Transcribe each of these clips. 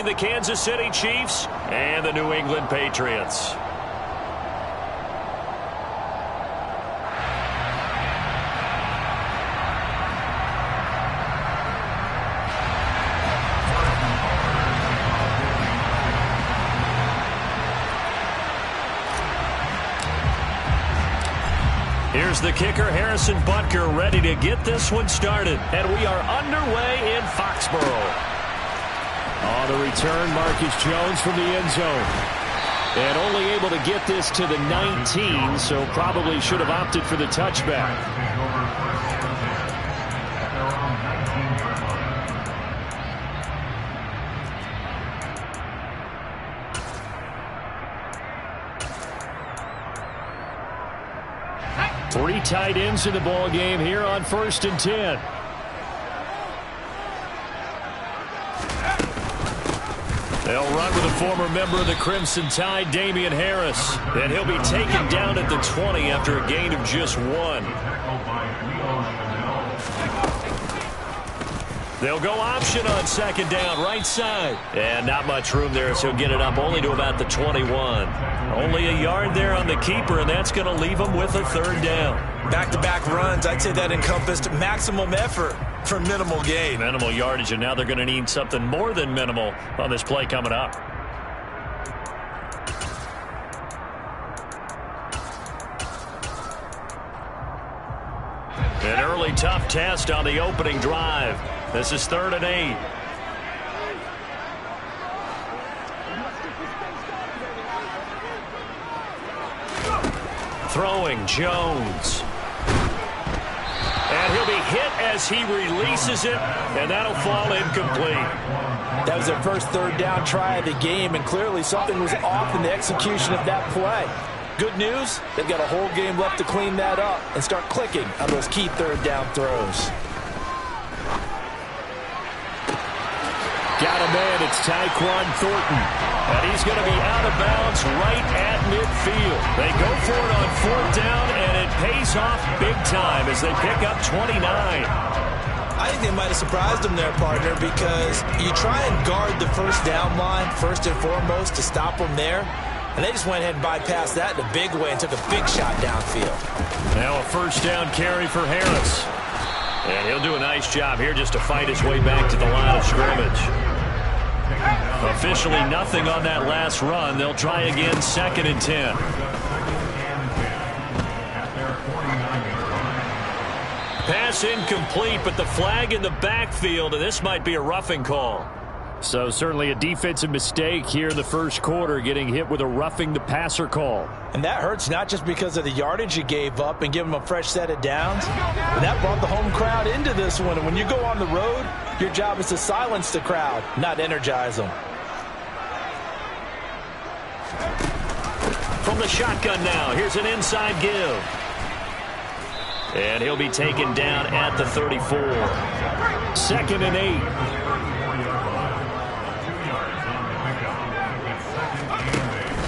The Kansas City Chiefs and the New England Patriots. Here's the kicker, Harrison Butker, ready to get this one started. And we are underway in Foxborough. On the return, Marcus Jones from the end zone. And only able to get this to the 19, so probably should have opted for the touchback. Three tight ends in the ball game here on 1st and 10. They'll run with a former member of the Crimson Tide, Damian Harris. And he'll be taken down at the 20 after a gain of just 1. They'll go option on 2nd down, right side. And not much room there, so he'll get it up only to about the 21. Only a yard there on the keeper, and that's going to leave him with a 3rd down. Back-to-back runs, I'd say that encompassed maximum effort for minimal gain. Minimal yardage, and now they're going to need something more than minimal on this play coming up. An early tough test on the opening drive. This is 3rd and 8. Throwing Jones. And he'll be hit as he releases it, and that'll fall incomplete. That was their first 3rd down try of the game, and clearly something was off in the execution of that play. Good news, they've got a whole game left to clean that up and start clicking on those key 3rd down throws. Got a man, it's Tyquan Thornton. And he's going to be out of bounds right at midfield. They go for it on 4th down, and it pays off big time as they pick up 29. I think they might have surprised them there, partner, because you try and guard the 1st down line first and foremost to stop them there. And they just went ahead and bypassed that in a big way and took a big shot downfield. Now a 1st down carry for Harris. And he'll do a nice job here just to fight his way back to the line of scrimmage. Officially nothing on that last run. They'll try again, 2nd and 10. Pass incomplete, but the flag in the backfield, and this might be a roughing call. So certainly a defensive mistake here in the 1st quarter, getting hit with a roughing the passer call. And that hurts not just because of the yardage you gave up and give them a fresh set of downs, but that brought the home crowd into this one. And when you go on the road, your job is to silence the crowd, not energize them. From the shotgun now, here's an inside give. And he'll be taken down at the 34. 2nd and 8.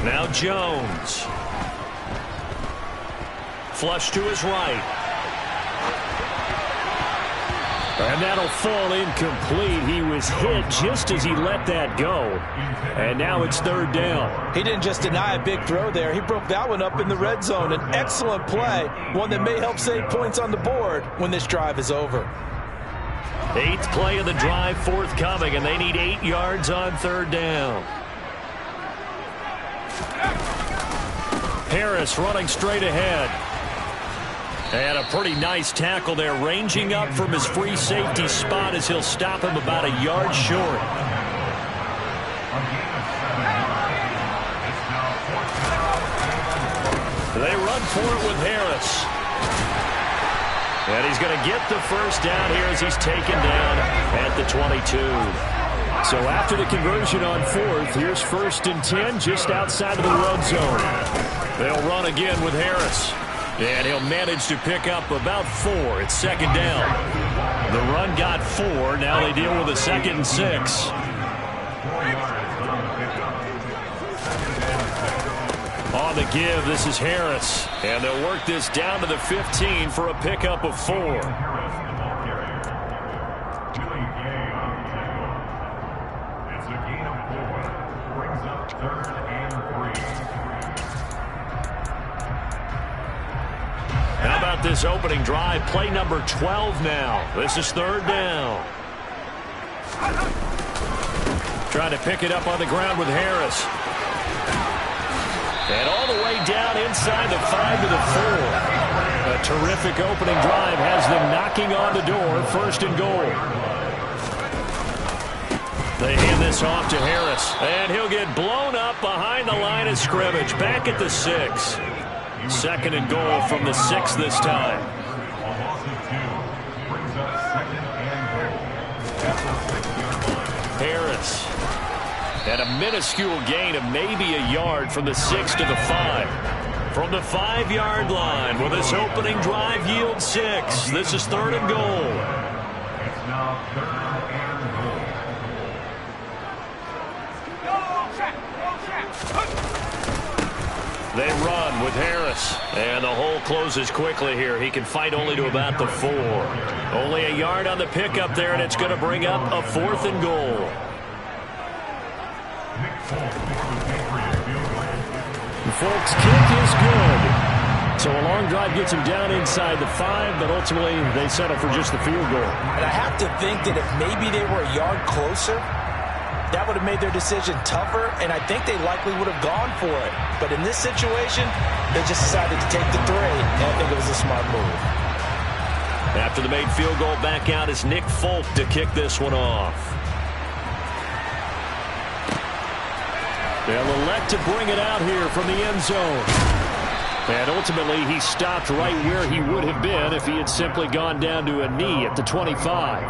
Now Jones. Flush to his right. And that'll fall incomplete. He was hit just as he let that go. And now it's 3rd down. He didn't just deny a big throw there. He broke that one up in the red zone. An excellent play. One that may help save points on the board when this drive is over. 8th play of the drive forthcoming, and they need 8 yards on 3rd down. Harris running straight ahead. And a pretty nice tackle there, ranging up from his free safety spot as he'll stop him about a yard short. They run for it with Harris. And he's going to get the 1st down here as he's taken down at the 22. So after the conversion on 4th, here's 1st and 10 just outside of the red zone. They'll run again with Harris. And he'll manage to pick up about 4. It's 2nd down. The run got 4. Now they deal with a 2nd and 6. On the give, this is Harris. And they'll work this down to the 15 for a pickup of 4. brings up 3rd and 3. How about this opening drive? Play number 12 now. This is 3rd down. Trying to pick it up on the ground with Harris. And all the way down inside the 5 to the 4. A terrific opening drive has them knocking on the door. 1st and goal. They hand this off to Harris. And he'll get blown up behind the line of scrimmage. Back at the 6. 2nd and goal from the 6 this time. Harris. And a minuscule gain of maybe a yard from the 6 to the 5. From the 5-yard line, will this opening drive yield 6? This is 3rd and goal. It's now 3rd and goal. They run with Harris. And the hole closes quickly here. He can fight only to about the 4. Only a yard on the pickup there, and it's going to bring up a 4th and goal. The Folks' kick is good. So a long drive gets him down inside the 5, but ultimately they settle for just the field goal. And I have to think that if maybe they were a yard closer, that would have made their decision tougher, and I think they likely would have gone for it. But in this situation, they just decided to take the 3, and I think it was a smart move. After the made field goal, back out is Nick Folk to kick this one off. They'll elect to bring it out here from the end zone. And ultimately, he stopped right where he would have been if he had simply gone down to a knee at the 25.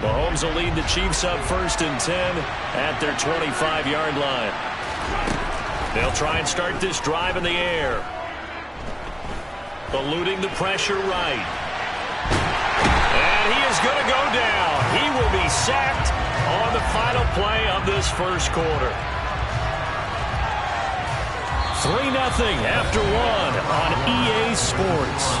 Mahomes will lead the Chiefs up 1st and 10 at their 25-yard line. They'll try and start this drive in the air. Eluding the pressure right. And he is going to go down. He will be sacked on the final play of this 1st quarter. 3-0 after 1 on EA Sports.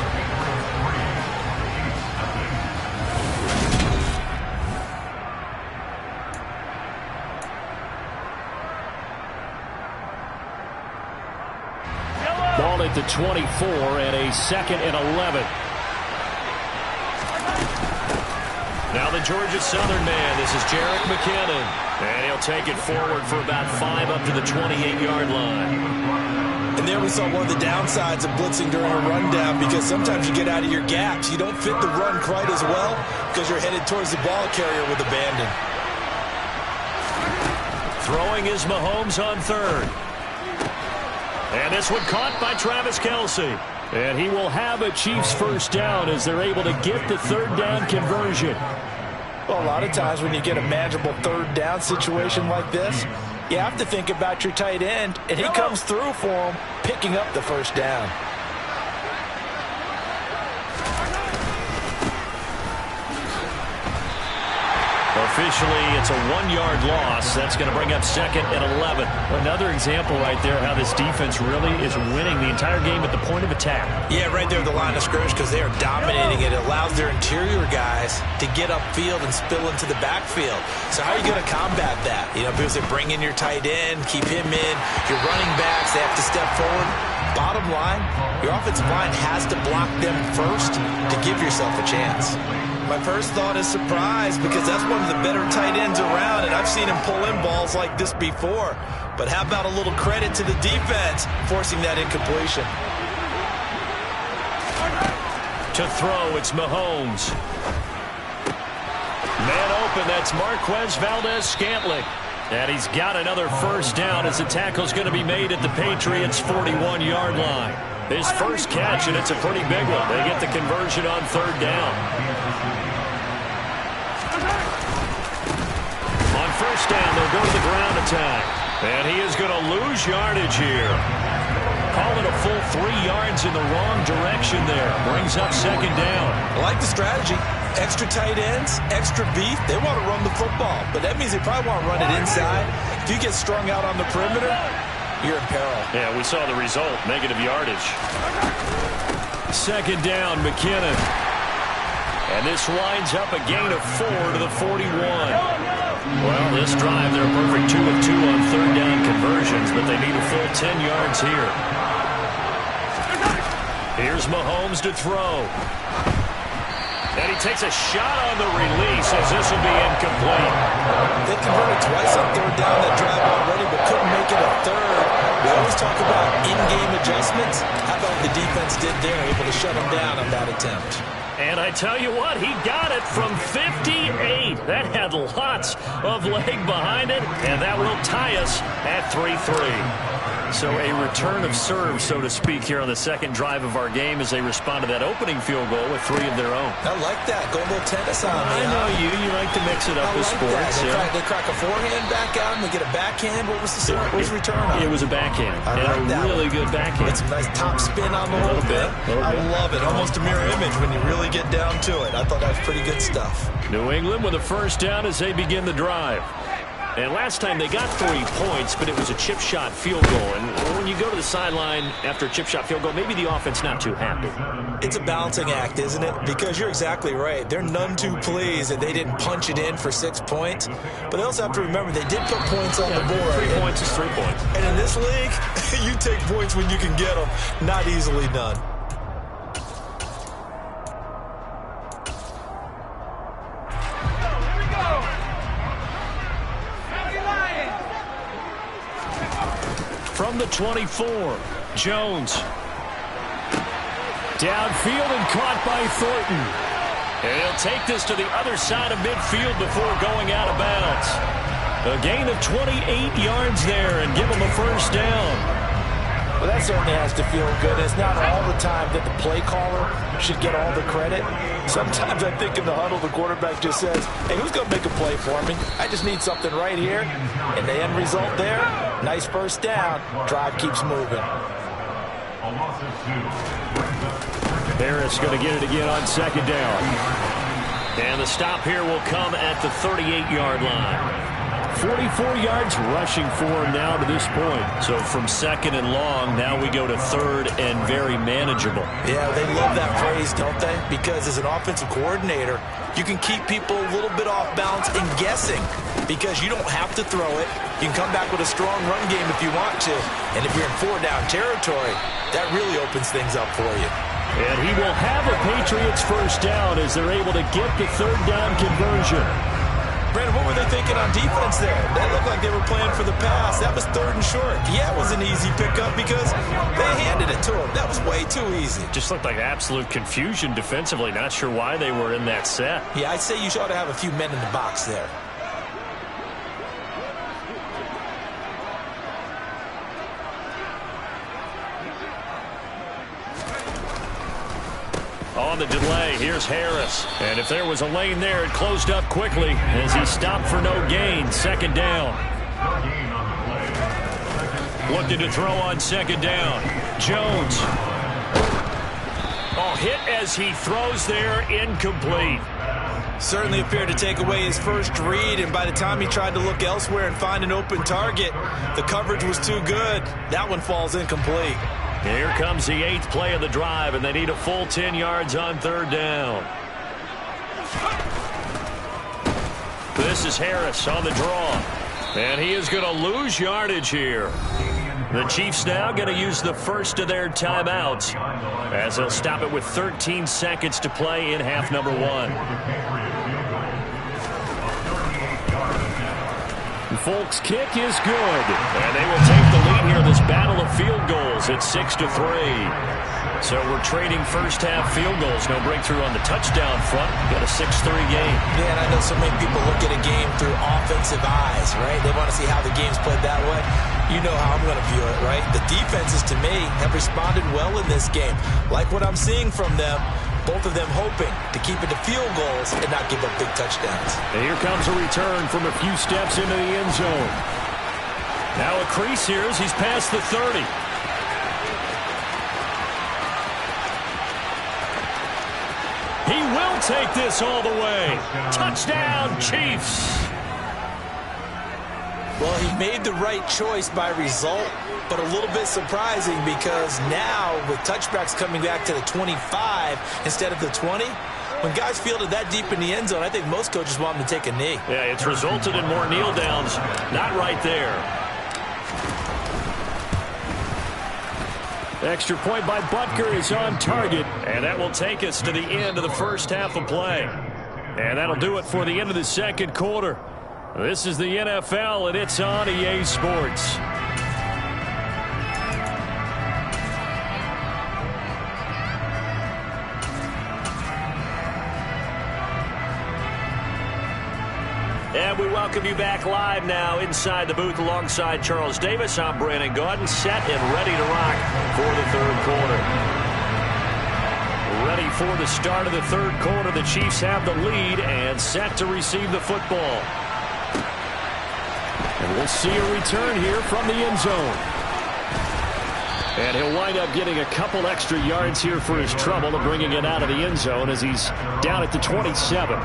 Ball at the 24 and a 2nd and 11. Now the Georgia Southern man. This is Jerick McKinnon. And he'll take it forward for about 5 up to the 28-yard line. And there we saw one of the downsides of blitzing during a rundown, because sometimes you get out of your gaps. You don't fit the run quite as well because you're headed towards the ball carrier with abandon. Throwing is Mahomes on 3rd. And this one caught by Travis Kelce. And he will have a Chiefs 1st down as they're able to get the 3rd down conversion. Well, a lot of times when you get a manageable 3rd down situation like this, you have to think about your tight end, and he comes through for him, picking up the 1st down. Officially, it's a 1-yard loss. That's going to bring up 2nd and 11. Another example right there how this defense really is winning the entire game at the point of attack. Yeah, right there at the line of scrimmage, because they are dominating it. It allows their interior guys to get upfield and spill into the backfield. So how are you going to combat that? You know, because they bring in your tight end, keep him in. Your running backs, they have to step forward. Bottom line, your offensive line has to block them first to give yourself a chance. My first thought is surprise, because that's one of the better tight ends around, and I've seen him pull in balls like this before. But how about a little credit to the defense forcing that incompletion? To throw, it's Mahomes. Man open, that's Marquez Valdez-Scantling. And he's got another 1st down as the tackle's going to be made at the Patriots' 41-yard line. His 1st catch, and it's a pretty big one. They get the conversion on 3rd down. On 1st down, they'll go to the ground attack. And he is going to lose yardage here. Call it a full 3 yards in the wrong direction there. Brings up 2nd down. I like the strategy. Extra tight ends, extra beef. They want to run the football, but that means they probably want to run it inside. If you get strung out on the perimeter, you're in peril. Yeah, we saw the result. Negative yardage. 2nd down, McKinnon. And this winds up a gain of 4 to the 41. Well, this drive, they're a perfect 2 of 2 on third down conversions, but they need a full 10 yards here. Here's Mahomes to throw. And he takes a shot on the release as this will be incomplete. They converted twice on third down that drive already, but couldn't make it a third. We always talk about in-game adjustments. How about what the defense did there, able to shut them down on that attempt? And I tell you what, he got it from 58. That had lots of leg behind it, and that will tie us at 3-3. So a return of serve, so to speak, here on the second drive of our game as they respond to that opening field goal with 3 of their own. I like that. Go a little tennis on me. I know you. You like to mix it up with sports. They crack a forehand back out and they get a backhand. What was the return on? It was a backhand. I like that really good backhand. It's a nice top spin on the whole thing. I love it. Almost a mirror image when you really get down to it. I thought that was pretty good stuff. New England with a first down as they begin the drive. And last time they got 3 points, but it was a chip shot field goal. And when you go to the sideline after a chip shot field goal, maybe the offense not too happy. It's a balancing act, isn't it? Because you're exactly right. They're none too pleased that they didn't punch it in for 6 points. But they also have to remember they did put points on the board. 3 points is 3 points. And in this league, you take points when you can get them. Not easily done. From the 24, Jones. Downfield and caught by Thornton. And he'll take this to the other side of midfield before going out of bounds. A gain of 28 yards there and give him a first down. Well, that certainly has to feel good. It's not all the time that the play caller should get all the credit. Sometimes I think in the huddle, the quarterback just says, hey, who's going to make a play for me? I just need something right here. And the end result there, nice first down. Drive keeps moving. Harris going to get it again on second down. And the stop here will come at the 38-yard line. 44 yards rushing for him now to this point. So from second and long, now we go to third and very manageable. Yeah, they love that phrase, don't they? Because as an offensive coordinator, you can keep people a little bit off balance and guessing because you don't have to throw it. You can come back with a strong run game if you want to. And if you're in 4-down territory, that really opens things up for you. And he will have a Patriots first down as they're able to get the third down conversion. Brandon, what were they thinking on defense there? That looked like they were playing for the pass. That was third and short. Yeah, it was an easy pickup because they handed it to him. That was way too easy. Just looked like absolute confusion defensively. Not sure why they were in that set. Yeah, I'd say you ought to have a few men in the box there. On the delay, here's Harris. And if there was a lane there, it closed up quickly as he stopped for no gain. Second down. Looking to throw on second down. Jones. Oh, hit as he throws there, incomplete. Certainly appeared to take away his first read, and by the time he tried to look elsewhere and find an open target, the coverage was too good. That one falls incomplete. Here comes the 8th play of the drive, and they need a full 10 yards on third down. This is Harris on the draw, and he is going to lose yardage here. The Chiefs now going to use the first of their timeouts as they'll stop it with 13 seconds to play in half number 1. Folks' kick is good, and they will take the lead here in this battle of field goals at 6-3. So we're trading first half field goals. No breakthrough on the touchdown front. Got a 6-3 game. Yeah, and I know so many people look at a game through offensive eyes, right? They want to see how the game's played that way. You know how I'm going to view it, right? The defenses, to me, have responded well in this game. Like what I'm seeing from them. Both of them hoping to keep it to field goals and not give up big touchdowns. And here comes a return from a few steps into the end zone. Now a crease here as he's past the 30. He will take this all the way. Touchdown, Chiefs. Well, he made the right choice by result, but a little bit surprising because now with touchbacks coming back to the 25 instead of the 20, When guys fielded that deep in the end zone, I think most coaches want them to take a knee. Yeah, it's resulted in more kneel downs. Not right there. Extra point by Butker is on target, and that will take us to the end of the first half of play. And that'll do it for the end of the second quarter. This is the NFL, and it's on EA Sports. And we welcome you back live now inside the booth alongside Charles Davis. I'm Brandon Gaudin, set and ready to rock for the third quarter. Ready for the start of the third quarter. The Chiefs have the lead and set to receive the football. And we'll see a return here from the end zone. And he'll wind up getting a couple extra yards here for his trouble of bringing it out of the end zone as he's down at the 27.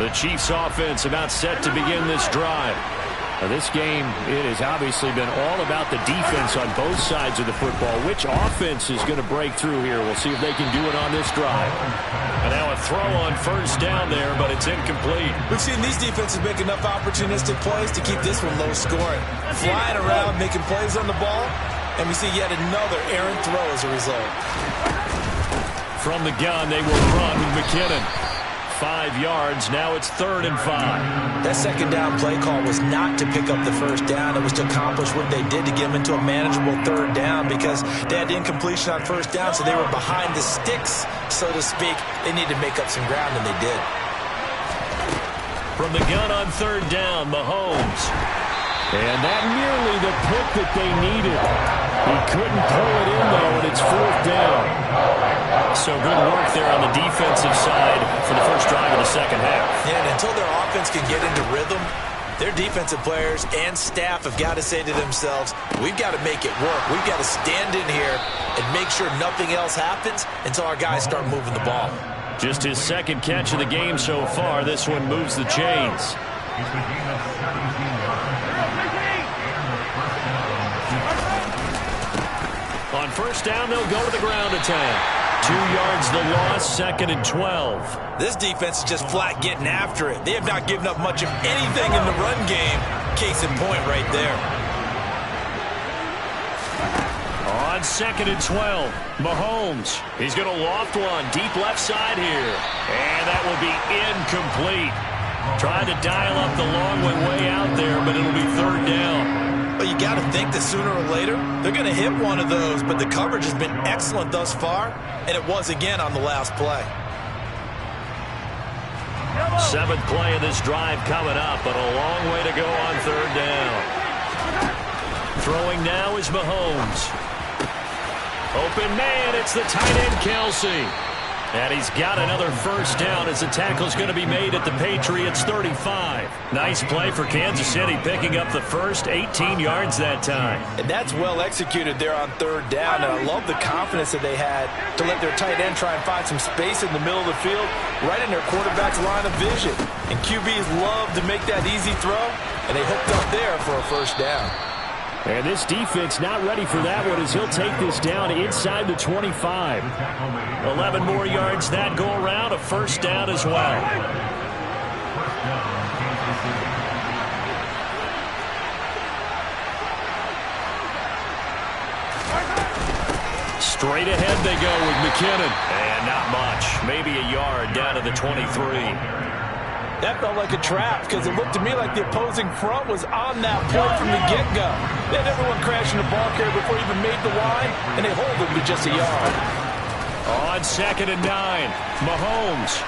The Chiefs offense about set to begin this drive. Now this game, it has obviously been all about the defense on both sides of the football. Which offense is going to break through here? We'll see if they can do it on this drive. And now a throw on first down there, but it's incomplete. We've seen these defenses make enough opportunistic plays to keep this one low scoring. Flying around, making plays on the ball, and we see yet another errant throw as a result. From the gun, they will run with McKinnon. 5 yards. Now it's 3rd and 5. That second down play call was not to pick up the first down. It was to accomplish what they did to get them into a manageable 3rd down because they had incompletion on first down, so they were behind the sticks, so to speak. They needed to make up some ground, and they did. From the gun on 3rd down, Mahomes. And that nearly the pick that they needed. He couldn't pull it in, though, and it's 4th down. So good work there on the defensive side for the first drive of the second half. Yeah, and until their offense can get into rhythm, their defensive players and staff have got to say to themselves, we've got to make it work. We've got to stand in here and make sure nothing else happens until our guys start moving the ball. Just his second catch of the game so far. This one moves the chains. On first down, they'll go to the ground attack. 2 yards the loss, 2nd and 12. This defense is just flat getting after it. They have not given up much of anything in the run game. Case in point right there. On 2nd and 12, Mahomes. He's going to loft one deep left side here. And that will be incomplete. Trying to dial up the long way out there, but it'll be 3rd down. But you got to think that sooner or later, they're going to hit one of those. But the coverage has been excellent thus far, and it was again on the last play. 7th play of this drive coming up, but a long way to go on 3rd down. Throwing now is Mahomes. Open man, it's the tight end, Kelsey. And he's got another first down as the tackle's going to be made at the Patriots' 35. Nice play for Kansas City, picking up the first 18 yards that time. And that's well executed there on 3rd down. And I love the confidence that they had to let their tight end try and find some space in the middle of the field, right in their quarterback's line of vision. And QBs love to make that easy throw, and they hooked up there for a first down. And this defense not ready for that one as he'll take this down inside the 25. 11 more yards that go around, a first down as well. Straight ahead they go with McKinnon. And not much, maybe a yard down to the 23. That felt like a trap because it looked to me like the opposing front was on that point from the get-go. They had everyone crashing the ball carrier before he even made the line, and they hold him to just a yard. On 2nd and 9, Mahomes.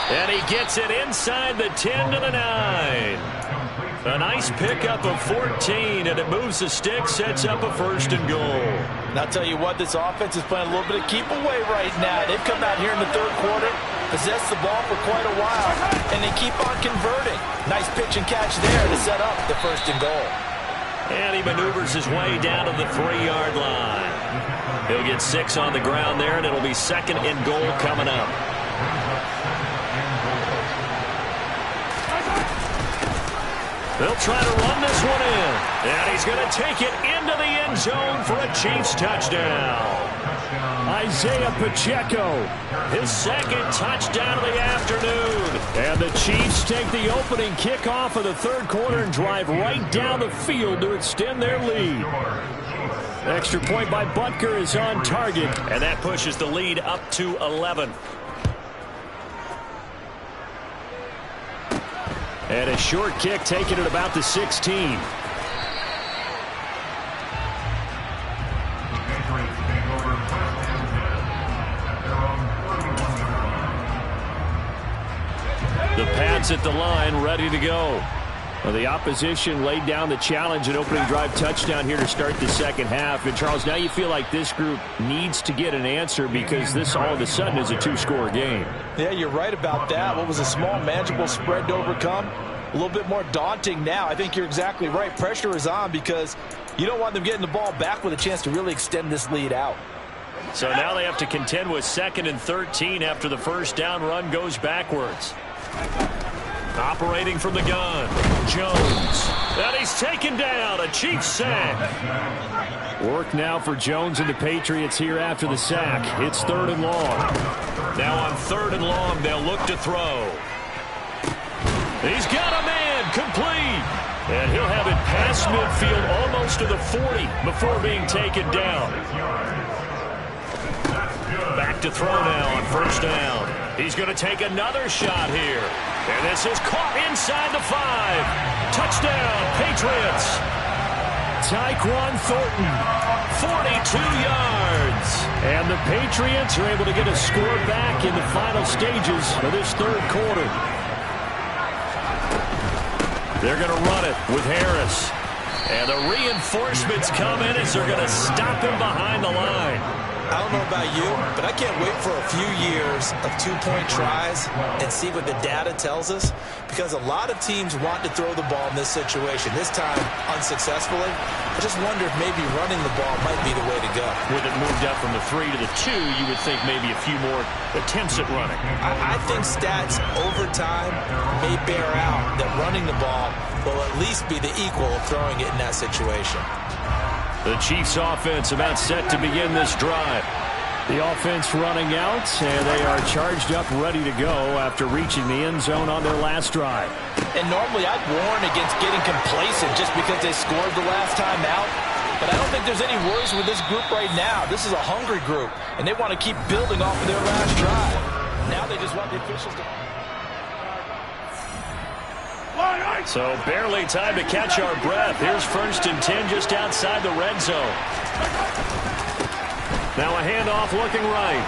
And he gets it inside the 10 to the 9. A nice pickup of 14, and it moves the stick, sets up a 1st and goal. And I'll tell you what, this offense is playing a little bit of keep away right now. They've come out here in the 3rd quarter, possessed the ball for quite a while, and they keep on converting. Nice pitch and catch there to set up the 1st and goal. And he maneuvers his way down to the 3-yard line. He'll get 6 on the ground there, and it'll be 2nd and goal coming up. They'll try to run this one in. And he's going to take it into the end zone for a Chiefs touchdown. Isaiah Pacheco, his second touchdown of the afternoon. And the Chiefs take the opening kickoff of the third quarter and drive right down the field to extend their lead. Extra point by Butker is on target, and that pushes the lead up to 11. And a short kick taken at about the 16. The Pats at the line, ready to go. Well, the opposition laid down the challenge, an opening drive touchdown here to start the second half. And, Charles, now you feel like this group needs to get an answer because this all of a sudden is a two-score game. Yeah, you're right about that. What was a small, manageable spread to overcome? A little bit more daunting now. I think you're exactly right. Pressure is on because you don't want them getting the ball back with a chance to really extend this lead out. So now they have to contend with 2nd and 13 after the first down run goes backwards. Operating from the gun, Jones. And he's taken down, a Chiefs sack. Work now for Jones and the Patriots here after the sack. It's 3rd and long. Now on 3rd and long, they'll look to throw. He's got a man, complete. And he'll have it past midfield almost to the 40 before being taken down. Back to throw now on 1st down. He's going to take another shot here. And this is caught inside the 5. Touchdown, Patriots. Tyquan Thornton, 42 yards. And the Patriots are able to get a score back in the final stages of this third quarter. They're going to run it with Harris. And the reinforcements come in as they're going to stop him behind the line. I don't know about you, but I can't wait for a few years of two-point tries and see what the data tells us, because a lot of teams want to throw the ball in this situation, this time unsuccessfully. I just wonder if maybe running the ball might be the way to go. With it moved up from the 3 to the 2, you would think maybe a few more attempts at running. I think stats over time may bear out that running the ball will at least be the equal of throwing it in that situation. The Chiefs offense about set to begin this drive. The offense running out, and they are charged up, ready to go after reaching the end zone on their last drive. And normally I'd warn against getting complacent just because they scored the last time out. But I don't think there's any worries with this group right now. This is a hungry group, and they want to keep building off of their last drive. Now they just want the officials to... So barely time to catch our breath. Here's 1st and 10 just outside the red zone. Now a handoff looking right.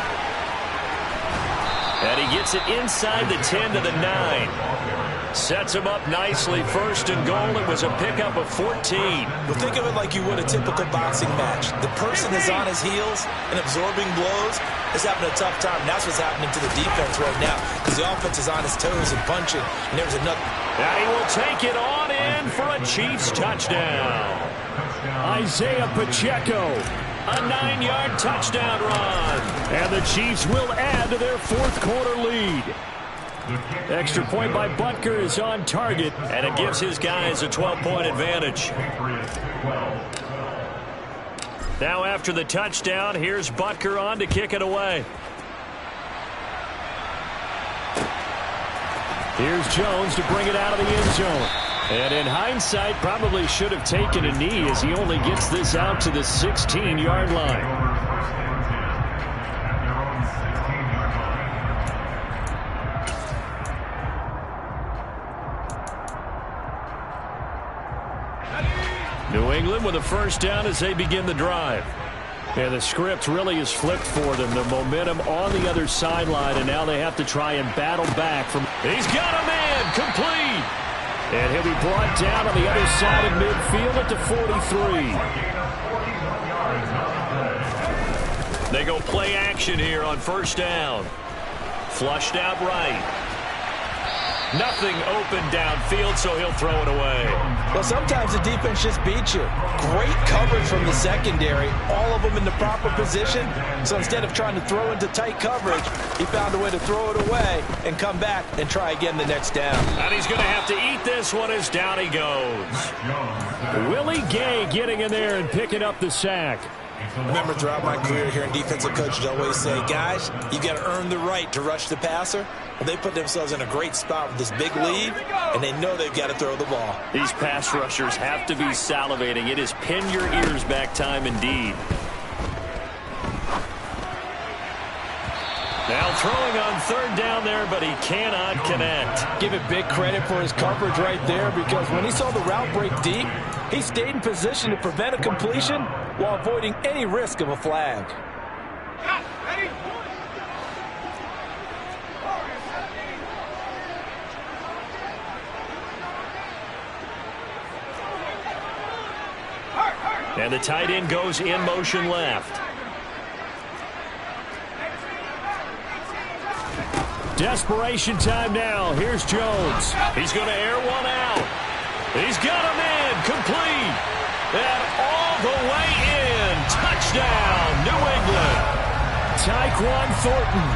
And he gets it inside the 10 to the 9. Sets him up nicely. 1st and goal. It was a pickup of 14. Well, think of it like you would a typical boxing match. The person is on his heels and absorbing blows is having a tough time. That's what's happening to the defense right now, because the offense is on his toes and punching, and there's another. Now he will take it on in for a Chiefs touchdown. Isaiah Pacheco, a 9-yard touchdown run. And the Chiefs will add to their fourth quarter lead. Extra point by Butker is on target, and it gives his guys a 12-point advantage. Now after the touchdown, here's Butker on to kick it away. Here's Jones to bring it out of the end zone. And in hindsight, probably should have taken a knee as he only gets this out to the 16-yard line. New England with a first down as they begin the drive. And the script really is flipped for them. The momentum on the other sideline, and now they have to try and battle back from. He's got a man, complete. And he'll be brought down on the other side of midfield at the 43. They go play action here on first down. Flushed out right. Nothing open downfield, so he'll throw it away. Well, sometimes the defense just beats you. Great coverage from the secondary, all of them in the proper position. So instead of trying to throw into tight coverage, he found a way to throw it away and come back and try again the next down. And he's going to have to eat this one as down he goes. Willie Gay getting in there and picking up the sack. Remember, throughout my career here in defensive coaches always say, guys, you got to earn the right to rush the passer. Well, they put themselves in a great spot with this big lead, and they know they've got to throw the ball. These pass rushers have to be salivating. It is pin your ears back time indeed. Now throwing on third down there, but he cannot connect. Give it big credit for his coverage right there, because when he saw the route break deep, he stayed in position to prevent a completion while avoiding any risk of a flag. And the tight end goes in motion left. Desperation time now. Here's Jones. He's going to air one out. He's got a man complete. And all the way in. Touchdown, New England. Tyquan Thornton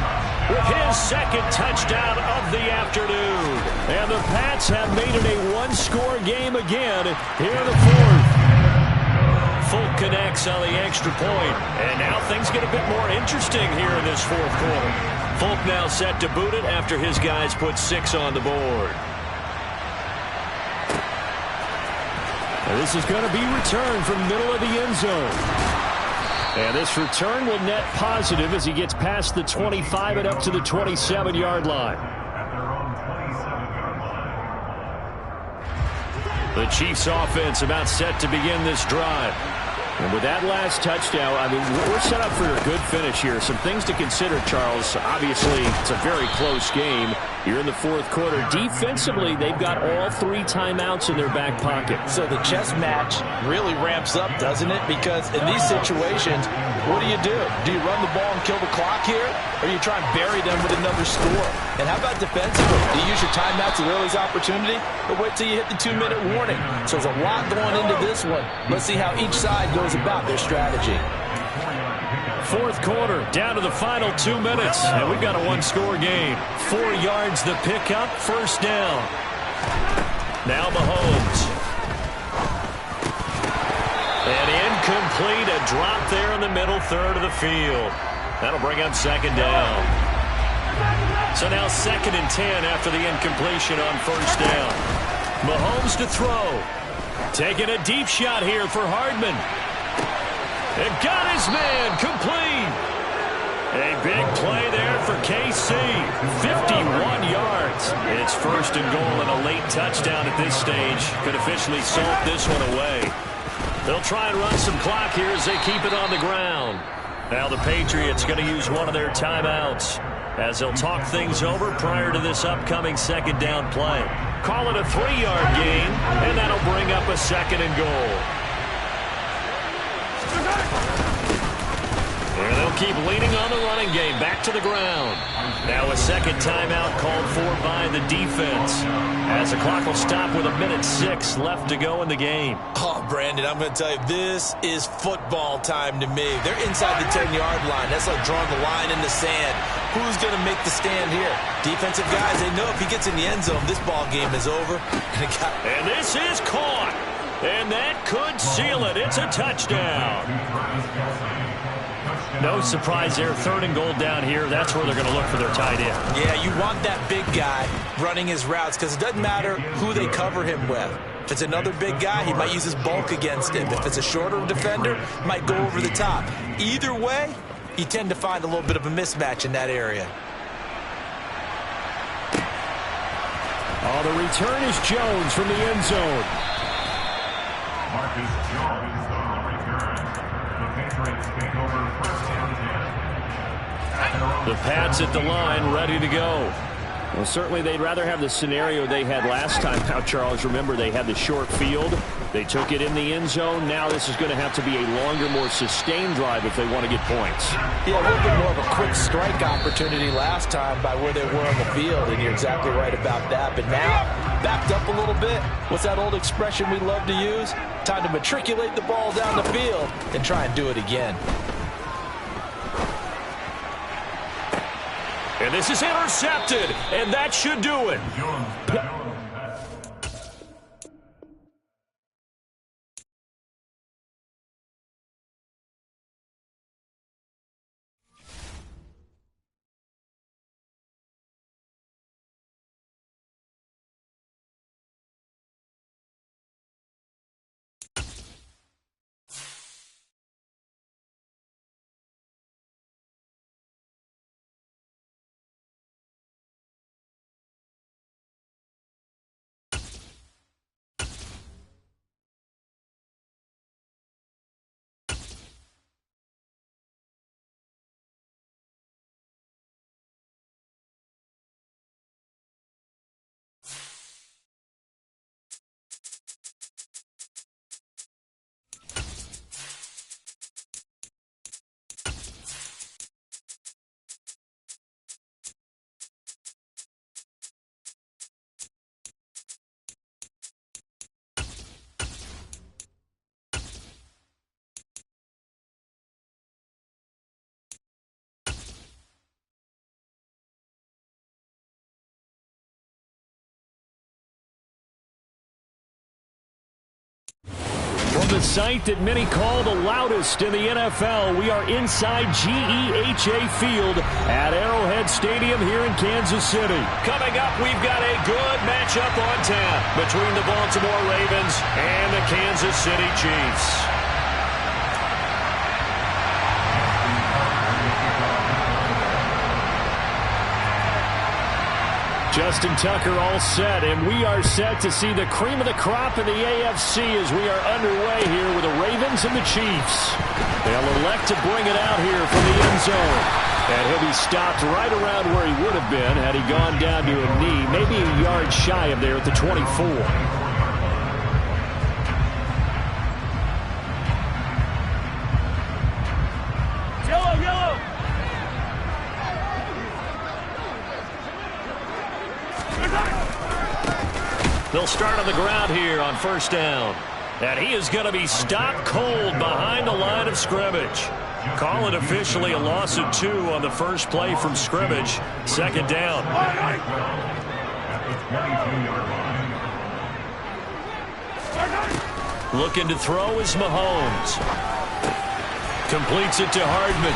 with his second touchdown of the afternoon. And the Pats have made it a one-score game again here in the fourth. Folk connects on the extra point. And now things get a bit more interesting here in this fourth quarter. Folk now set to boot it after his guys put 6 on the board. And this is going to be returned from middle of the end zone. And this return will net positive as he gets past the 25 and up to the 27-yard line. The Chiefs offense about set to begin this drive. And with that last touchdown, I mean, we're set up for a good finish here. Some things to consider, Charles. Obviously, it's a very close game. You're in the fourth quarter. Defensively, they've got all 3 timeouts in their back pocket. So the chess match really ramps up, doesn't it? Because in these situations, what do? Do you run the ball and kill the clock here? Or do you try and bury them with another score? And how about defensively? Do you use your timeouts at early's opportunity? Or wait till you hit the 2-minute warning? So there's a lot going into this one. Let's see how each side goes about their strategy. Fourth quarter, down to the final 2 minutes, and we've got a one-score game. 4 yards the pickup, first down. Now Mahomes. And incomplete, a drop there in the middle third of the field. That'll bring up second down. So now 2nd and 10 after the incompletion on first down. Mahomes to throw. Taking a deep shot here for Hardman. And got his man complete. A big play there for KC. 51 yards. It's first and goal and a late touchdown at this stage. Could officially salt this one away. They'll try and run some clock here as they keep it on the ground. Now the Patriots going to use one of their timeouts as they'll talk things over prior to this upcoming second down play. Call it a 3-yard gain, and that'll bring up a 2nd and goal. And they'll keep leaning on the running game. Back to the ground. Now a second timeout called for by the defense. As the clock will stop with 1:06 left to go in the game. Oh, Brandon, I'm going to tell you, this is football time to me. They're inside the 10-yard line. That's like drawing the line in the sand. Who's going to make the stand here? Defensive guys, they know if he gets in the end zone, this ball game is over. And this is caught. And that could seal it. It's a touchdown. No surprise there. 3rd and goal down here. That's where they're going to look for their tight end. Yeah, you want that big guy running his routes because it doesn't matter who they cover him with. If it's another big guy, he might use his bulk against him. If it's a shorter defender, he might go over the top. Either way, you tend to find a little bit of a mismatch in that area. Oh, the return is Jones from the end zone. Marcus Jones on the return. The Patriots take over first down 10. The Pats at the line, ready to go. Well, certainly they'd rather have the scenario they had last time out, Charles. Remember, they had the short field. They took it in the end zone. Now this is going to have to be a longer, more sustained drive if they want to get points. Yeah, a little bit more of a quick strike opportunity last time by where they were on the field, and you're exactly right about that. But now, backed up a little bit. What's that old expression we love to use? Time to matriculate the ball down the field and try and do it again. And this is intercepted, and that should do it. From the site that many call the loudest in the NFL, we are inside GEHA Field at Arrowhead Stadium here in Kansas City. Coming up, we've got a good matchup on tap between the Baltimore Ravens and the Kansas City Chiefs. Justin Tucker all set, and we are set to see the cream of the crop in the AFC as we are underway here with the Ravens and the Chiefs. They'll elect to bring it out here from the end zone. And he'll be stopped right around where he would have been had he gone down to a knee, maybe a yard shy of there at the 24. They'll start on the ground here on first down. And he is going to be stopped cold behind the line of scrimmage. Call it officially a loss of 2 on the first play from scrimmage. Second down. Looking to throw is Mahomes. Completes it to Hardman.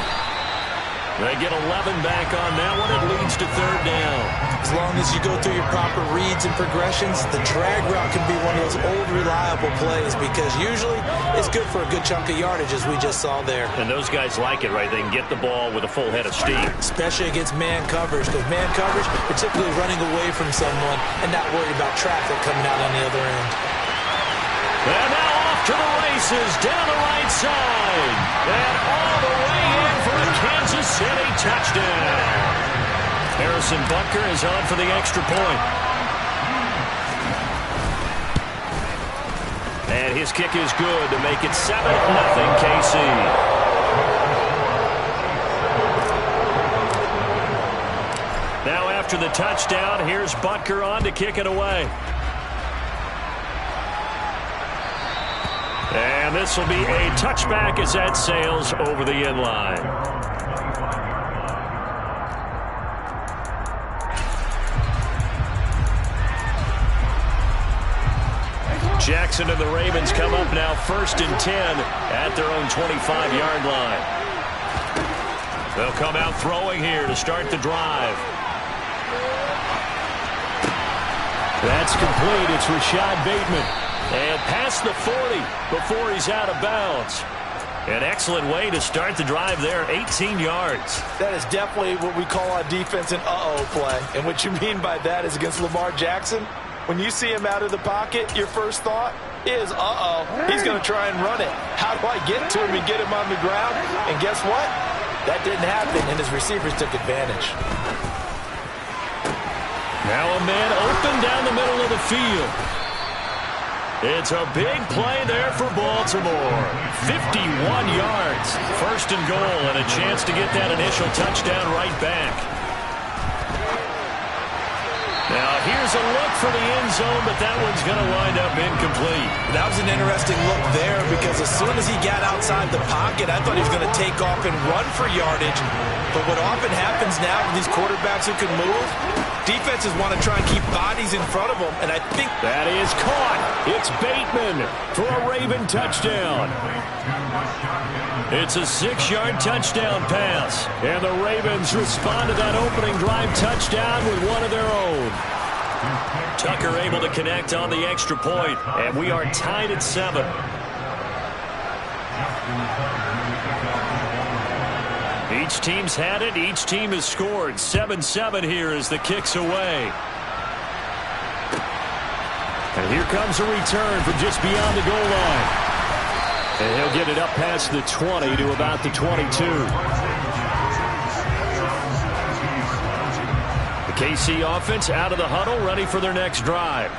They get 11 back on that one. It leads to third down. As long as you go through your proper reads and progressions, the drag route can be one of those old reliable plays because usually it's good for a good chunk of yardage as we just saw there. And those guys like it, right? They can get the ball with a full head of steam. Especially against man coverage because man coverage, particularly running away from someone and not worried about traffic coming out on the other end. And now off to the races down the right side. And all the way in for a Kansas City touchdown. Harrison Butker is on for the extra point. And his kick is good to make it 7-0 KC. Now after the touchdown, here's Butker on to kick it away. And this will be a touchback as that sails over the end line. Jackson and the Ravens come up now 1st and 10 at their own 25-yard line. They'll come out throwing here to start the drive. That's complete. It's Rashad Bateman. And past the 40 before he's out of bounds. An excellent way to start the drive there, 18 yards. That is definitely what we call on defense an uh-oh play. And what you mean by that is against Lamar Jackson, when you see him out of the pocket, your first thought is, uh-oh, he's going to try and run it. How do I get to him and get him on the ground? And guess what? That didn't happen, and his receivers took advantage. Now a man open down the middle of the field. It's a big play there for Baltimore. 51 yards. First and goal, and a chance to get that initial touchdown right back. Now here's a look for the end zone, but that one's going to wind up incomplete. That was an interesting look there because as soon as he got outside the pocket, I thought he was going to take off and run for yardage. But what often happens now with these quarterbacks who can move, defenses want to try and keep bodies in front of them, and I think that is caught. It's Bateman for a Raven touchdown. It's a 6-yard touchdown pass, and the Ravens respond to that opening drive touchdown with one of their own. Tucker able to connect on the extra point, and we are tied at 7. Each team's had it. Each team has scored. 7-7 here as the kick's away. And here comes a return from just beyond the goal line. And he'll get it up past the 20 to about the 22. The KC offense out of the huddle, ready for their next drive.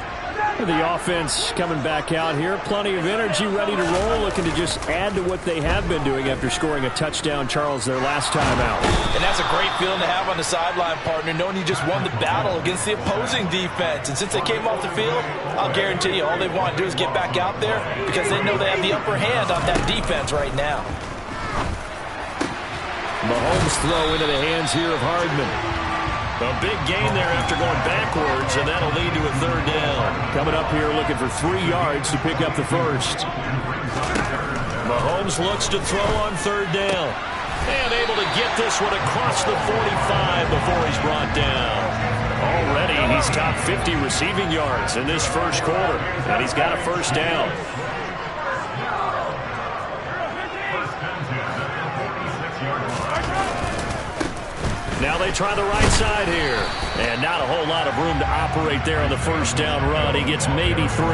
The offense coming back out here. Plenty of energy, ready to roll, looking to just add to what they have been doing after scoring a touchdown, Charles, their last time out. And that's a great feeling to have on the sideline, partner, knowing you just won the battle against the opposing defense. And since they came off the field, I'll guarantee you all they want to do is get back out there because they know they have the upper hand on that defense right now. Mahomes throw into the hands here of Hardman. A big gain there after going backwards, and that'll lead to a 3rd down. Coming up here looking for 3 yards to pick up the first. Mahomes looks to throw on 3rd down. And able to get this one across the 45 before he's brought down. Already he's top 50 receiving yards in this first quarter, and he's got a 1st down. Now they try the right side here. And not a whole lot of room to operate there on the 1st down run. He gets maybe 3.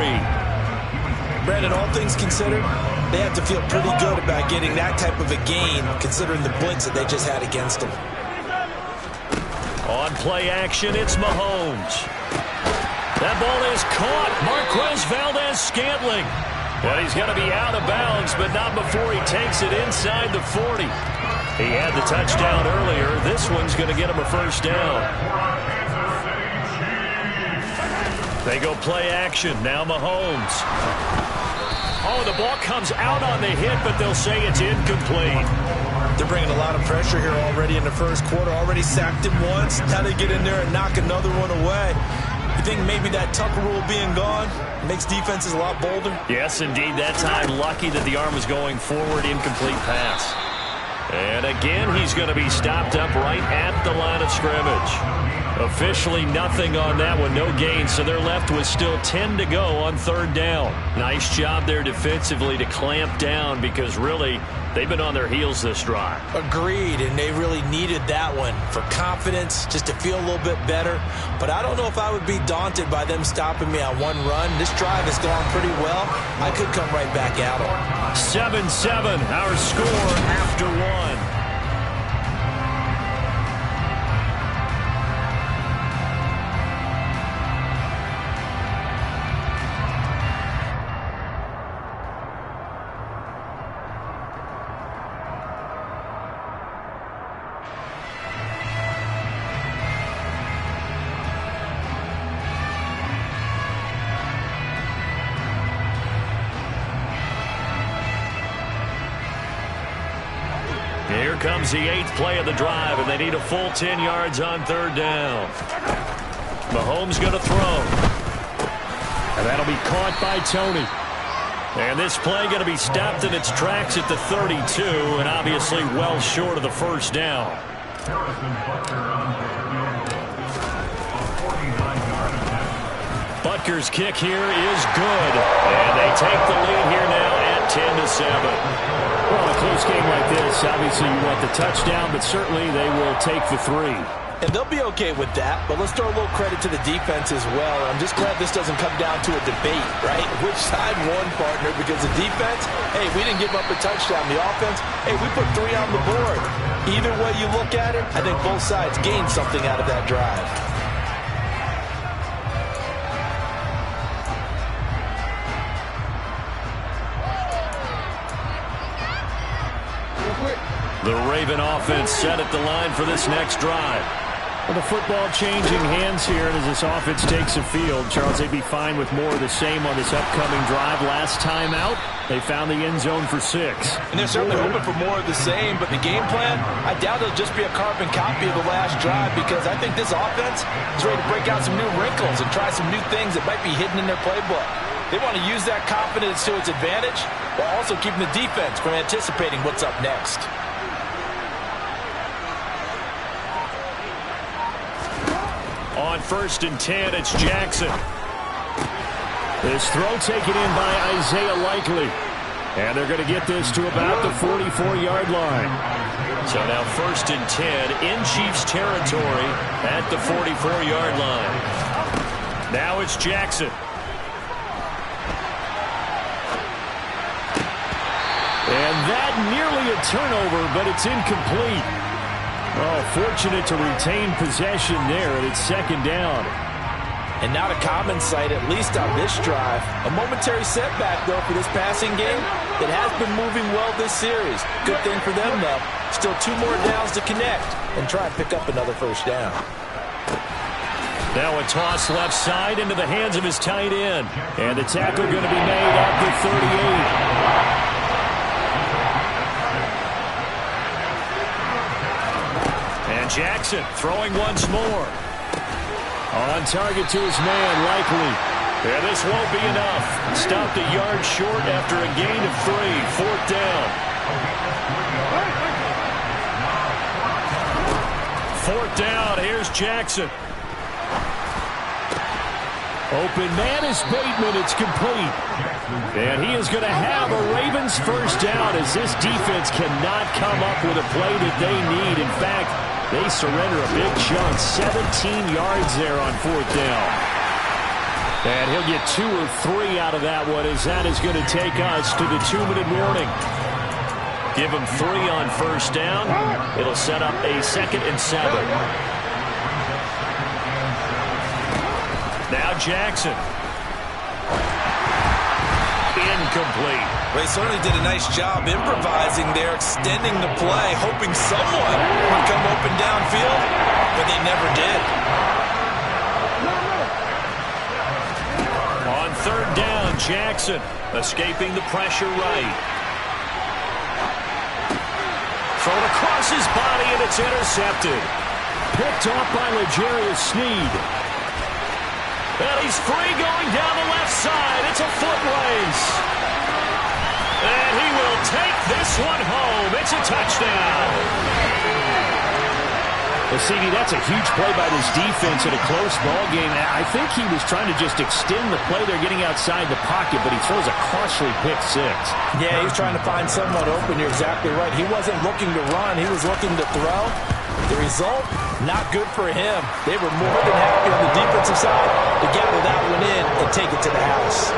Brandon, all things considered, they have to feel pretty good about getting that type of a gain considering the blitz that they just had against them. On play action, it's Mahomes. That ball is caught. Marquez Valdez-Scantling. But he's going to be out of bounds, but not before he takes it inside the 40. He had the touchdown earlier. This one's going to get him a 1st down. They go play action. Now Mahomes. Oh, the ball comes out on the hit, but they'll say it's incomplete. They're bringing a lot of pressure here already in the first quarter. Already sacked him once. Now they get in there and knock another one away. You think maybe that Tucker rule being gone makes defenses a lot bolder? Yes, indeed. That time, lucky that the arm was going forward. Incomplete pass. And again, he's going to be stopped up right at the line of scrimmage. Officially nothing on that one, no gain, so they're left with still 10 to go on 3rd down. Nice job there defensively to clamp down because really they've been on their heels this drive. Agreed, and they really needed that one for confidence, just to feel a little bit better. But I don't know if I would be daunted by them stopping me on one run. This drive has gone pretty well. I could come right back at them. 7-7, our score after 1. Here comes the 8th play of the drive, and they need a full 10 yards on 3rd down. Mahomes going to throw. And that'll be caught by Tony. And this play going to be stopped in its tracks at the 32, and obviously well short of the 1st down. Butker's kick here is good. And they take the lead here now at 10-7. Well, a close game like this, obviously you want the touchdown, but certainly they will take the 3. And they'll be okay with that, but let's throw a little credit to the defense as well. I'm just glad this doesn't come down to a debate, right? Which side won, partner? Because the defense, hey, we didn't give up a touchdown. The offense, hey, we put 3 on the board. Either way you look at it, I think both sides gained something out of that drive. The Raven offense set at the line for this next drive. Well, the football changing hands here, and as this offense takes the field, Charles, they'd be fine with more of the same on this upcoming drive. Last time out, they found the end zone for 6. And they're certainly hoping for more of the same, but the game plan, I doubt it'll just be a carbon copy of the last drive, because I think this offense is ready to break out some new wrinkles and try some new things that might be hidden in their playbook. They want to use that confidence to its advantage, while also keeping the defense from anticipating what's up next. On 1st and 10, it's Jackson. This throw taken in by Isaiah Likely. And they're going to get this to about the 44-yard line. So now 1st and 10 in Chiefs territory at the 44-yard line. Now it's Jackson. And that nearly a turnover, but it's incomplete. Oh, fortunate to retain possession there, and it's 2nd down. And not a common sight, at least on this drive. A momentary setback, though, for this passing game that has been moving well this series. Good thing for them, though. Still 2 more downs to connect and try and pick up another 1st down. Now a toss left side into the hands of his tight end. And the tackle going to be made at the 38. Jackson throwing once more. On target to his man, Likely. Yeah, this won't be enough. Stopped a yard short after a gain of 3. 4th down. 4th down. Here's Jackson. Open man is Bateman. It's complete. And he is going to have a Ravens 1st down, as this defense cannot come up with a play that they need. In fact, they surrender a big chunk, 17 yards there on 4th down. And he'll get 2 or 3 out of that one, as that is going to take us to the 2-minute warning. Give him 3 on 1st down. It'll set up a 2nd and 7. Now Jackson. Incomplete. Well, he certainly did a nice job improvising there, extending the play, hoping someone would come open downfield, but they never did. On 3rd down, Jackson escaping the pressure right. Thrown across his body, and it's intercepted. Picked off by L'Jarius Sneed. And he's free going down the left side. It's a foot race. And he will take this one home. It's a touchdown. Well, CD, that's a huge play by this defense in a close ball game. I think he was trying to just extend the play. They're getting outside the pocket, but he throws a costly pick 6. Yeah, he was trying to find someone open. You're exactly right. He wasn't looking to run. He was looking to throw. The result, not good for him. They were more than happy on the defensive side to gather that one in and take it to the house.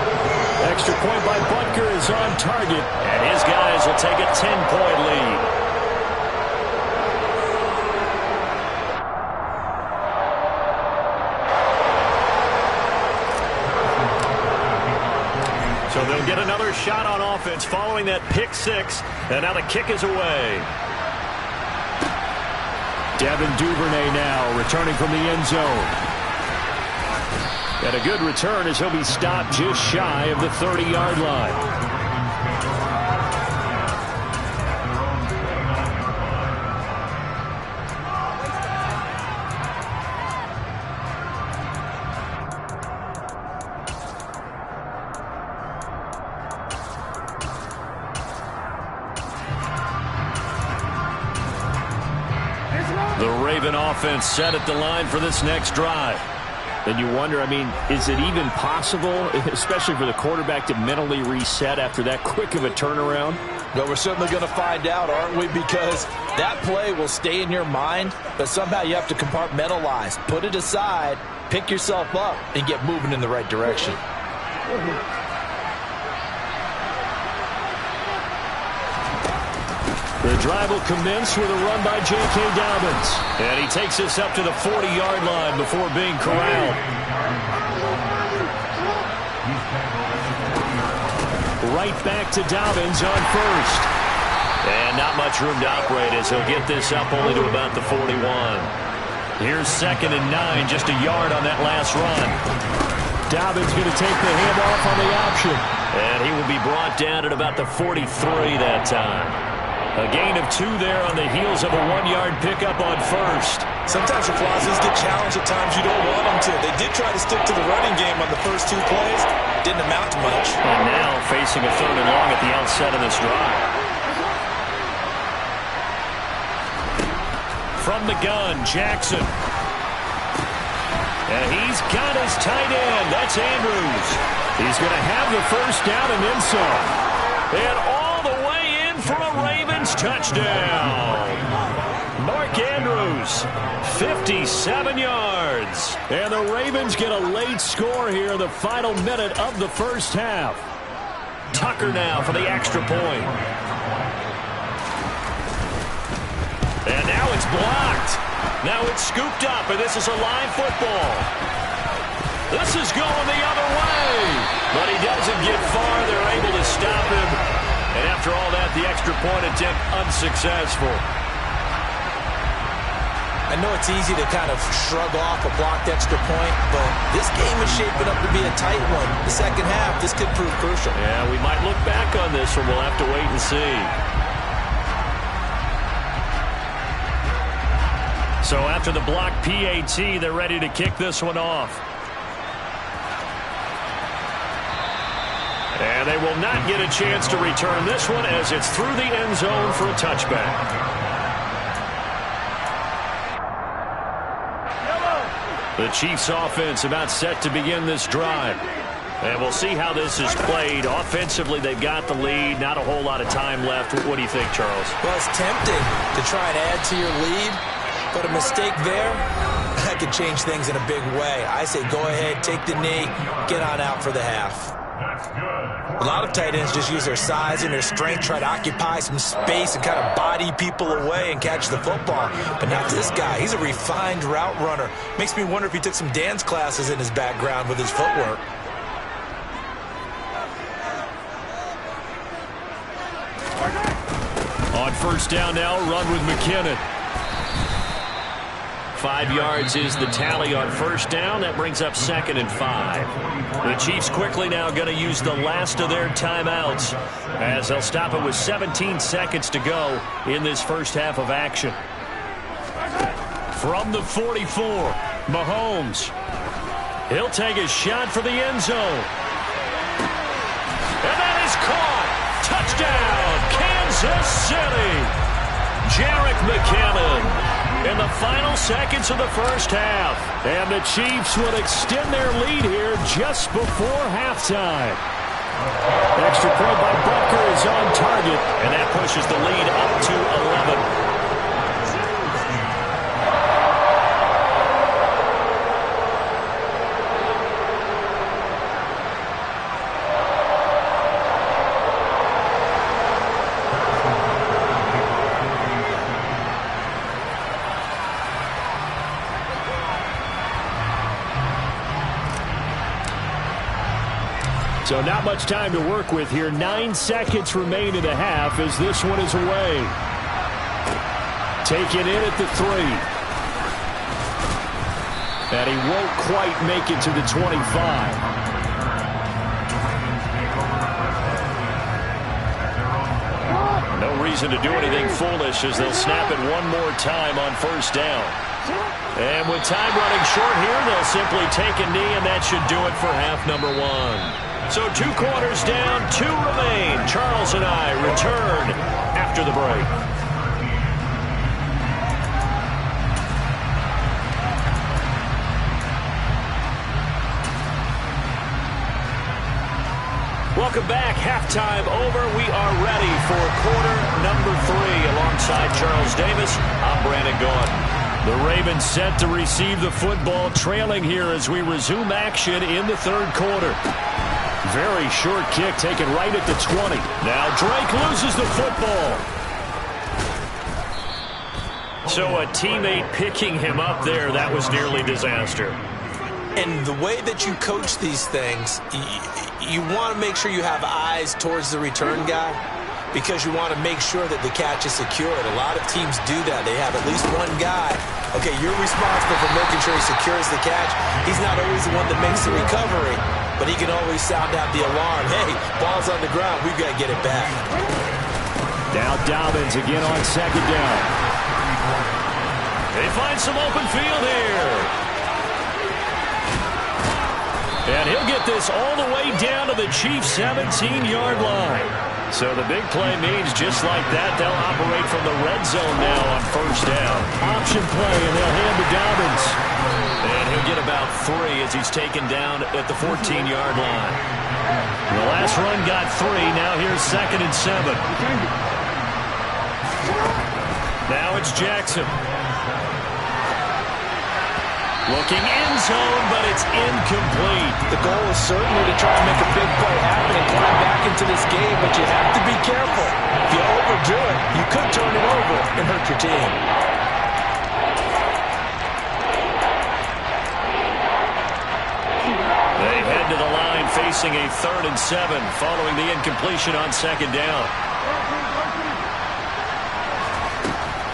Extra point by Butker is on target. And his guys will take a 10-point lead. So they'll get another shot on offense following that pick 6. And now the kick is away. Devin Duvernay now returning from the end zone. And a good return as he'll be stopped just shy of the 30-yard line. The Raven offense set at the line for this next drive. And you wonder, I mean, is it even possible, especially for the quarterback, to mentally reset after that quick of a turnaround? Well, we're certainly going to find out, aren't we? Because that play will stay in your mind, but somehow you have to compartmentalize. Put it aside, pick yourself up, and get moving in the right direction. The drive will commence with a run by J.K. Dobbins. And he takes this up to the 40-yard line before being corralled. Right back to Dobbins on 1st. And not much room to operate as he'll get this up only to about the 41. Here's 2nd and 9, just a yard on that last run. Dobbins going to take the handoff on the option. And he will be brought down at about the 43 that time. A gain of 2 there on the heels of a 1-yard pickup on first. Sometimes your Flosses get challenged at times you don't want them to. They did try to stick to the running game on the first 2 plays. Didn't amount to much. And now facing a 3rd and long at the outset of this drive. From the gun, Jackson. And he's got his tight end. That's Andrews. He's going to have the first down and then some. And all the way in for a Ravens touchdown. Mark Andrews, 57 yards. And the Ravens get a late score here in the final minute of the first half. Tucker now for the extra point. And now it's blocked. Now it's scooped up, and this is a live football. This is going the other way. But he doesn't get far. They're able to stop him. And after all that, the extra point attempt unsuccessful. I know it's easy to kind of shrug off a blocked extra point, but this game is shaping up to be a tight one. The second half, this could prove crucial. Yeah, we might look back on this one. We'll have to wait and see. So after the block PAT, they're ready to kick this one off. And they will not get a chance to return this one as it's through the end zone for a touchback. The Chiefs offense about set to begin this drive. And we'll see how this is played. Offensively, they've got the lead. Not a whole lot of time left. What do you think, Charles? Well, it's tempting to try and add to your lead, but a mistake there, that could change things in a big way. I say go ahead, take the knee, get on out for the half. A lot of tight ends just use their size and their strength, try to occupy some space and kind of body people away and catch the football. But not this guy. He's a refined route runner. Makes me wonder if he took some dance classes in his background with his footwork. On first down now, run with McKinnon. 5 yards is the tally on first down. That brings up 2nd and 5. The Chiefs quickly now going to use the last of their timeouts as they'll stop it with 17 seconds to go in this first half of action. From the 44, Mahomes. He'll take a shot for the end zone. And that is caught. Touchdown, Kansas City. Jerick McKinnon in the final seconds of the first half. And the Chiefs will extend their lead here just before halftime. Extra point by Butker is on target, and that pushes the lead up to 11. So not much time to work with here. 9 seconds remain in the half as this one is away. Taken in at the 3. And he won't quite make it to the 25. No reason to do anything foolish as they'll snap it one more time on first down. And with time running short here, they'll simply take a knee, and that should do it for half number 1. So 2 quarters down, 2 remain. Charles and I return after the break. Welcome back. Halftime over. We are ready for quarter number 3. Alongside Charles Davis, I'm Brandon Gaudin. The Ravens set to receive the football, trailing here as we resume action in the third quarter. Very short kick taken right at the 20. Now Drake loses the football. So a teammate picking him up there, that was nearly disaster. And the way that you coach these things, you want to make sure you have eyes towards the return guy. because you want to make sure that the catch is secured. A lot of teams do that. They have at least one guy. Okay, you're responsible for making sure he secures the catch. He's not always the one that makes the recovery, but he can always sound out the alarm. Hey, ball's on the ground. We've got to get it back. Now Dobbins again on second down. They find some open field here. And he'll get this all the way down to the Chiefs' 17-yard line. So the big play means just like that, they'll operate from the red zone now on first down. Option play, and they'll hand to Dobbins. And he'll get about 3 as he's taken down at the 14-yard line. The last run got 3. Now here's 2nd and 7. Now it's Jackson. Looking end zone, but it's incomplete. The goal is certainly to try and make a big play happen and climb back into this game, but you have to be careful. If you overdo it, you could turn it over and hurt your team. They head to the line facing a 3rd and 7 following the incompletion on 2nd down.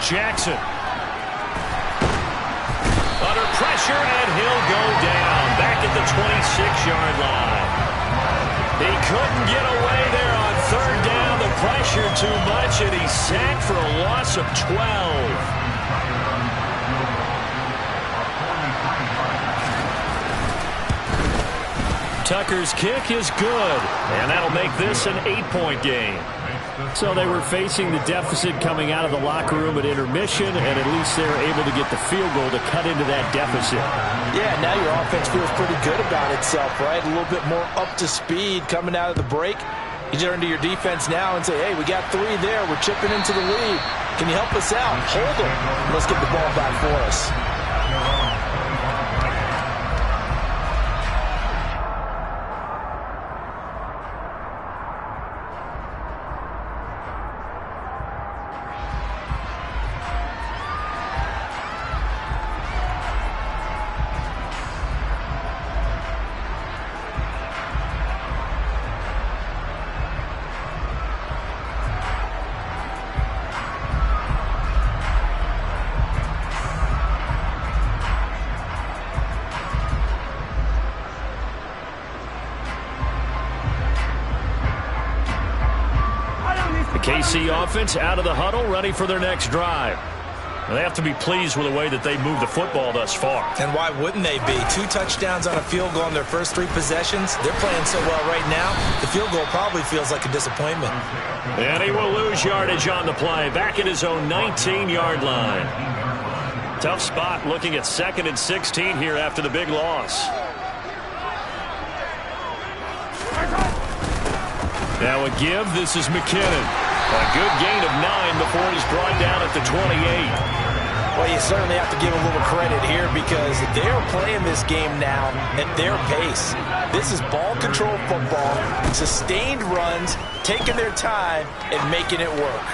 Jackson. Under pressure, and he'll go down back at the 26-yard line. He couldn't get away there on 3rd down. The pressure too much, and he's sacked for a loss of 12. Tucker's kick is good, and that'll make this an 8-point game. So they were facing the deficit coming out of the locker room at intermission, and at least they were able to get the field goal to cut into that deficit. Yeah, now your offense feels pretty good about itself, right? A little bit more up to speed coming out of the break. You turn to your defense now and say, hey, we got 3 there. We're chipping into the lead. Can you help us out? Hold them. Let's get the ball back for us. KC offense out of the huddle, ready for their next drive. They have to be pleased with the way that they moved the football thus far. And why wouldn't they be? 2 touchdowns on a field goal in their first 3 possessions. They're playing so well right now, the field goal probably feels like a disappointment. And he will lose yardage on the play, back at his own 19-yard line. Tough spot looking at 2nd and 16 here after the big loss. Now a give, this is McKinnon. A good gain of 9 before he's brought down at the 28. Well, you certainly have to give a little credit here because they're playing this game now at their pace. This is ball control football, sustained runs, taking their time, and making it work.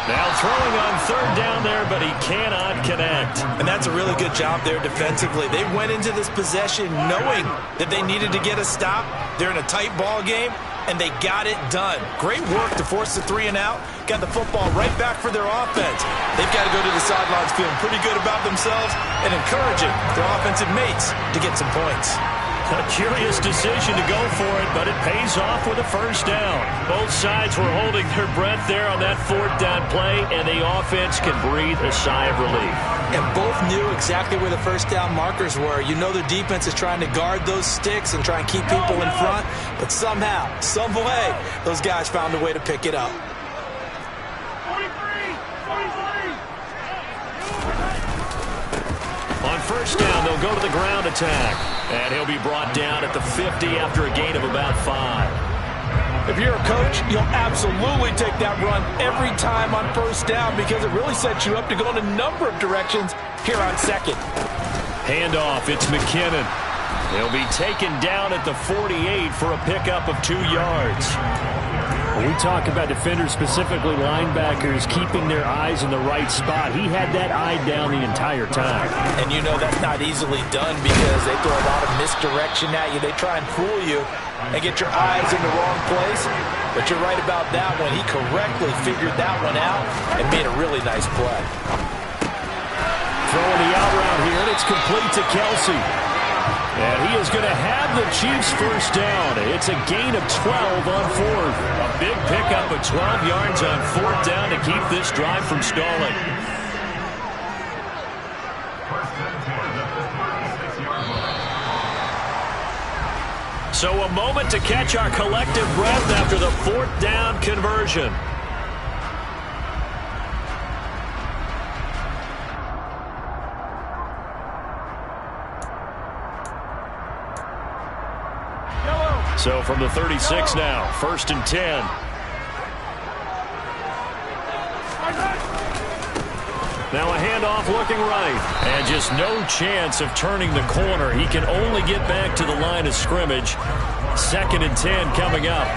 Now throwing on 3rd down there, but he cannot connect. And that's a really good job there defensively. They went into this possession knowing that they needed to get a stop. They're in a tight ball game, and they got it done. Great work to force the 3 and out. Got the football right back for their offense. They've got to go to the sidelines feeling pretty good about themselves and encouraging their offensive mates to get some points. A curious decision to go for it, but it pays off with a first down. Both sides were holding their breath there on that 4th down play, and the offense can breathe a sigh of relief. And both knew exactly where the first down markers were. You know the defense is trying to guard those sticks and try and keep people in front, but somehow, some way, those guys found a way to pick it up. On first down, they'll go to the ground attack. And he'll be brought down at the 50 after a gain of about 5. If you're a coach, you'll absolutely take that run every time on first down because it really sets you up to go in a number of directions here on 2nd. Handoff, it's McKinnon. He'll be taken down at the 48 for a pickup of 2 yards. When we talk about defenders, specifically linebackers, keeping their eyes in the right spot, he had that eye down the entire time. And you know that's not easily done because they throw a lot of misdirection at you. They try and fool you and get your eyes in the wrong place. But you're right about that one. He correctly figured that one out and made a really nice play. Throwing the out route here, and it's complete to Kelsey. And he is going to have the Chiefs first down. It's a gain of 12 on fourth. A big pickup of 12 yards on fourth down to keep this drive from stalling. So a moment to catch our collective breath after the fourth down conversion. So from the 36 now, 1st and 10. Now a handoff looking right. And just no chance of turning the corner. He can only get back to the line of scrimmage. 2nd and 10 coming up.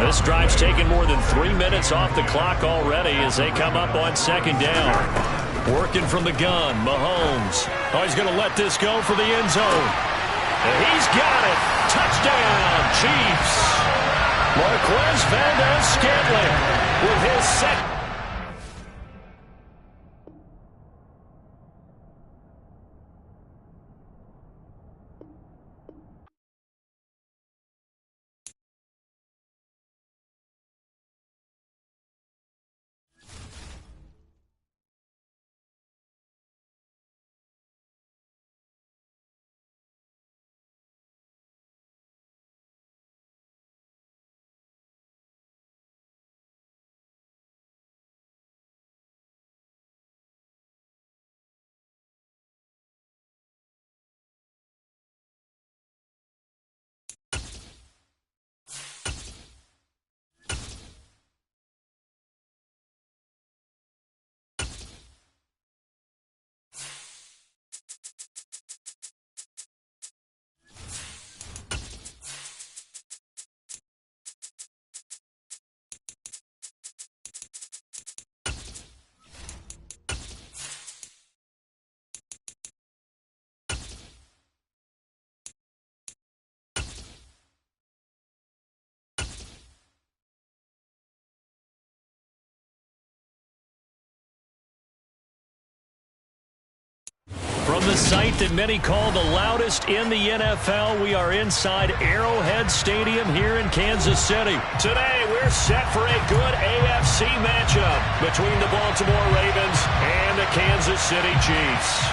This drive's taken more than 3 minutes off the clock already as they come up on 2nd down. Working from the gun, Mahomes. Oh, he's going to let this go for the end zone. And he's got it. Touchdown, Chiefs. Marquez Valdez-Scantling with his second. From the site that many call the loudest in the NFL, we are inside Arrowhead Stadium here in Kansas City. Today, we're set for a good AFC matchup between the Baltimore Ravens and the Kansas City Chiefs.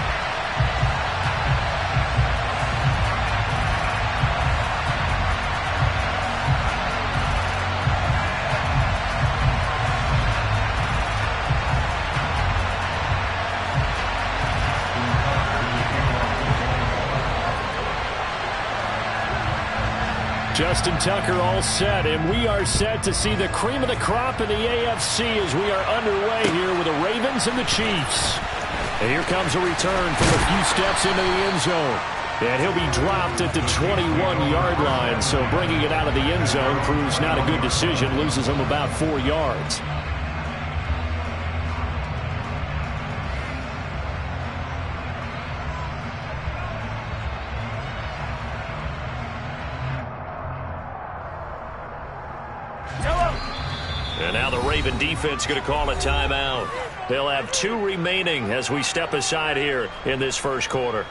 Justin Tucker all set, and we are set to see the cream of the crop in the AFC as we are underway here with the Ravens and the Chiefs. And here comes a return from a few steps into the end zone. And he'll be dropped at the 21-yard line, so bringing it out of the end zone proves not a good decision, loses him about 4 yards. And now the Raven defense going to call a timeout. They'll have 2 remaining as we step aside here in this first quarter.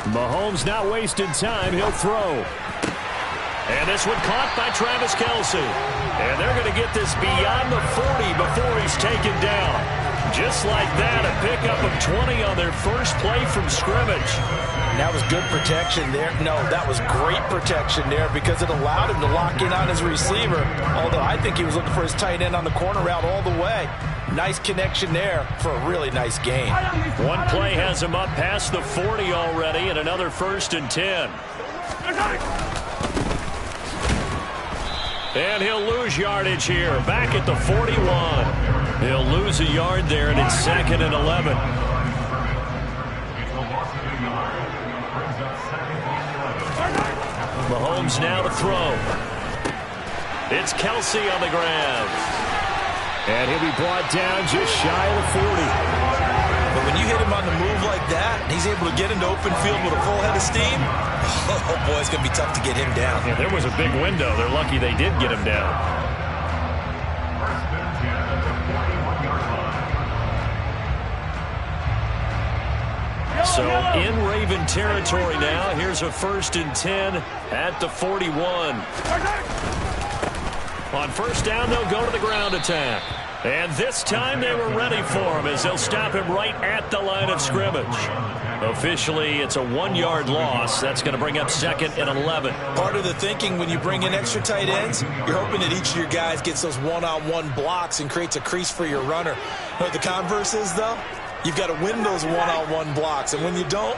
Mahomes not wasting time. He'll throw. And this one caught by Travis Kelce. And they're going to get this beyond the 40 before he's taken down. Just like that, a pickup of 20 on their first play from scrimmage. That was good protection there. No, that was great protection there because it allowed him to lock in on his receiver. Although I think he was looking for his tight end on the corner route all the way. Nice connection there for a really nice gain. One play has him up past the 40 already, and another 1st and 10. And he'll lose yardage here, back at the 41. He'll lose a yard there, and it's 2nd and 11. Mahomes now to throw. It's Kelsey on the ground. And he'll be brought down just shy of the 40. But when you hit him on the move like that, he's able to get into open field with a full head of steam, oh boy, it's going to be tough to get him down. Yeah, there was a big window. They're lucky they did get him down. So in Raven territory now. Here's a 1st and 10 at the 41. On first down, they'll go to the ground attack. And this time they were ready for him as they'll stop him right at the line of scrimmage. Officially, it's a 1-yard loss. That's going to bring up 2nd and 11. Part of the thinking when you bring in extra tight ends, you're hoping that each of your guys gets those one-on-one blocks and creates a crease for your runner. You know what the converse is, though? You've got to win those one-on-one blocks. And when you don't,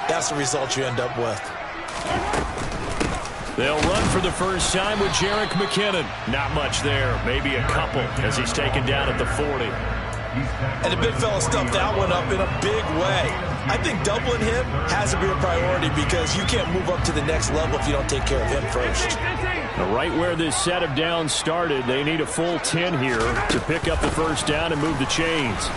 that's the result you end up with. They'll run for the first time with Jerick McKinnon. Not much there. Maybe a couple as he's taken down at the 40. And the big fella stuffed that one up in a big way. I think doubling him has to be a priority because you can't move up to the next level if you don't take care of him first. Right where this set of downs started, they need a full 10 here to pick up the first down and move the chains.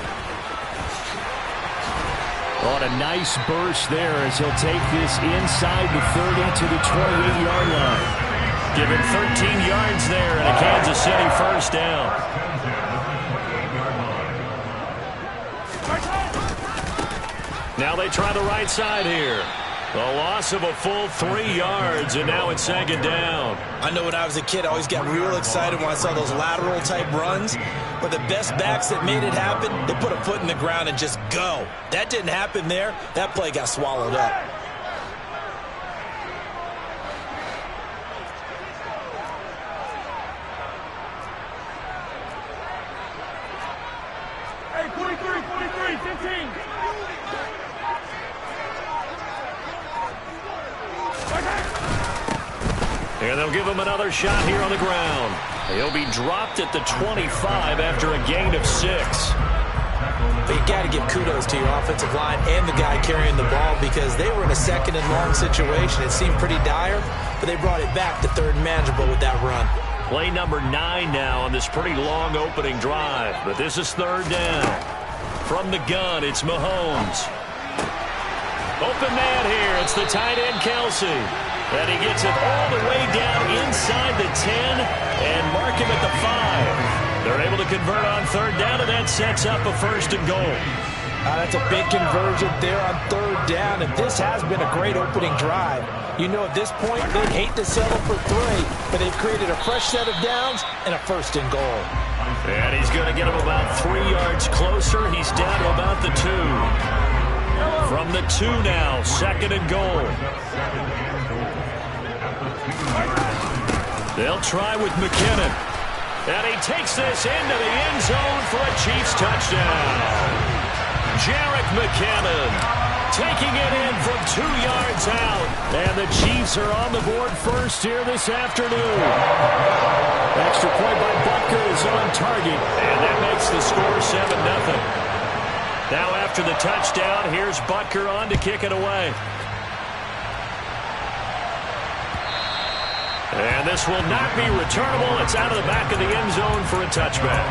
On a nice burst there as he'll take this inside the 30 to the 28-yard line. Give him 13 yards there and a Kansas City first down. Now they try the right side here. A loss of a full 3 yards, and now it's 2nd down. I know when I was a kid, I always got real excited when I saw those lateral-type runs. But the best backs that made it happen, they put a foot in the ground and just go. That didn't happen there. That play got swallowed up. Hey, 43, 15. And they'll give him another shot here on the ground. He'll be dropped at the 25 after a gain of 6. But you got to give kudos to your offensive line and the guy carrying the ball because they were in a 2nd and long situation. It seemed pretty dire, but they brought it back to 3rd and manageable with that run. Play number 9 now on this pretty long opening drive. But this is 3rd down. From the gun, it's Mahomes. Open man here. It's the tight end, Kelsey. And he gets it all the way down inside the 10 and mark him at the 5. They're able to convert on 3rd down, and that sets up a 1st and goal. That's a big conversion there on 3rd down, and this has been a great opening drive. You know, at this point, they'd hate to settle for 3, but they've created a fresh set of downs and a 1st and goal. And he's going to get him about 3 yards closer. He's down to about the 2. From the 2 now, 2nd and goal. They'll try with McKinnon. And he takes this into the end zone for a Chiefs touchdown. Jerick McKinnon taking it in from 2 yards out. And the Chiefs are on the board first here this afternoon. Extra point by Butker is on target. And that makes the score 7-0. Now after the touchdown, here's Butker on to kick it away. And this will not be returnable. It's out of the back of the end zone for a touchback.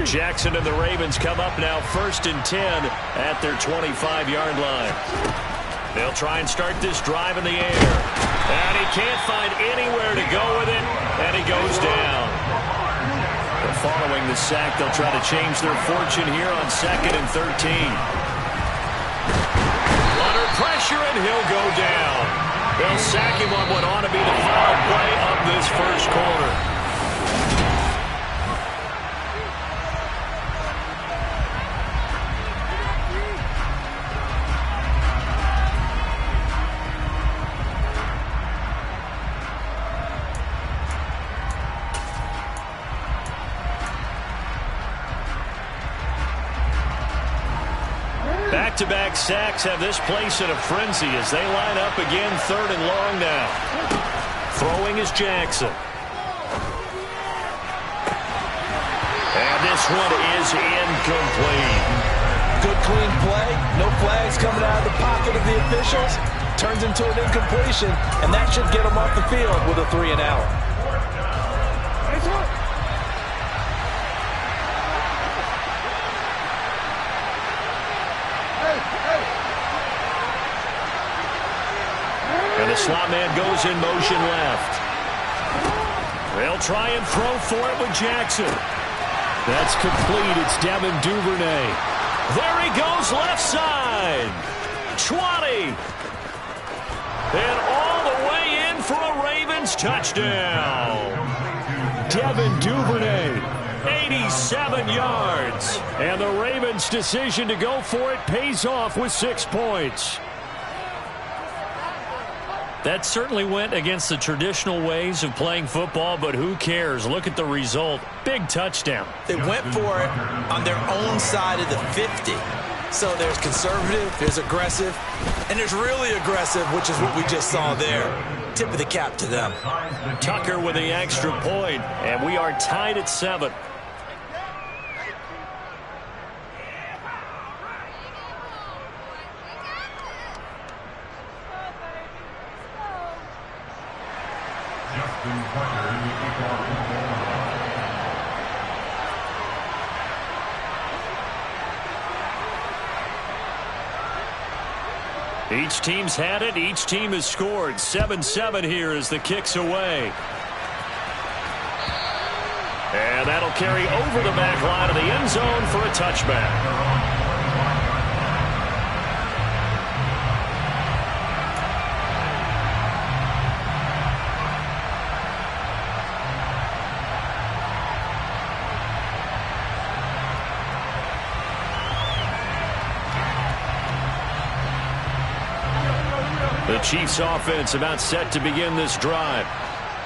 Jackson and the Ravens come up now 1st and 10 at their 25-yard line. They'll try and start this drive in the air. And he can't find anywhere to go with it, and he goes down. But following the sack, they'll try to change their fortune here on 2nd and 13. Under pressure, and he'll go down. They'll sack him on what ought to be the final play of this first quarter. Back-to-back sacks have this place in a frenzy as they line up again, 3rd and long now. Throwing is Jackson. And this one is incomplete. Good clean play. No flags coming out of the pocket of the officials. Turns into an incompletion, and that should get them off the field with a 3 and out. And the slot man goes in motion left. They'll try and throw for it with Jackson. That's complete. It's Devin Duvernay. There he goes left side. 20. And all the way in for a Ravens touchdown. Devin Duvernay. 87 yards. And the Ravens' decision to go for it pays off with 6 points. That certainly went against the traditional ways of playing football, but who cares? Look at the result. Big touchdown. They went for it on their own side of the 50. So there's conservative, there's aggressive, and there's really aggressive, which is what we just saw there. Tip of the cap to them. Tucker with the extra point, and we are tied at 7. Each team's had it. Each team has scored. 7-7 here as the kick's away. And that'll carry over the back line of the end zone for a touchback. The Chiefs offense about set to begin this drive.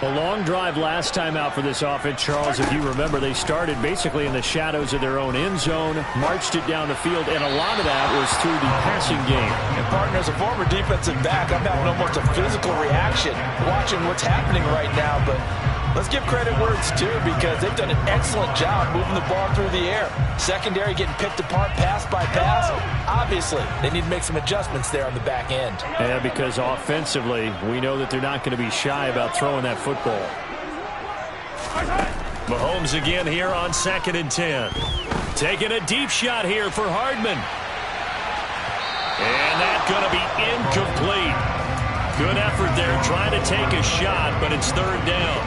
A long drive last time out for this offense, Charles. If you remember, they started basically in the shadows of their own end zone, marched it down the field, and a lot of that was through the passing game. And partner, as a former defensive back, I'm having almost a physical reaction watching what's happening right now, but let's give credit where it's due because they've done an excellent job moving the ball through the air. Secondary getting picked apart pass by pass. Obviously, they need to make some adjustments there on the back end. Yeah, because offensively, we know that they're not going to be shy about throwing that football. Mahomes again here on 2nd and 10. Taking a deep shot here for Hardman. And that's going to be incomplete. Good effort there trying to take a shot, but it's 3rd down.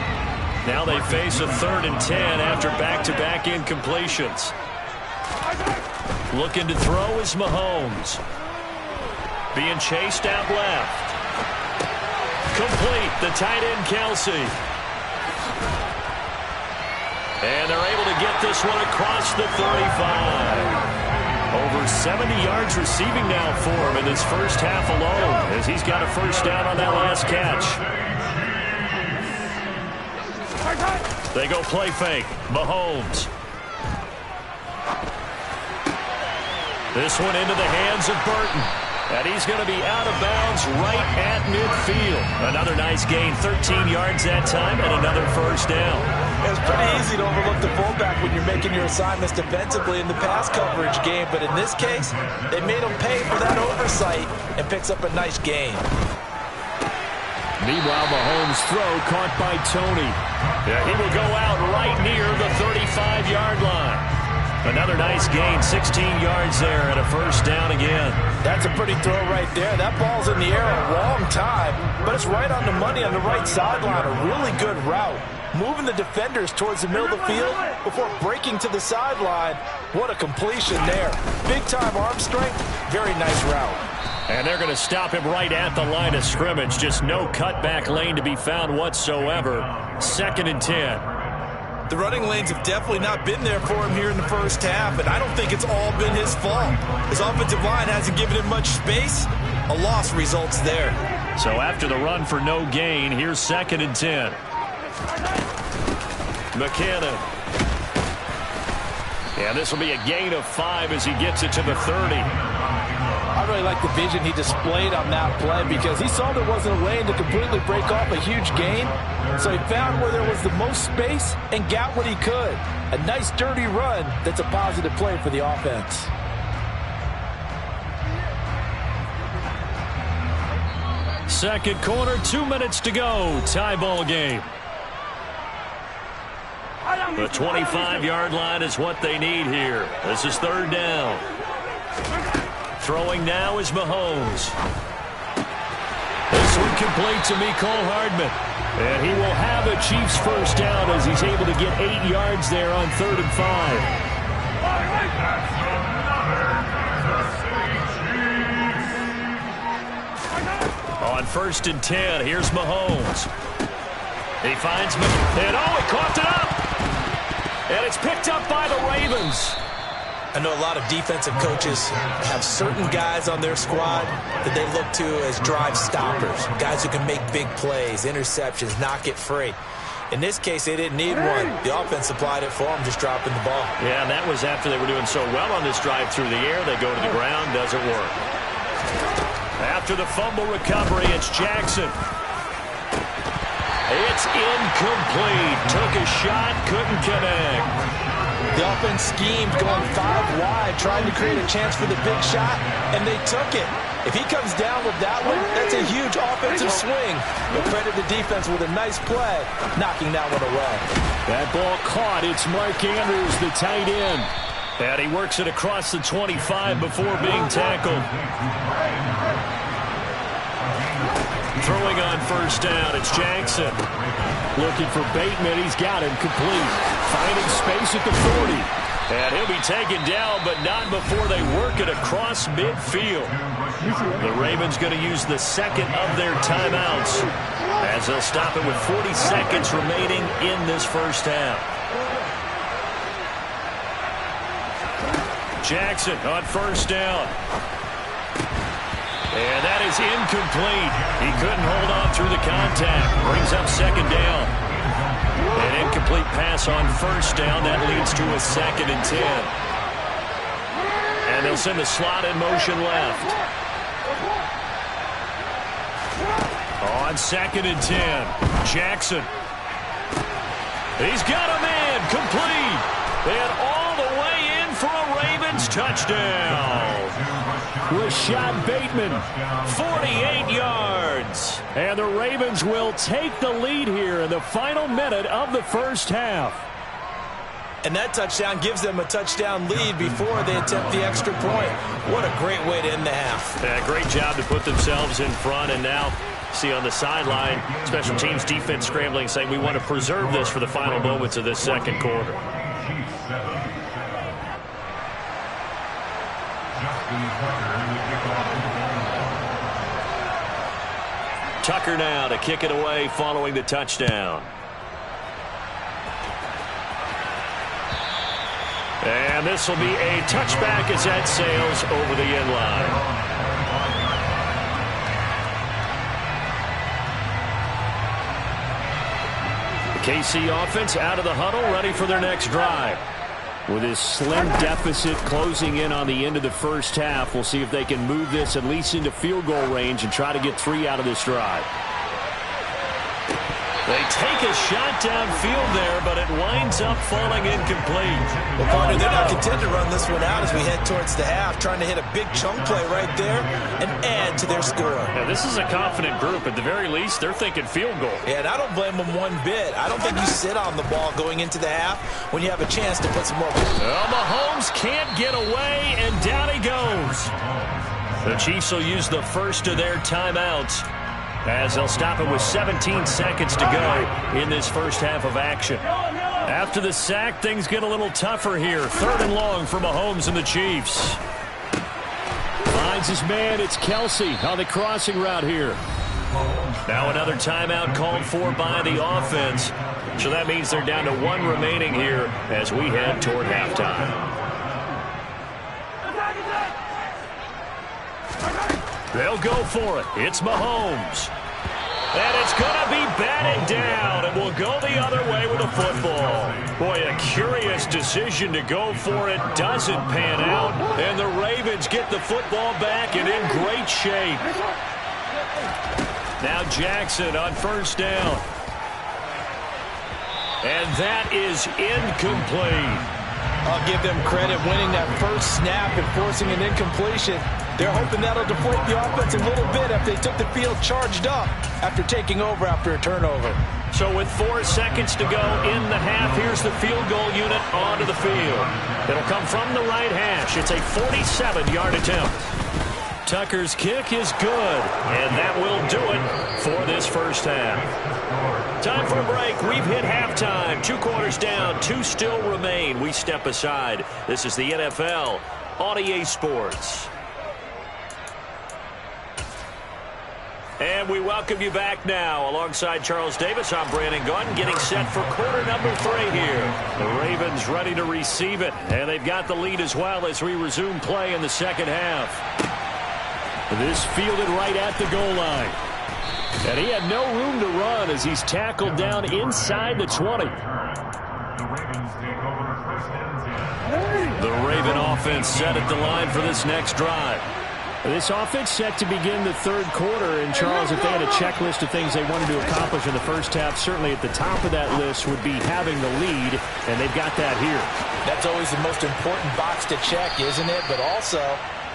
Now they face a 3rd and 10 after back-to-back incompletions. Looking to throw is Mahomes. Being chased out left. Complete, the tight end Kelsey. And they're able to get this one across the 35. Over 70 yards receiving now for him in this first half alone as he's got a first down on that last catch. They go play fake. Mahomes. This one into the hands of Burton. And he's going to be out of bounds right at midfield. Another nice gain, 13 yards that time, and another first down. It's pretty easy to overlook the fullback when you're making your assignments defensively in the pass coverage game, but in this case, they made him pay for that oversight and picks up a nice gain. Meanwhile, Mahomes' throw caught by Tony. Yeah, he will go out right near the 35-yard line. Another nice gain, 16 yards there, and a first down again. That's a pretty throw right there. That ball's in the air a long time, but it's right on the money on the right sideline. A really good route. Moving the defenders towards the middle of the field before breaking to the sideline. What a completion there. Big-time arm strength. Very nice route. And they're going to stop him right at the line of scrimmage. Just no cutback lane to be found whatsoever. 2nd and 10. The running lanes have definitely not been there for him here in the first half, and I don't think it's all been his fault. His offensive line hasn't given him much space. A loss results there. So after the run for no gain, here's 2nd and 10. McKinnon. And this will be a gain of 5 as he gets it to the 30. I really like the vision he displayed on that play because he saw there wasn't a way to completely break off a huge gain. So he found where there was the most space and got what he could. A nice dirty run that's a positive play for the offense. Second quarter, 2 minutes to go. Tie ball game. The 25-yard line is what they need here. This is third down. Throwing now is Mahomes. This one complete to Mecole Hardman. And he will have a Chiefs first down as he's able to get 8 yards there on 3rd and 5. On 1st and 10, here's Mahomes. He finds and he coughed it up. And it's picked up by the Ravens. I know a lot of defensive coaches have certain guys on their squad that they look to as drive stoppers, guys who can make big plays, interceptions, knock it free. In this case, they didn't need one. The offense supplied it for them, just dropping the ball. Yeah, and that was after they were doing so well on this drive through the air. They go to the ground, doesn't work. After the fumble recovery, it's Jackson. It's incomplete. Took a shot, couldn't connect. The offense schemed going 5 wide, trying to create a chance for the big shot, and they took it. If he comes down with that one, that's a huge offensive swing. But credit the defense with a nice play, knocking that one away. That ball caught. It's Mark Andrews, the tight end. And he works it across the 25 before being tackled. Throwing on 1st down, it's Jackson. Looking for Bateman. He's got him complete. Finding space at the 40. And he'll be taken down, but not before they work it across midfield. The Ravens going to use the second of their timeouts as they'll stop it with 40 seconds remaining in this first half. Jackson on 1st down. And that is incomplete. He couldn't hold on through the contact. Brings up 2nd down. An incomplete pass on 1st down. That leads to a 2nd and 10. And they'll send the slot in motion left. On 2nd and 10. Jackson. He's got a man. Complete. And all the way in for a Ravens touchdown. Rashad Bateman, 48 yards. And the Ravens will take the lead here in the final minute of the first half. And that touchdown gives them a touchdown lead before they attempt the extra point. What a great way to end the half. Yeah, great job to put themselves in front. And now, see on the sideline, special teams defense scrambling, saying we want to preserve this for the final moments of this second quarter. Tucker now to kick it away following the touchdown. And this will be a touchback as that sails over the end line. The KC offense out of the huddle, ready for their next drive. With his slim deficit closing in on the end of the first half, we'll see if they can move this at least into field goal range and try to get 3 out of this drive. They take a shot downfield there, but it winds up falling incomplete. Well, partner, they're not content to run this one out as we head towards the half, trying to hit a big chunk play right there and add to their score. Now, this is a confident group. At the very least, they're thinking field goal. Yeah, and I don't blame them one bit. I don't think you sit on the ball going into the half when you have a chance to put some more. Well, Mahomes can't get away, and down he goes. The Chiefs will use the first of their timeouts as they'll stop it with 17 seconds to go in this first half of action. After the sack, things get a little tougher here. 3rd and long for Mahomes and the Chiefs. Finds his man. It's Kelsey on the crossing route here. Now another timeout called for by the offense. So that means they're down to 1 remaining here as we head toward halftime. They'll go for it. It's Mahomes. And it's going to be batted down, and will go the other way with the football. Boy, a curious decision to go for it. Doesn't pan out, and the Ravens get the football back and in great shape. Now Jackson on first down. And that is incomplete. I'll give them credit winning that first snap and forcing an incompletion. They're hoping that'll deflate the offense a little bit if they took the field charged up after taking over after a turnover. So with 4 seconds to go in the half, here's the field goal unit onto the field. It'll come from the right hash. It's a 47-yard attempt. Tucker's kick is good, and that will do it for this first half. Time for a break. We've hit halftime. 2 quarters down, 2 still remain. We step aside. This is the NFL on EA Sports. And we welcome you back now. Alongside Charles Davis, I'm Brandon Gaudin, getting set for quarter number 3 here. The Ravens ready to receive it, and they've got the lead as well as we resume play in the second half. This fielded right at the goal line. And he had no room to run as he's tackled down inside the 20. The Raven offense set at the line for this next drive. This offense set to begin the third quarter. And, Charles, if they had a checklist of things they wanted to accomplish in the first half, certainly at the top of that list would be having the lead, and they've got that here. That's always the most important box to check, isn't it? But also,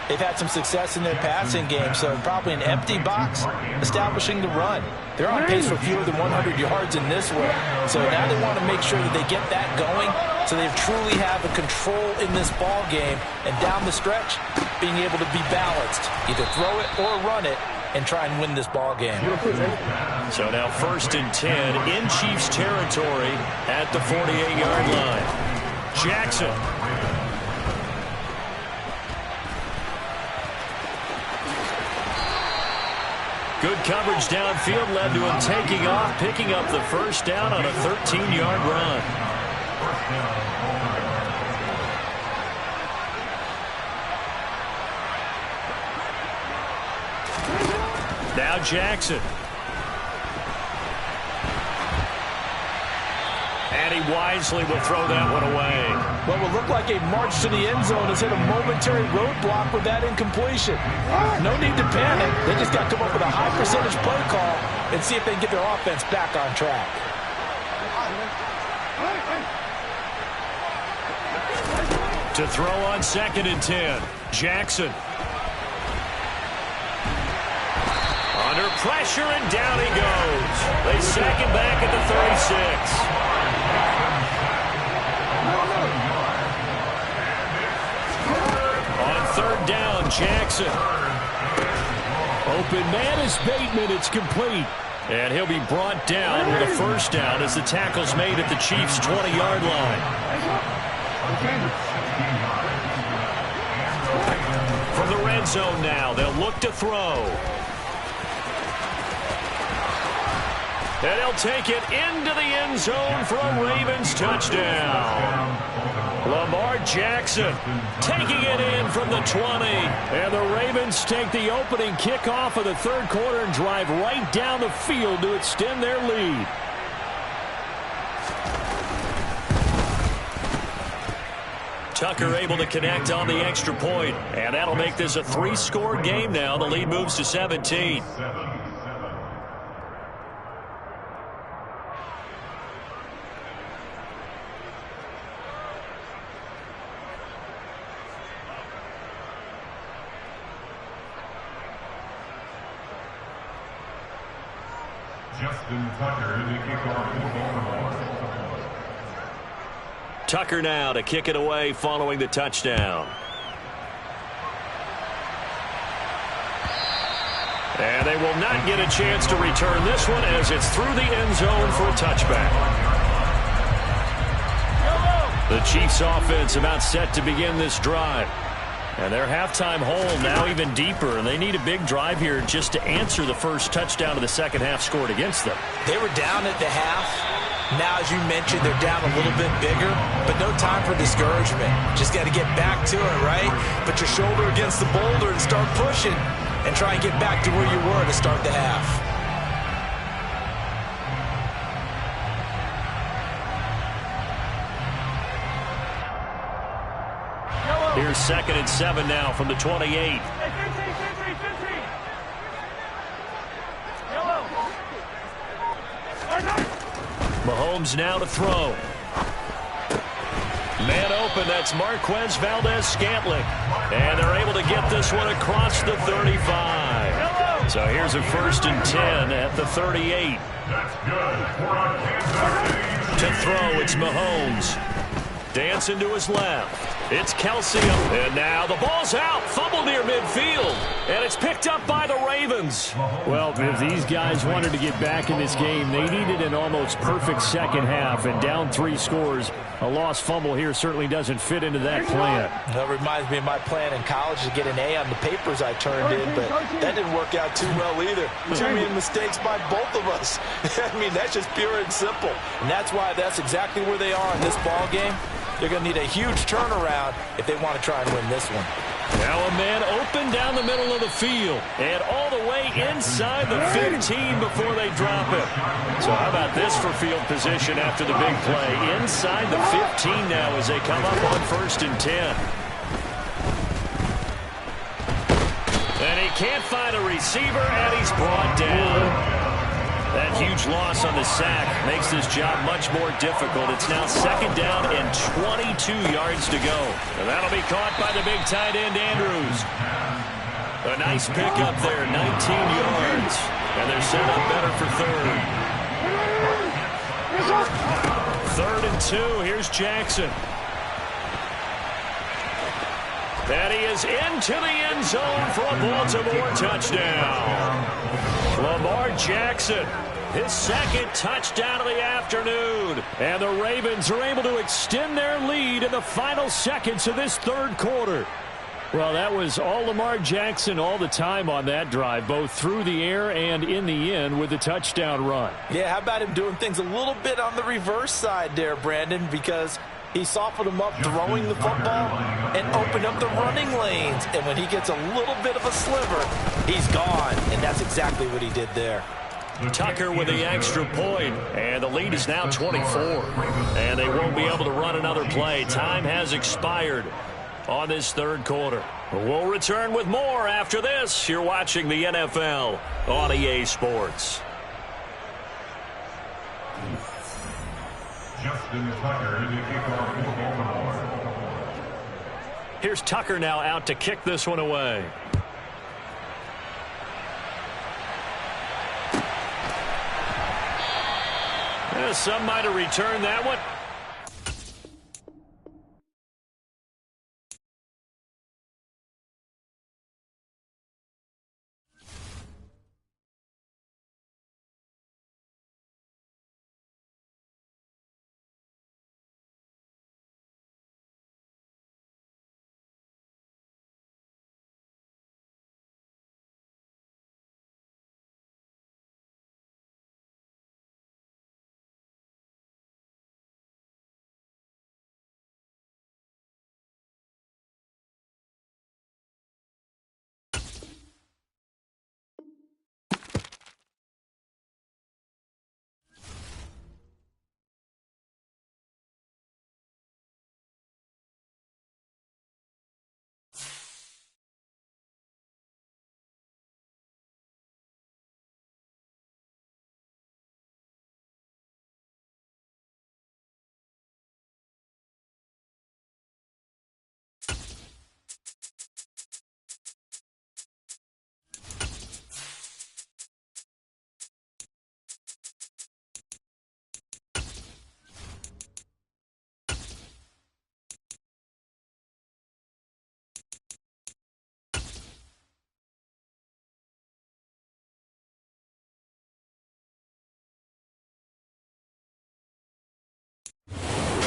they've had some success in their passing game, so probably an empty box, establishing the run. They're on pace for fewer than 100 yards in this one, so now they want to make sure that they get that going so they truly have a control in this ball game, and down the stretch, being able to be balanced, either throw it or run it, and try and win this ball game. So now 1st and 10 in Chiefs territory at the 48-yard line. Jackson. Good coverage downfield led to him taking off, picking up the first down on a 13-yard run. Now Jackson. And he wisely will throw that one away. What will look like a march to the end zone has hit a momentary roadblock with that incompletion. No need to panic. They just got to come up with a high percentage play call and see if they can get their offense back on track. To throw on 2nd and 10. Jackson. Under pressure, and down he goes. They sack him back at the 36. On 3rd down, Jackson. Open man is Bateman. It's complete. And he'll be brought down with a first down as the tackle's made at the Chiefs' 20-yard line. From the red zone now, they'll look to throw. And he'll take it into the end zone for a Ravens touchdown. Lamar Jackson taking it in from the 20. And the Ravens take the opening kickoff of the third quarter and drive right down the field to extend their lead. Tucker able to connect on the extra point, and that'll make this a 3-score game now. The lead moves to 17. Tucker now to kick it away following the touchdown. And they will not get a chance to return this one as it's through the end zone for a touchback. The Chiefs offense about set to begin this drive. And their halftime hole now even deeper, and they need a big drive here just to answer the first touchdown of the second half scored against them. They were down at the half. Now, as you mentioned, they're down a little bit bigger, but no time for discouragement. Just got to get back to it, right? Put your shoulder against the boulder and start pushing and try and get back to where you were to start the half. here's 2nd and 7 now from the 28. Hey, 15. Yellow. Mahomes now to throw. Man open, that's Marquez Valdez-Scantling. And they're able to get this one across the 35. So here's a 1st and 10 at the 38. That's good. We're on Kansas City. To throw, it's Mahomes. Dancing to his left. It's Kelsey. And now the ball's out. Fumble near midfield. And it's picked up by the Ravens. Well, if these guys wanted to get back in this game, they needed an almost perfect second half. And down 3 scores, a lost fumble here certainly doesn't fit into that plan. That reminds me of my plan in college to get an A on the papers I turned in, but that didn't work out too well either. Too many mistakes by both of us. I mean, that's just pure and simple. And that's why that's exactly where they are in this ball game. They're going to need a huge turnaround if they want to try and win this one. Now a man open down the middle of the field and all the way inside the 15 before they drop it. So how about this for field position after the big play? Inside the 15 now as they come up on 1st and 10. And he can't find a receiver, and he's brought down. That huge loss on the sack makes this job much more difficult. It's now 2nd down and 22 yards to go. And that'll be caught by the big tight end, Andrews. A nice pickup there, 19 yards. And they're set up better for 3rd. 3rd and 2, here's Jackson. And he is into the end zone for a Baltimore touchdown. Lamar Jackson, his 2nd touchdown of the afternoon. And the Ravens are able to extend their lead in the final seconds of this 3rd quarter. Well, that was all Lamar Jackson all the time on that drive, both through the air and in the end with the touchdown run. Yeah, how about him doing things a little bit on the reverse side there, Brandon, because he softened him up throwing the football and opened up the running lanes. And when he gets a little bit of a sliver, he's gone. And that's exactly what he did there. Tucker with the extra point, and the lead is now 24. And they won't be able to run another play. Time has expired on this 3rd quarter. We'll return with more after this. You're watching the NFL on EA Sports. Justin Tucker is the kickoff for Baltimore. Here's Tucker now out to kick this one away. Some might have returned that one.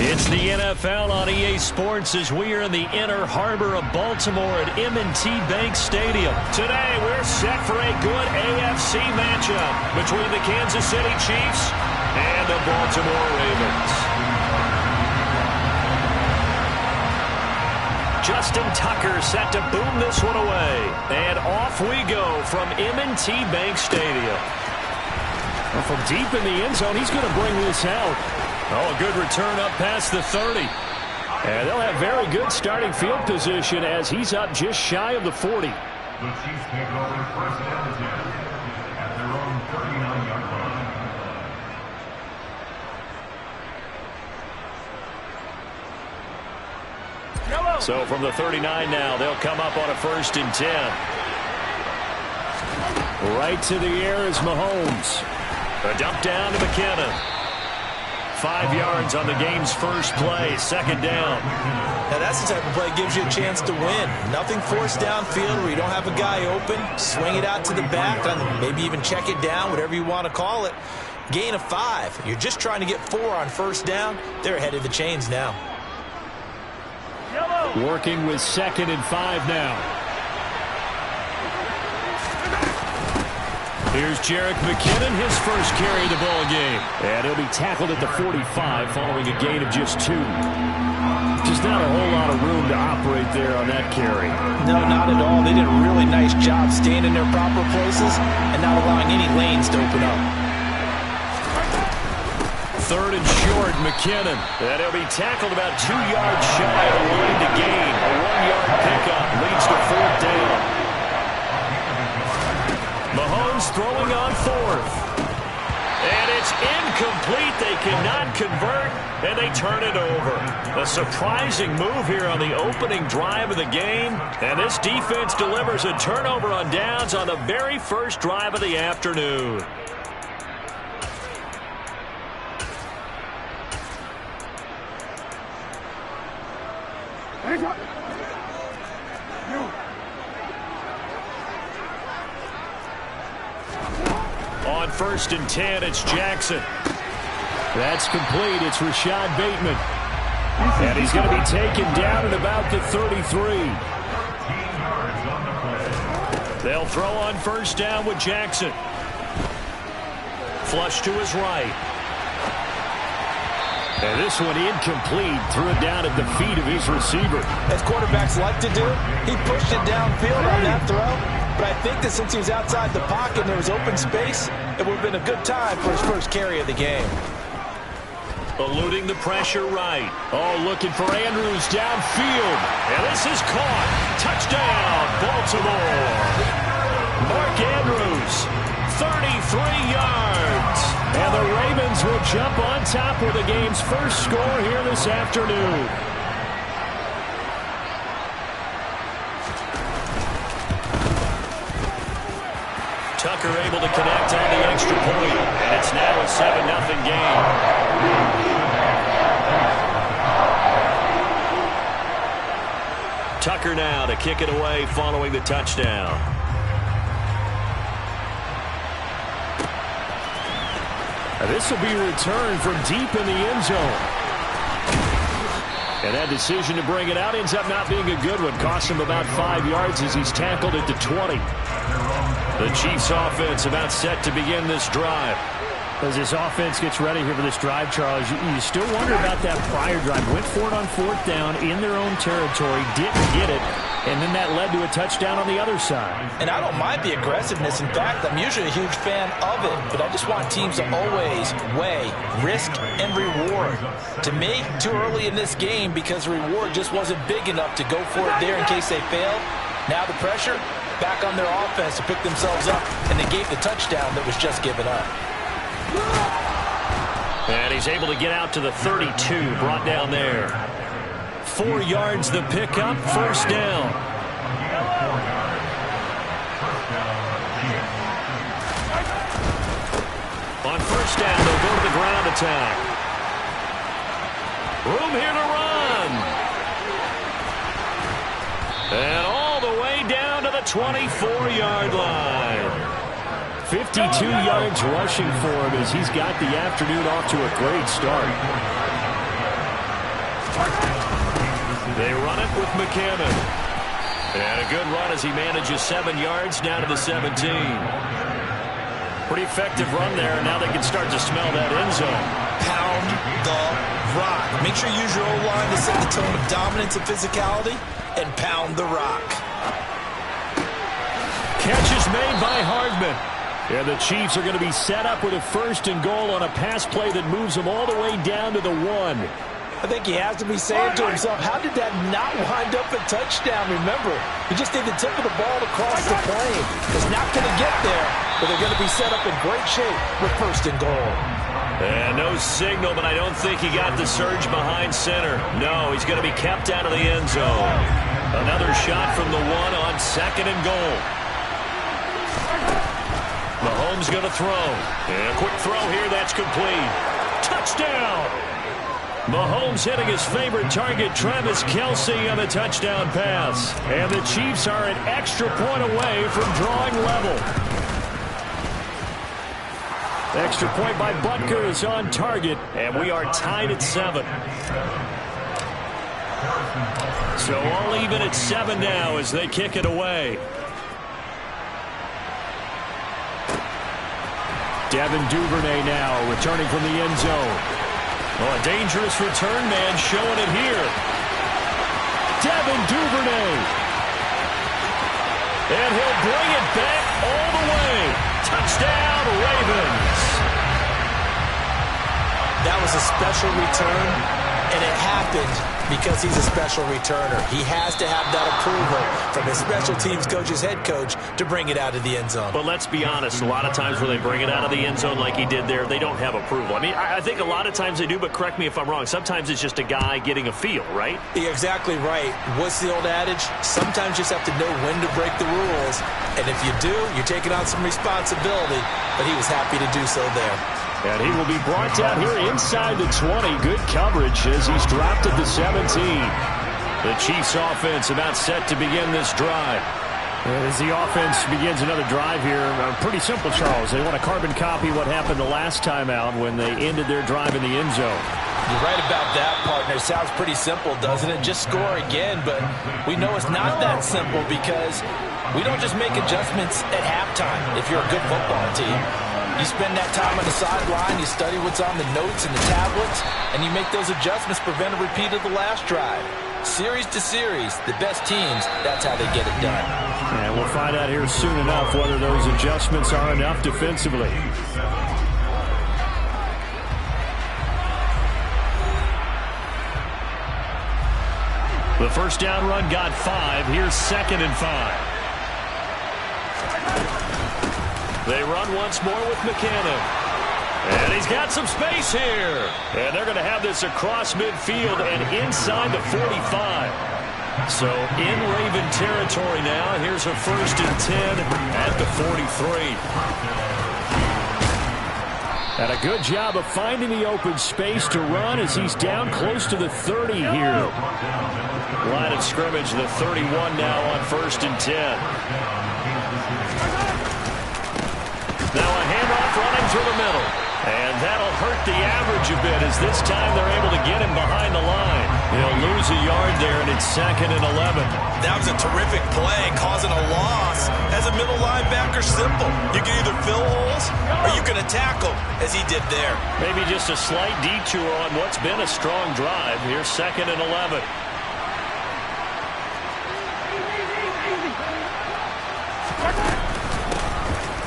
It's the NFL on EA Sports as we are in the inner harbor of Baltimore at M&T Bank Stadium. Today, we're set for a good AFC matchup between the Kansas City Chiefs and the Baltimore Ravens. Justin Tucker set to boom this one away. And off we go from M&T Bank Stadium. Well, from deep in the end zone, he's going to bring this out. Oh, a good return up past the 30. And they'll have very good starting field position as he's up just shy of the 40. The Chiefs take it over first and 10 at their own 39-yard line. So from the 39 now, they'll come up on a 1st and 10. Right to the air is Mahomes. A dump down to McKinnon. 5 yards on the game's first play, 2nd down. Now that's the type of play that gives you a chance to win. Nothing forced downfield where you don't have a guy open. Swing it out to the back, maybe even check it down, whatever you want to call it. Gain of 5. You're just trying to get 4 on 1st down. They're ahead of the chains now. Working with 2nd and 5 now. Here's Jerick McKinnon, his first carry of the ball game. And he'll be tackled at the 45 following a gain of just 2. Just not a whole lot of room to operate there on that carry. No, not at all. They did a really nice job staying in their proper places and not allowing any lanes to open up. 3rd and short, McKinnon. And he'll be tackled about 2 yards shy of the line to gain. A 1-yard pickup leads to 4th down. Mahomes throwing on 4th. And it's incomplete. They cannot convert, and they turn it over. A surprising move here on the opening drive of the game. And this defense delivers a turnover on downs on the very first drive of the afternoon. On 1st and 10, it's Jackson. That's complete. It's Rashad Bateman. And he's going to be taken down at about the 33. They'll throw on 1st down with Jackson. Flush to his right. And this one incomplete. Threw it down at the feet of his receiver. As quarterbacks like to do, he pushed it downfield on that throw. But I think that since he was outside the pocket and there was open space, it would have been a good time for his first carry of the game. Eluding the pressure right. Oh, looking for Andrews downfield. And this is caught. Touchdown, Baltimore. Mark Andrews, 33 yards. And the Ravens will jump on top with the game's first score here this afternoon. Tucker able to connect on the extra point, and it's now a 7-0 game. Tucker now to kick it away following the touchdown. This will be returned from deep in the end zone. And that decision to bring it out ends up not being a good one. Cost him about 5 yards as he's tackled at the 20. The Chiefs offense about set to begin this drive. As this offense gets ready here for this drive, Charles, you still wonder about that prior drive. Went for it on 4th down in their own territory, didn't get it, and then that led to a touchdown on the other side. And I don't mind the aggressiveness. In fact, I'm usually a huge fan of it, but I just want teams to always weigh risk and reward. To me, too early in this game because the reward just wasn't big enough to go for it there in case they failed. Now the pressure back on their offense to pick themselves up, and they gave the touchdown that was just given up. And he's able to get out to the 32, brought down there. 4 yards the pickup, 1st down. On 1st down, they'll go to the ground attack. Room here to run. And all the way down to the 24-yard line. 52 yards rushing for him as he's got the afternoon off to a great start. They run it with McKinnon. And a good run as he manages 7 yards down to the 17. Pretty effective run there, and now they can start to smell that end zone. Pound the rock. Make sure you use your O-line to set the tone of dominance and physicality, and pound the rock. Catch is made by Hardman. And the Chiefs are going to be set up with a 1st and goal on a pass play that moves them all the way down to the 1. I think he has to be saying to himself, how did that not wind up a touchdown? Remember, you just need the tip of the ball to cross the plane. It's not going to get there, but they're going to be set up in great shape with first and goal. And no signal, but I don't think he got the surge behind center. No, he's going to be kept out of the end zone. Another shot from the one on second and goal. Mahomes going to throw. And a quick throw here, that's complete. Touchdown! Mahomes hitting his favorite target, Travis Kelce, on the touchdown pass. And the Chiefs are an extra point away from drawing level. Extra point by Butker is on target, and we are tied at 7. So all even at 7 now as they kick it away. Devin Duvernay now returning from the end zone. Oh, a dangerous return man showing it here. Devin Duvernay. And he'll bring it back all the way. Touchdown, Ravens. That was a special return, and it happened because he's a special returner. He has to have that approval from his special teams coach's head coach to bring it out of the end zone. But let's be honest, a lot of times when they bring it out of the end zone like he did there, they don't have approval. I mean, I think a lot of times they do, but correct me if I'm wrong. Sometimes it's just a guy getting a feel, right? You're exactly right. What's the old adage? Sometimes you just have to know when to break the rules. And if you do, you're taking on some responsibility. But he was happy to do so there. And he will be brought down here inside the 20. Good coverage as he's dropped at the 17. The Chiefs offense about set to begin this drive. As the offense begins another drive here, pretty simple, Charles. They want to carbon copy what happened the last time out when they ended their drive in the end zone. You're right about that, partner. Sounds pretty simple, doesn't it? Just score again, but we know it's not that simple because we don't just make adjustments at halftime if you're a good football team. You spend that time on the sideline, you study what's on the notes and the tablets, and you make those adjustments, prevent a repeat of the last drive. Series to series, the best teams, that's how they get it done. And we'll find out here soon enough whether those adjustments are enough defensively. The first down run got 5. Here's 2nd and 5. They run once more with McKinnon. And he's got some space here. And they're going to have this across midfield and inside the 45. So in Raven territory now. Here's a 1st and 10 at the 43. And a good job of finding the open space to run as he's down close to the 30 here. Line of scrimmage, the 31 now on 1st and 10. Now a handoff running through the middle. And that'll hurt the average a bit as this time they're able to get him behind the line. He'll lose a yard there, and it's 2nd and 11. That was a terrific play, causing a loss. As a middle linebacker, simple. You can either fill holes or you can attack them, as he did there. Maybe just a slight detour on what's been a strong drive. Here's 2nd and 11.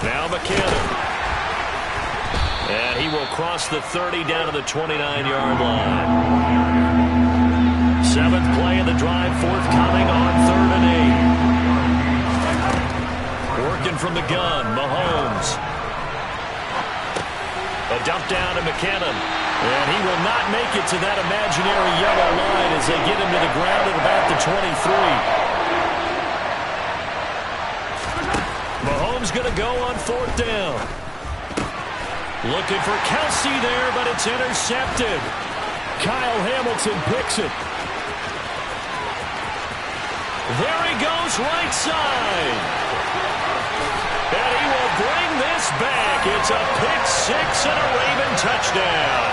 Now McKinnon. And he will cross the 30 down to the 29-yard line. 7th play of the drive forthcoming on 3rd and 8. Working from the gun, Mahomes. A dump down to McKinnon. And he will not make it to that imaginary yellow line as they get him to the ground at about the 23. Mahomes going to go on 4th down. Looking for Kelce there, but it's intercepted. Kyle Hamilton picks it. There he goes, right side. And he will bring this back. It's a pick 6 and a Raven touchdown.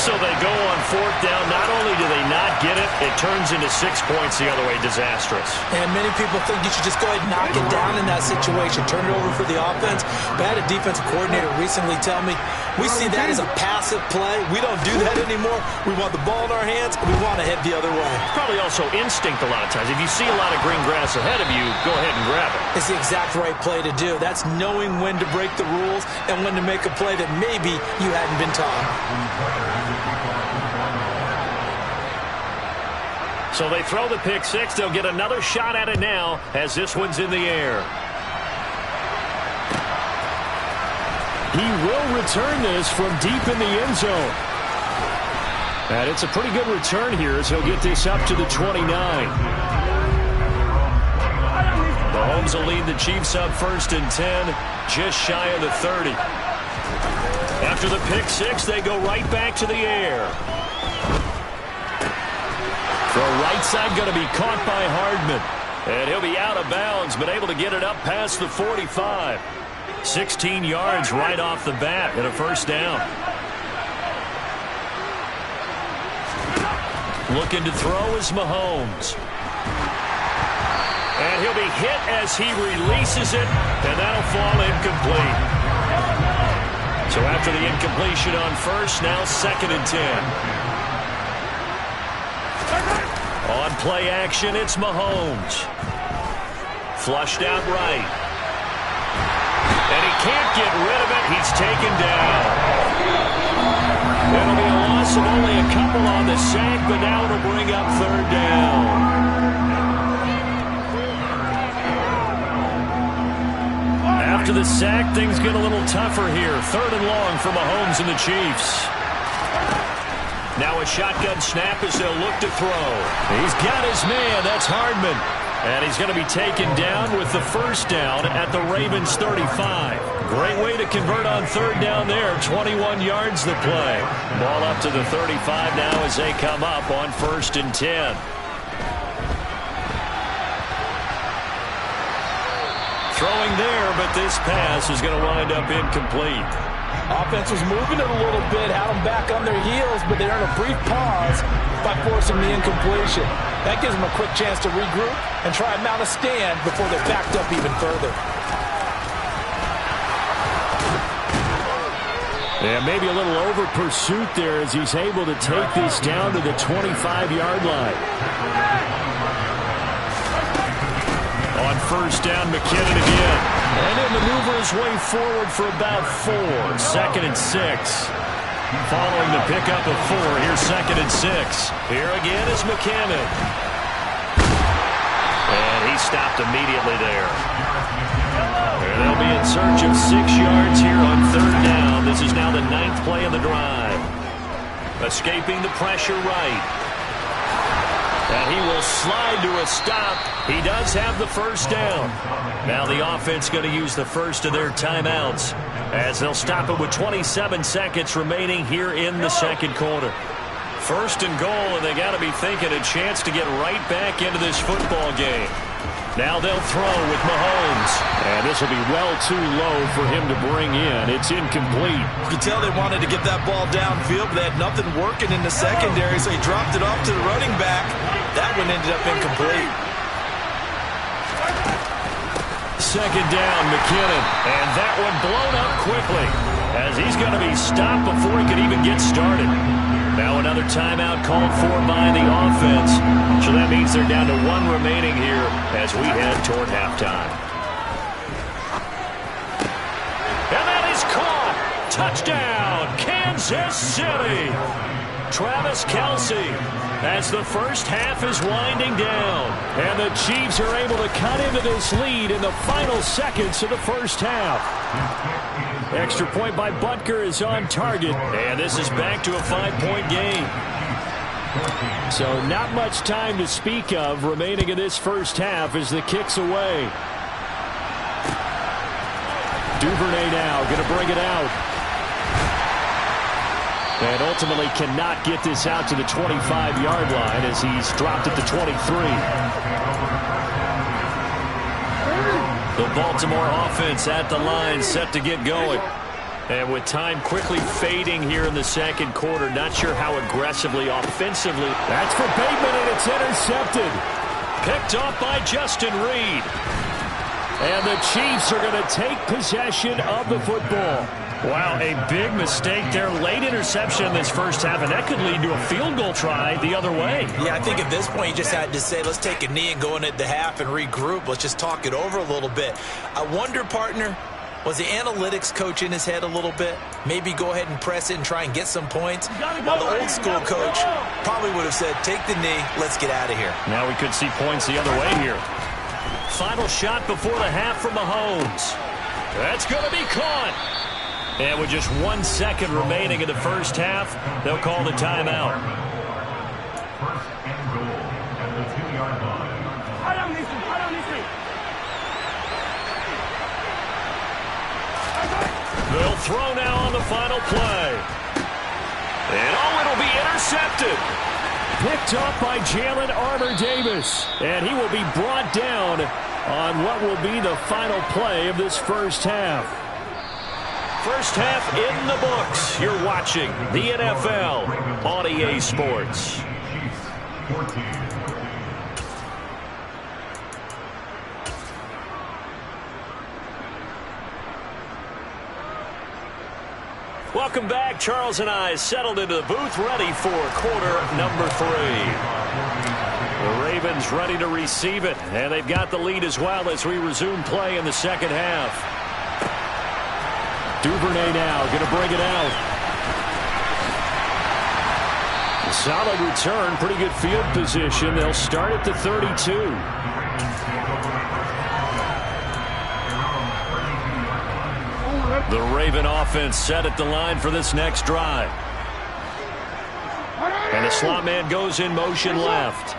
So So they go on fourth down. Not only do they not get it, it turns into 6 points the other way. Disastrous. And many people think you should just go ahead and knock it down in that situation. Turn it over for the offense. But I had a defensive coordinator recently tell me, we see that as a passive play. We don't do that anymore. We want the ball in our hands, and we want to head the other way. Probably also instinct a lot of times. If you see a lot of green grass ahead of you, go ahead and grab it. It's the exact right play to do. That's knowing when to break the rules and when to make a play that maybe you hadn't been taught. So they throw the pick six. They'll get another shot at it now as this one's in the air. He will return this from deep in the end zone. And it's a pretty good return here as he'll get this up to the 29. Mahomes will lead the Chiefs up 1st and 10, just shy of the 30. After the pick six, they go right back to the air. The right side going to be caught by Hardman. And he'll be out of bounds, but able to get it up past the 45. 16 yards right off the bat and a first down. Looking to throw is Mahomes. And he'll be hit as he releases it, and that'll fall incomplete. So after the incompletion on first, now 2nd and 10. On play action, it's Mahomes. Flushed out right. And he can't get rid of it. He's taken down. It'll be a loss of only a couple on the sack, but now it'll bring up 3rd down. After the sack, things get a little tougher here. 3rd and long for Mahomes and the Chiefs. Now a shotgun snap as they'll look to throw. He's got his man. That's Hardman. And he's going to be taken down with the first down at the Ravens 35. Great way to convert on 3rd down there. 21 yards the play. Ball up to the 35 now as they come up on 1st and 10. Throwing there, but this pass is going to wind up incomplete. Offense was moving it a little bit, had them back on their heels, but they earned a brief pause by forcing the incompletion. That gives them a quick chance to regroup and try and mount a stand before they're backed up even further. Yeah, maybe a little over pursuit there as he's able to take this down to the 25-yard line. On 1st down, McKinnon again. And he'll maneuver his way forward for about 4. 2nd and 6. Following the pickup of 4, here's 2nd and 6. Here again is McKinnon. And he stopped immediately there. And they'll be in search of 6 yards here on 3rd down. This is now the 9th play of the drive. Escaping the pressure right. And he will slide to a stop. He does have the first down. Now the offense going to use the first of their timeouts as they'll stop it with 27 seconds remaining here in the 2nd quarter. 1st and goal, and they got to be thinking a chance to get right back into this football game. Now they'll throw with Mahomes. And this will be well too low for him to bring in. It's incomplete. You can tell they wanted to get that ball downfield, but they had nothing working in the secondary, so he dropped it off to the running back. That one ended up incomplete. 2nd down, McKinnon. And that one blown up quickly as he's going to be stopped before he could even get started. Now another timeout called for by the offense. So that means they're down to 1 remaining here as we head toward halftime. And that is caught. Touchdown, Kansas City. Travis Kelce as the first half is winding down. And the Chiefs are able to cut into this lead in the final seconds of the first half. Extra point by Butker is on target. And this is back to a 5-point game. So not much time to speak of remaining in this first half as the kick's away. Duvernay now going to bring it out. And ultimately cannot get this out to the 25-yard line as he's dropped at the 23. The Baltimore offense at the line set to get going. And with time quickly fading here in the second quarter, not sure how aggressively, offensively. That's for Bateman, and it's intercepted. Picked off by Justin Reed. And the Chiefs are going to take possession of the football. Wow, a big mistake there. Late interception in this first half, and that could lead to a field goal try the other way. Yeah, I think at this point you just had to say, let's take a knee and go into the half and regroup. Let's just talk it over a little bit. I wonder, partner, was the analytics coach in his head a little bit? Maybe go ahead and press it and try and get some points? While the old school coach probably would have said, take the knee, let's get out of here. Now we could see points the other way here. Final shot before the half from Mahomes. That's going to be caught. And with just 1 second remaining in the first half, they'll call the timeout. First and goal at the 2-yard line. They'll throw now on the final play. And it'll be intercepted. Picked up by Jalen Armour-Davis. And he will be brought down on what will be the final play of this first half. First half in the books. You're watching the NFL on EA Sports. Chiefs 14. Welcome back. Charles and I settled into the booth, ready for quarter number 3. The Ravens ready to receive it, and they've got the lead as well as we resume play in the second half. Duvernay now going to bring it out. A solid return, pretty good field position. They'll start at the 32. The Raven offense set at the line for this next drive. And the slot man goes in motion left.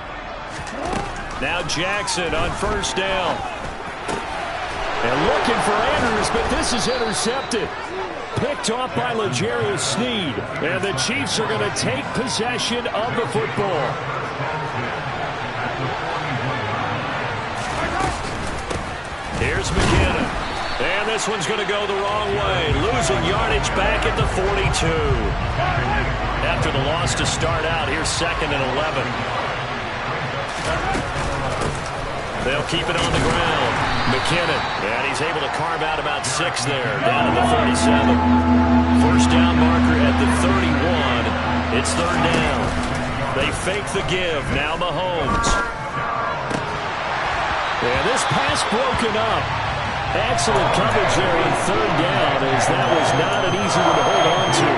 Now Jackson on first down. And looking for Andrews, but this is intercepted. Picked off by L'Jarius Sneed. And the Chiefs are going to take possession of the football. Here's McKinnon. And this one's going to go the wrong way. Losing yardage back at the 42. After the loss to start out, here's 2nd and 11. They'll keep it on the ground. McKinnon, and he's able to carve out about 6 there, down to the 37. First down marker at the 31. It's 3rd down. They fake the give. Now Mahomes. And this pass broken up. Excellent coverage there on 3rd down, as that was not an easy one to hold on to.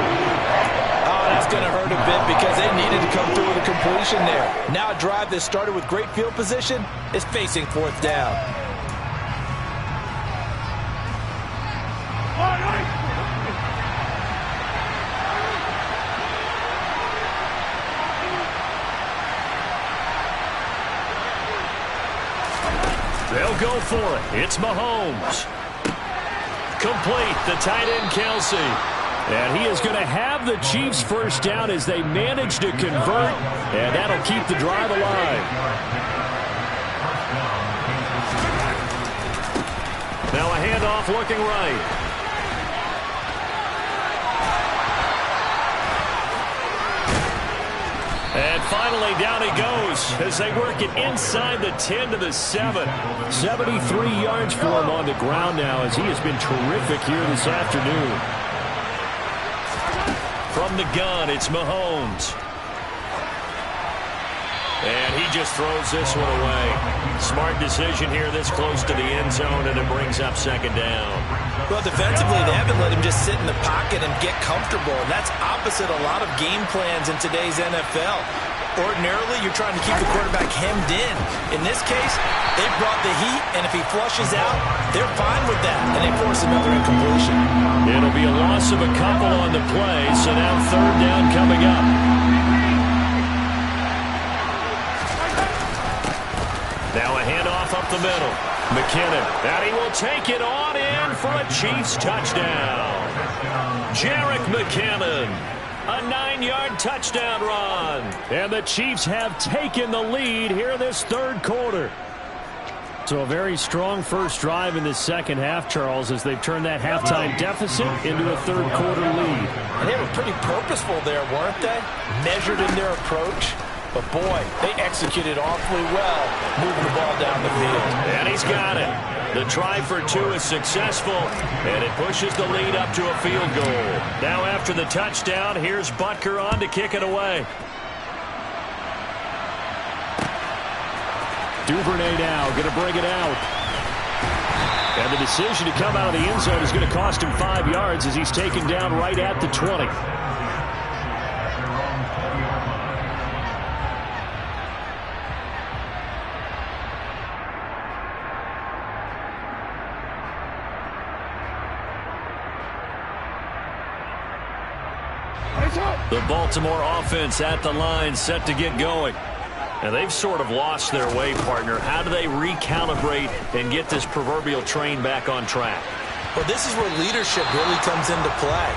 Oh, that's going to hurt a bit because they needed to come through with a completion there. Now a drive that started with great field position is facing 4th down. They'll go for it. It's Mahomes. Complete. The tight end, Kelsey. And he is going to have the Chiefs first down as they manage to convert, and that'll keep the drive alive. Now a handoff looking right. And finally, down he goes as they work it inside the 10 to the 7. 73 yards for him on the ground now as he has been terrific here this afternoon. From the gun, it's Mahomes. And he just throws this one away. Smart decision here this close to the end zone, and it brings up 2nd down. Well, defensively, they haven't let him just sit in the pocket and get comfortable. And that's opposite a lot of game plans in today's NFL. Ordinarily, you're trying to keep the quarterback hemmed in. In this case, they brought the heat, and if he flushes out, they're fine with that, and they force another incompletion. It'll be a loss of a couple on the play, so now 3rd down coming up. Now a handoff up the middle. McKinnon, and he will take it on in for a Chiefs touchdown. Jerick McKinnon, a 9-yard touchdown run. And the Chiefs have taken the lead here in this 3rd quarter. So a very strong first drive in the second half, Charles, as they've turned that halftime deficit into a third-quarter lead. And they were pretty purposeful there, weren't they? Measured in their approach. But, boy, they executed awfully well moving the ball down the field. And he's got it. The try for two is successful, and it pushes the lead up to a field goal. Now after the touchdown, here's Butker on to kick it away. Duvernay now going to bring it out. And the decision to come out of the end zone is going to cost him 5 yards as he's taken down right at the 20. The Baltimore offense at the line, set to get going. And they've sort of lost their way, partner. How do they recalibrate and get this proverbial train back on track? Well, this is where leadership really comes into play.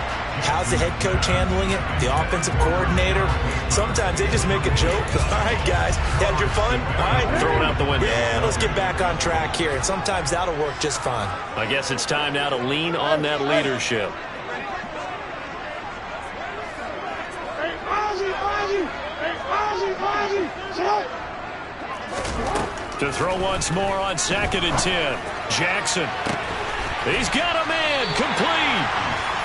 How's the head coach handling it? The offensive coordinator? Sometimes they just make a joke. All right, guys, had your fun? All right. Throw it out the window. Yeah, let's get back on track here. And sometimes that'll work just fine. I guess it's time now to lean on that leadership. To throw once more on 2nd and 10. Jackson. He's got a man complete.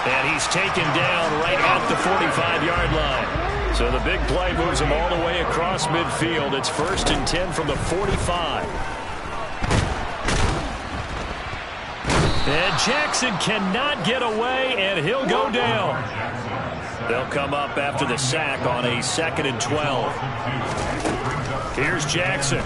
And he's taken down right at the 45-yard line. So the big play moves him all the way across midfield. It's 1st and 10 from the 45. And Jackson cannot get away, and he'll go down. They'll come up after the sack on a 2nd and 12. Here's Jackson.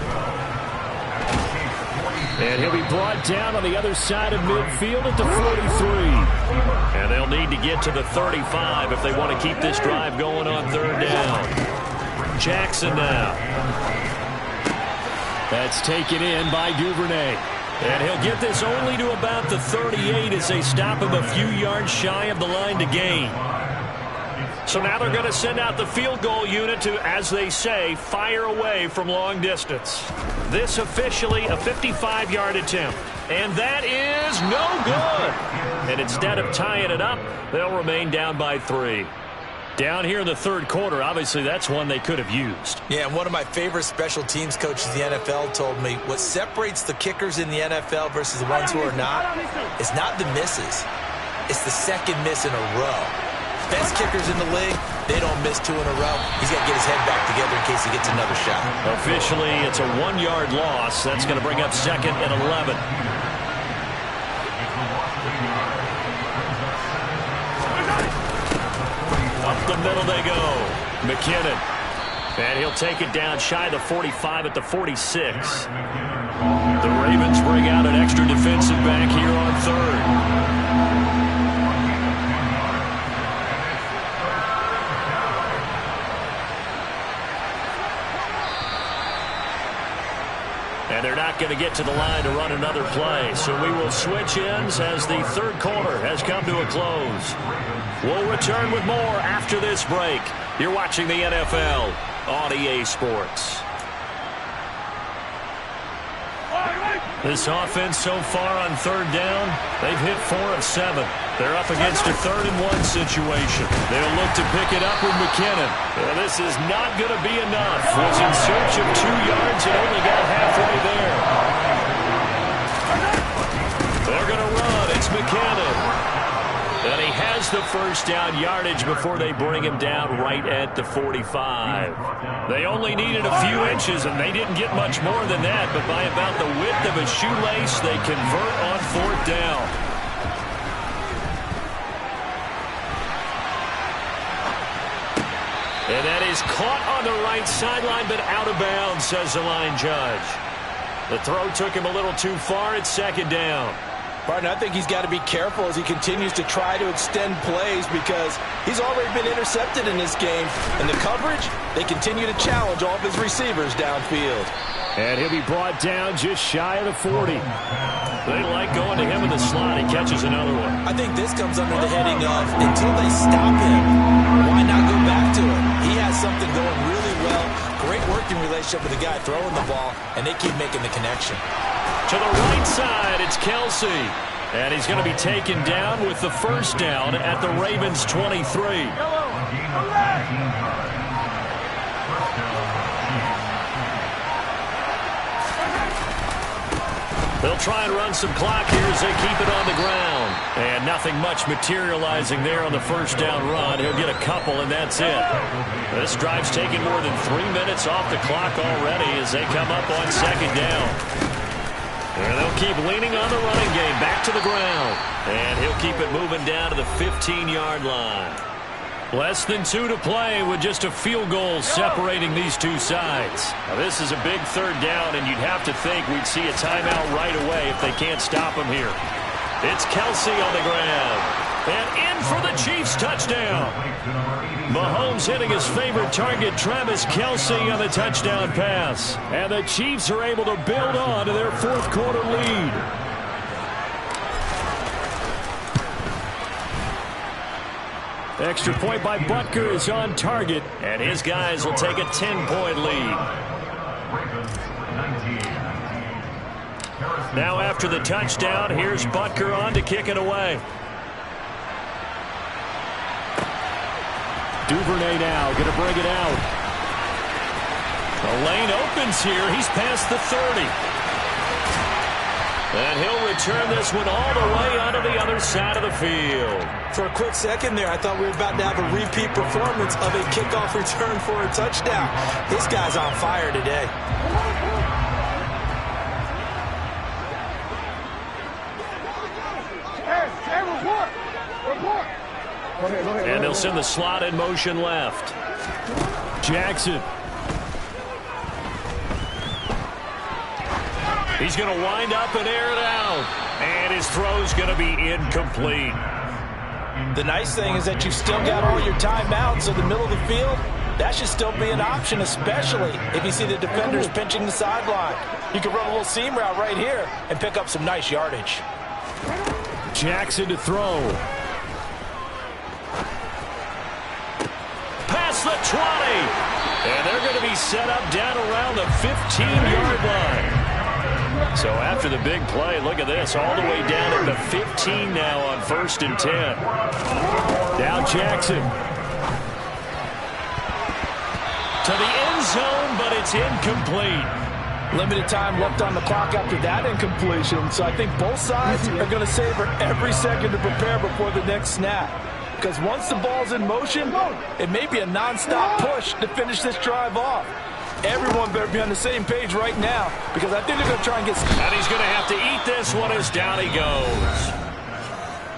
And he'll be brought down on the other side of midfield at the 43. And they'll need to get to the 35 if they want to keep this drive going on 3rd down. Jackson now. That's taken in by Duvernay. And he'll get this only to about the 38 as they stop him a few yards shy of the line to gain. So now they're going to send out the field goal unit to, as they say, fire away from long distance. This officially a 55-yard attempt. And that is no good. And instead of tying it up, they'll remain down by 3. Down here in the 3rd quarter, obviously that's one they could have used. Yeah, and one of my favorite special teams coaches in the NFL told me what separates the kickers in the NFL versus the ones who are not is not the misses. It's the second miss in a row. Best kickers in the league, they don't miss 2 in a row. He's got to get his head back together in case he gets another shot. Officially, it's a 1-yard loss. That's going to bring up 2nd and 11. Up the middle they go. McKinnon. And he'll take it down shy of the 45 at the 46. The Ravens bring out an extra defensive back here on 3rd. And they're not going to get to the line to run another play. So we will switch ends as the 3rd quarter has come to a close. We'll return with more after this break. You're watching the NFL on EA Sports. This offense so far on 3rd down, they've hit 4 of 7. They're up against a 3rd and 1 situation. They'll look to pick it up with McKinnon. This is not going to be enough. Was in search of 2 yards and only got halfway there. They're going to run. It's McKinnon. And he has the first down yardage before they bring him down right at the 45. They only needed a few inches, and they didn't get much more than that. But by about the width of a shoelace, they convert on 4th down. And that is caught on the right sideline, but out of bounds, says the line judge. The throw took him a little too far. It's 2nd down. Partner, I think he's got to be careful as he continues to try to extend plays because he's already been intercepted in this game. And the coverage, they continue to challenge all of his receivers downfield. And he'll be brought down just shy of the 40. They like going to him in the slot. He catches another one. I think this comes under the heading of until they stop him, why not go back to him? He has something going really well. Great working relationship with the guy throwing the ball, and they keep making the connection. To the right side, it's Kelsey. And he's going to be taken down with the first down at the Ravens' 23. They'll try and run some clock here as they keep it on the ground. And nothing much materializing there on the first down run. He'll get a couple, and that's it. This drive's taking more than 3 minutes off the clock already as they come up on second down. And they'll keep leaning on the running game back to the ground. And he'll keep it moving down to the 15-yard line. Less than 2 to play with just a field goal separating these two sides. Now, this is a big third down, and you'd have to think we'd see a timeout right away if they can't stop him here. It's Kelsey on the ground. And in for the Chiefs touchdown. Mahomes hitting his favorite target, Travis Kelsey, on the touchdown pass. And the Chiefs are able to build on to their fourth quarter lead. Extra point by Butker is on target, and his guys will take a 10-point lead. Now after the touchdown, here's Butker on to kick it away. Duvernay now going to bring it out. The lane opens here. He's past the 30. And he'll return this one all the way onto the other side of the field. For a quick second there, I thought we were about to have a repeat performance of a kickoff return for a touchdown. This guy's on fire today. And they'll send the slot in motion left. Jackson. He's going to wind up and air it out. And his throw's going to be incomplete. The nice thing is that you've still got all your timeouts, so the middle of the field, that should still be an option, especially if you see the defenders pinching the sideline. You can run a little seam route right here and pick up some nice yardage. Jackson to throw. Past the 20. And they're going to be set up down around the 15-yard line. So after the big play, look at this, all the way down at the 15 now on 1st and 10. Now Jackson. To the end zone, but it's incomplete. Limited time left on the clock after that incompletion, so I think both sides are going to savor every second to prepare before the next snap. Because once the ball's in motion, it may be a nonstop push to finish this drive off. Everyone better be on the same page right now, because I think they're going to try and get... And he's going to have to eat this one as down he goes.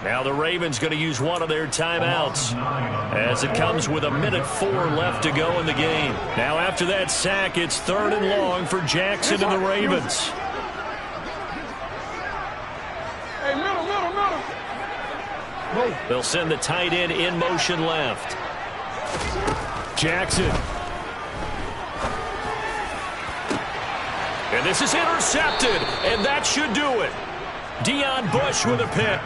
Now the Ravens going to use one of their timeouts as it comes with 1:04 left to go in the game. Now after that sack, it's 3rd and long for Jackson and the Ravens. Hey, middle. They'll send the tight end in motion left. Jackson. And this is intercepted, and that should do it. Deion Bush with a pick.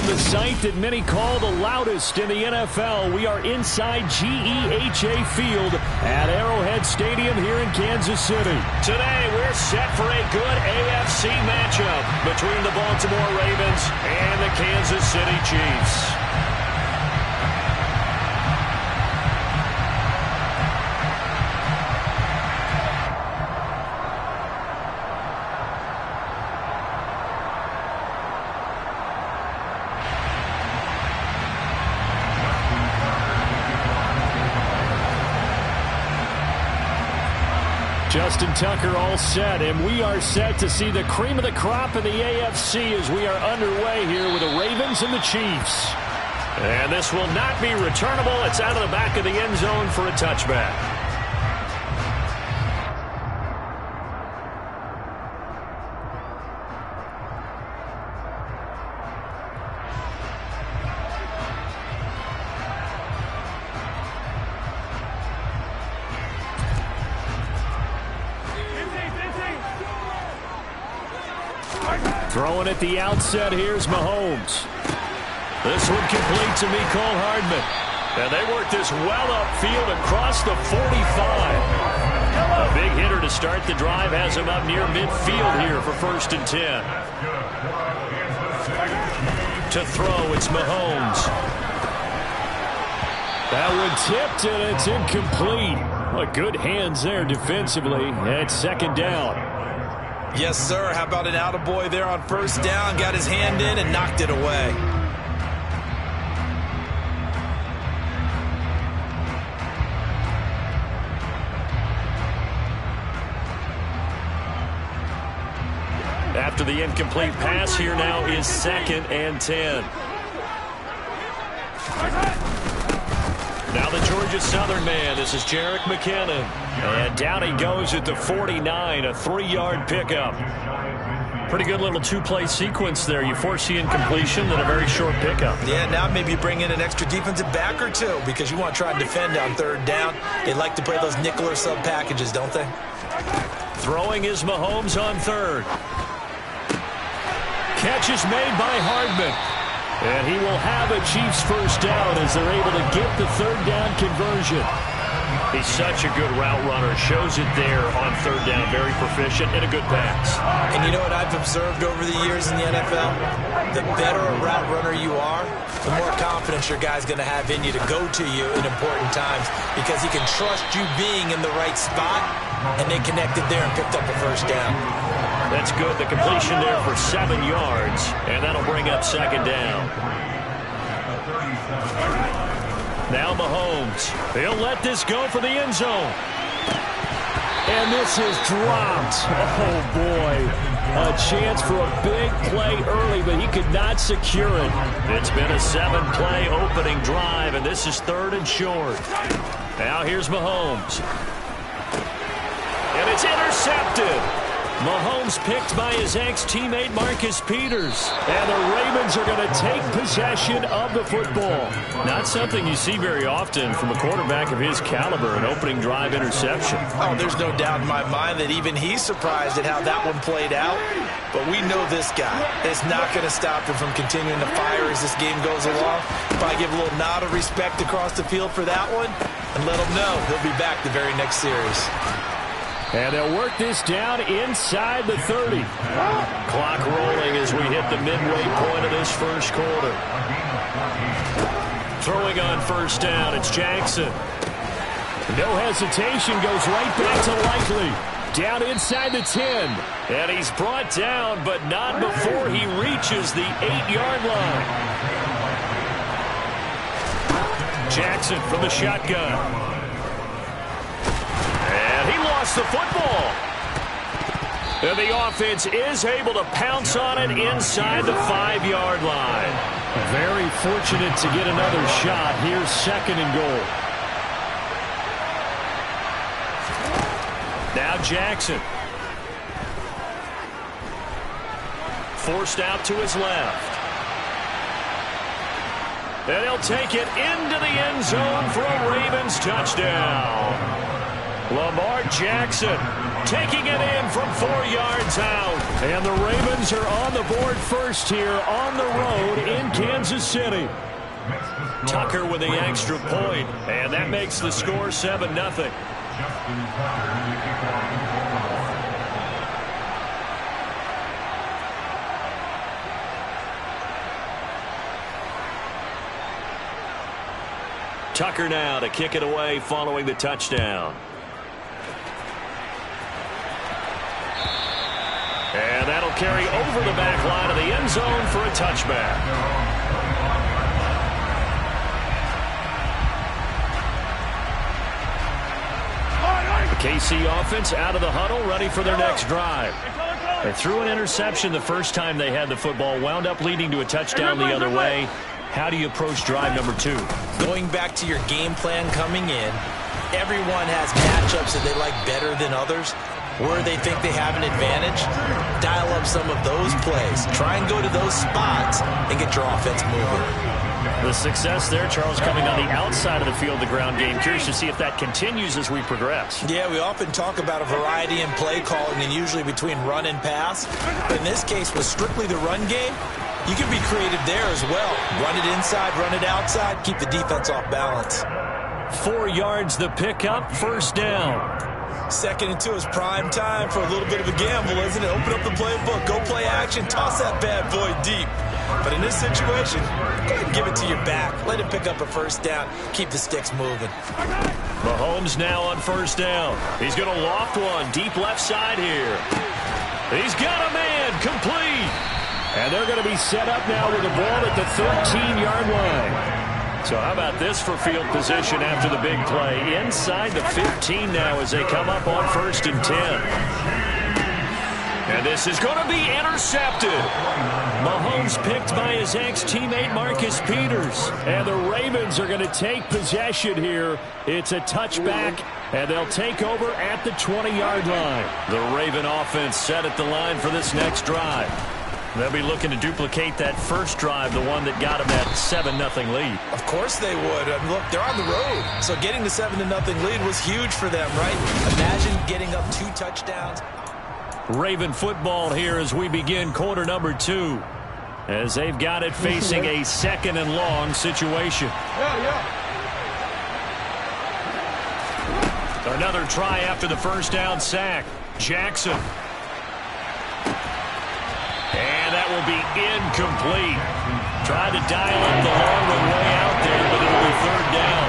From the site that many call the loudest in the NFL, we are inside GEHA Field at Arrowhead Stadium here in Kansas City. Today, we're set for a good AFC matchup between the Baltimore Ravens and the Kansas City Chiefs. Justin Tucker all set, and we are set to see the cream of the crop in the AFC as we are underway here with the Ravens and the Chiefs. And this will not be returnable. It's out of the back of the end zone for a touchback. Throwing at the outset, here's Mahomes. This one complete to Mecole Hardman. And they work this well upfield across the 45. A big hitter to start the drive has him up near midfield here for 1st and 10. To throw, it's Mahomes. That one tipped, and it's incomplete. Well, good hands there defensively. And it's 2nd down. Yes, sir. How about an attaboy there on 1st down? Got his hand in and knocked it away. After the incomplete pass, here now is 2nd and 10. Now the Georgia Southern man. This is Jerick McKinnon. And down he goes at the 49, a 3-yard pickup. Pretty good little two-play sequence there. You force the incompletion, then a very short pickup. Yeah, now maybe bring in an extra defensive back or two because you want to try and defend on 3rd down. They like to play those nickel or sub packages, don't they? Throwing is Mahomes on 3rd. Catch is made by Hardman. And he will have a Chiefs 1st down as they're able to get the 3rd down conversion. He's such a good route runner. Shows it there on 3rd down. Very proficient and a good pass. And you know what I've observed over the years in the NFL? The better a route runner you are, the more confidence your guy's going to have in you to go to you in important times because he can trust you being in the right spot, and they connected there and picked up a 1st down. That's good. The completion there for 7 yards, and that'll bring up 2nd down. Now Mahomes. He'll let this go for the end zone. And this is dropped. Oh, boy. A chance for a big play early, but he could not secure it. It's been a 7-play opening drive, and this is 3rd and short. Now here's Mahomes. And it's intercepted. Mahomes picked by his ex-teammate Marcus Peters. And the Ravens are going to take possession of the football. Not something you see very often from a quarterback of his caliber, an opening drive interception. Oh, there's no doubt in my mind that even he's surprised at how that one played out. But we know this guy is not going to stop him from continuing to fire as this game goes along. Probably give a little nod of respect across the field for that one and let him know he'll be back the very next series. And they'll work this down inside the 30. Clock rolling as we hit the midway point of this 1st quarter. Throwing on 1st down, it's Jackson. No hesitation, goes right back to Likely. Down inside the 10. And he's brought down, but not before he reaches the 8-yard line. Jackson from the shotgun. The football. And the offense is able to pounce on it inside the 5-yard line. Very fortunate to get another shot. Here's 2nd and goal. Now Jackson. Forced out to his left. And he'll take it into the end zone for a Ravens touchdown. Lamar Jackson taking it in from 4 yards out. And the Ravens are on the board first here on the road in Kansas City. Tucker with the extra point, and that makes the score 7-0. Tucker now to kick it away following the touchdown. And that'll carry over the back line of the end zone for a touchback. The KC offense out of the huddle, ready for their next drive. They threw an interception the first time they had the football, wound up leading to a touchdown the other way. How do you approach drive number 2? Going back to your game plan coming in, everyone has matchups that they like better than others. Where they think they have an advantage, dial up some of those plays. Try and go to those spots and get your offense moving. The success there, Charles, coming on the outside of the field, the ground game. Curious to see if that continues as we progress. Yeah, we often talk about a variety in play calling and usually between run and pass. But in this case, with strictly the run game, you can be creative there as well. Run it inside, run it outside, keep the defense off balance. 4 yards the pickup, first down. 2nd and 2 is prime time for a little bit of a gamble, isn't it? Open up the playbook, go play action, toss that bad boy deep. But in this situation, go ahead and give it to your back. Let him pick up a first down. Keep the sticks moving. Mahomes now on first down. He's going to loft one deep left side here. He's got a man, complete. And they're going to be set up now with the ball at the 13-yard line. So how about this for field position after the big play? Inside the 15 now as they come up on 1st and 10. And this is going to be intercepted. Mahomes picked by his ex-teammate Marcus Peters. And the Ravens are going to take possession here. It's a touchback, and they'll take over at the 20-yard line. The Raven offense set at the line for this next drive. They'll be looking to duplicate that first drive, the one that got them that 7-0 lead. Of course they would. I mean, look, they're on the road. So getting the 7-0 lead was huge for them, right? Imagine getting up 2 touchdowns. Raven football here as we begin quarter number 2. As they've got it facing a 2nd and long situation. Another try after the first down sack. Jackson. And that will be incomplete. Tried to dial up the long one way out there, but it'll be 3rd down.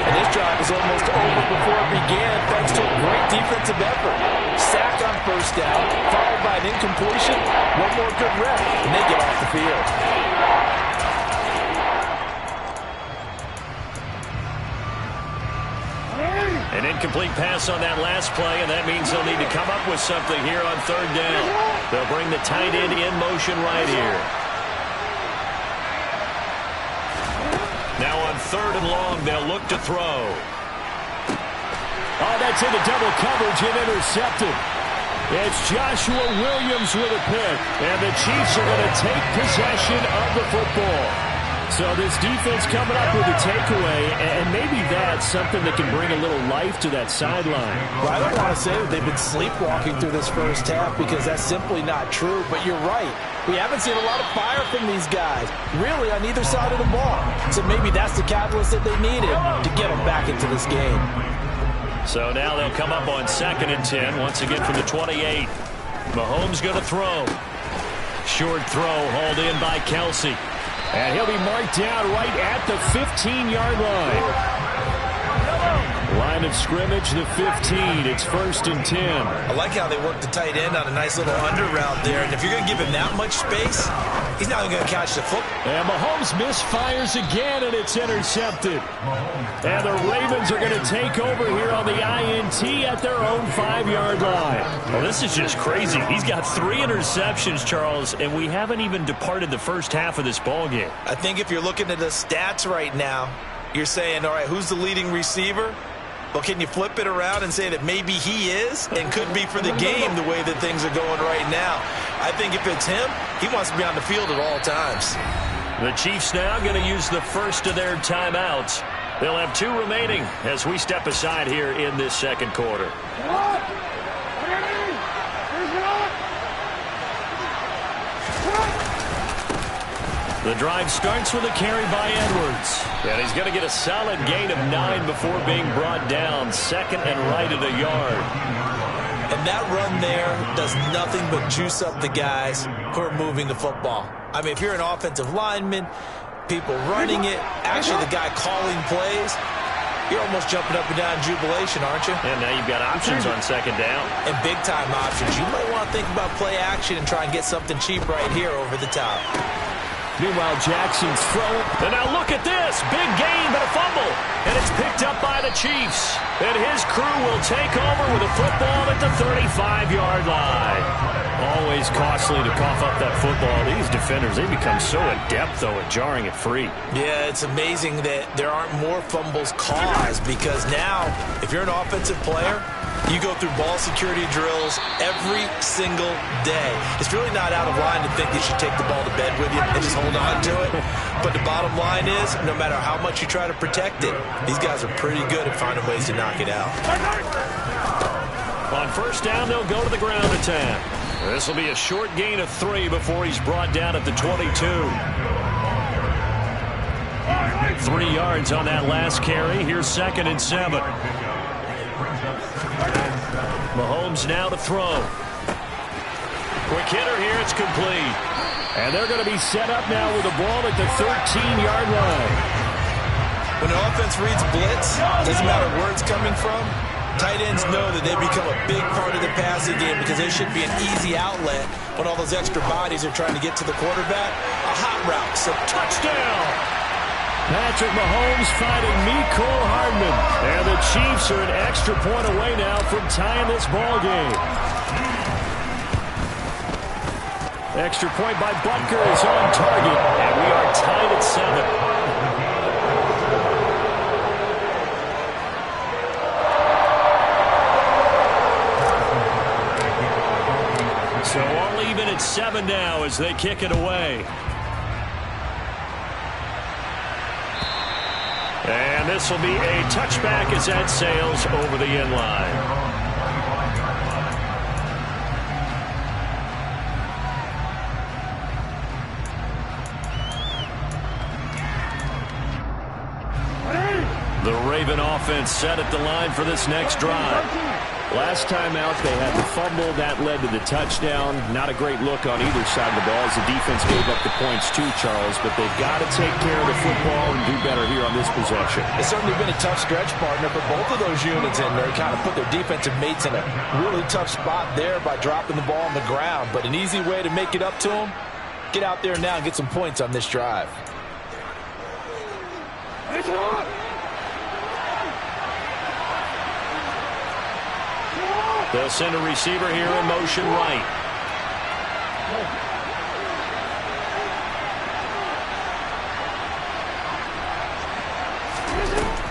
And this drive is almost over before it began, thanks to a great defensive effort. Sack on first down, followed by an incompletion. One more good rep, and they get off the field. An incomplete pass on that last play, and that means they'll need to come up with something here on 3rd down. They'll bring the tight end in motion right here. Now on 3rd and long, they'll look to throw. Oh, that's into double coverage and intercepted. It's Joshua Williams with a pick, and the Chiefs are going to take possession of the football. So this defense coming up with a takeaway, and maybe that's something that can bring a little life to that sideline. Well, I don't want to say that they've been sleepwalking through this first half because that's simply not true, but you're right. We haven't seen a lot of fire from these guys, really on either side of the ball. So maybe that's the catalyst that they needed to get them back into this game. So now they'll come up on 2nd and 10, once again from the 28. Mahomes going to throw. Short throw hauled in by Kelsey. And he'll be marked down right at the 15-yard line. Line of scrimmage, the 15. It's 1st and 10. I like how they work the tight end on a nice little under route there. And if you're going to give him that much space, he's not going to catch the football. And Mahomes misfires again, and it's intercepted. And the Ravens are going to take over here on the INT at their own 5-yard line. Well, this is just crazy. He's got 3 interceptions, Charles, and we haven't even departed the first half of this ballgame. I think if you're looking at the stats right now, you're saying, all right, who's the leading receiver? Well, can you flip it around and say that maybe he is and could be for the game the way that things are going right now? I think if it's him, he wants to be on the field at all times. The Chiefs now going to use the first of their timeouts. They'll have 2 remaining as we step aside here in this second quarter. The drive starts with a carry by Edwards. And he's going to get a solid gain of 9 before being brought down. Second and right at a yard. And that run there does nothing but juice up the guys who are moving the football. I mean, if you're an offensive lineman, people running it, actually the guy calling plays, you're almost jumping up and down in jubilation, aren't you? And now you've got options on second down. And big-time options. You might want to think about play action and try and get something cheap right here over the top. Meanwhile, Jackson's throwing. And now look at this. Big gain, but a fumble. And it's picked up by the Chiefs. And his crew will take over with a football at the 35-yard line. Always costly to cough up that football. These defenders, they become so adept, though, at jarring it free. Yeah, it's amazing that there aren't more fumbles caused because now, if you're an offensive player, you go through ball security drills every single day. It's really not out of line to think you should take the ball to bed with you and just hold on to it. But the bottom line is, no matter how much you try to protect it, these guys are pretty good at finding ways to knock it out. On first down, they'll go to the ground attack. This will be a short gain of 3 before he's brought down at the 22. 3 yards on that last carry. Here's 2nd and 7. Mahomes now to throw. Quick hitter here. It's complete. And they're going to be set up now with the ball at the 13-yard line. When the offense reads blitz, doesn't matter where it's coming from, tight ends know that they become a big part of the passing game because they should be an easy outlet when all those extra bodies are trying to get to the quarterback. A hot route, so touchdown. Patrick Mahomes finding Mecole Hardman. And the Chiefs are an extra point away now from tying this ball game. Extra point by Butker is on target. And we are tied at 7. So all even at 7 now as they kick it away. And this will be a touchback as that sails over the end line. The Raven offense set at the line for this next drive. Last time out, they had the fumble. That led to the touchdown. Not a great look on either side of the ball as the defense gave up the points too, Charles. But they've got to take care of the football and do better here on this possession. It's certainly been a tough stretch, partner, for both of those units in there. Kind of put their defensive mates in a really tough spot there by dropping the ball on the ground. But an easy way to make it up to them, get out there now and get some points on this drive. They'll send a receiver here in motion right.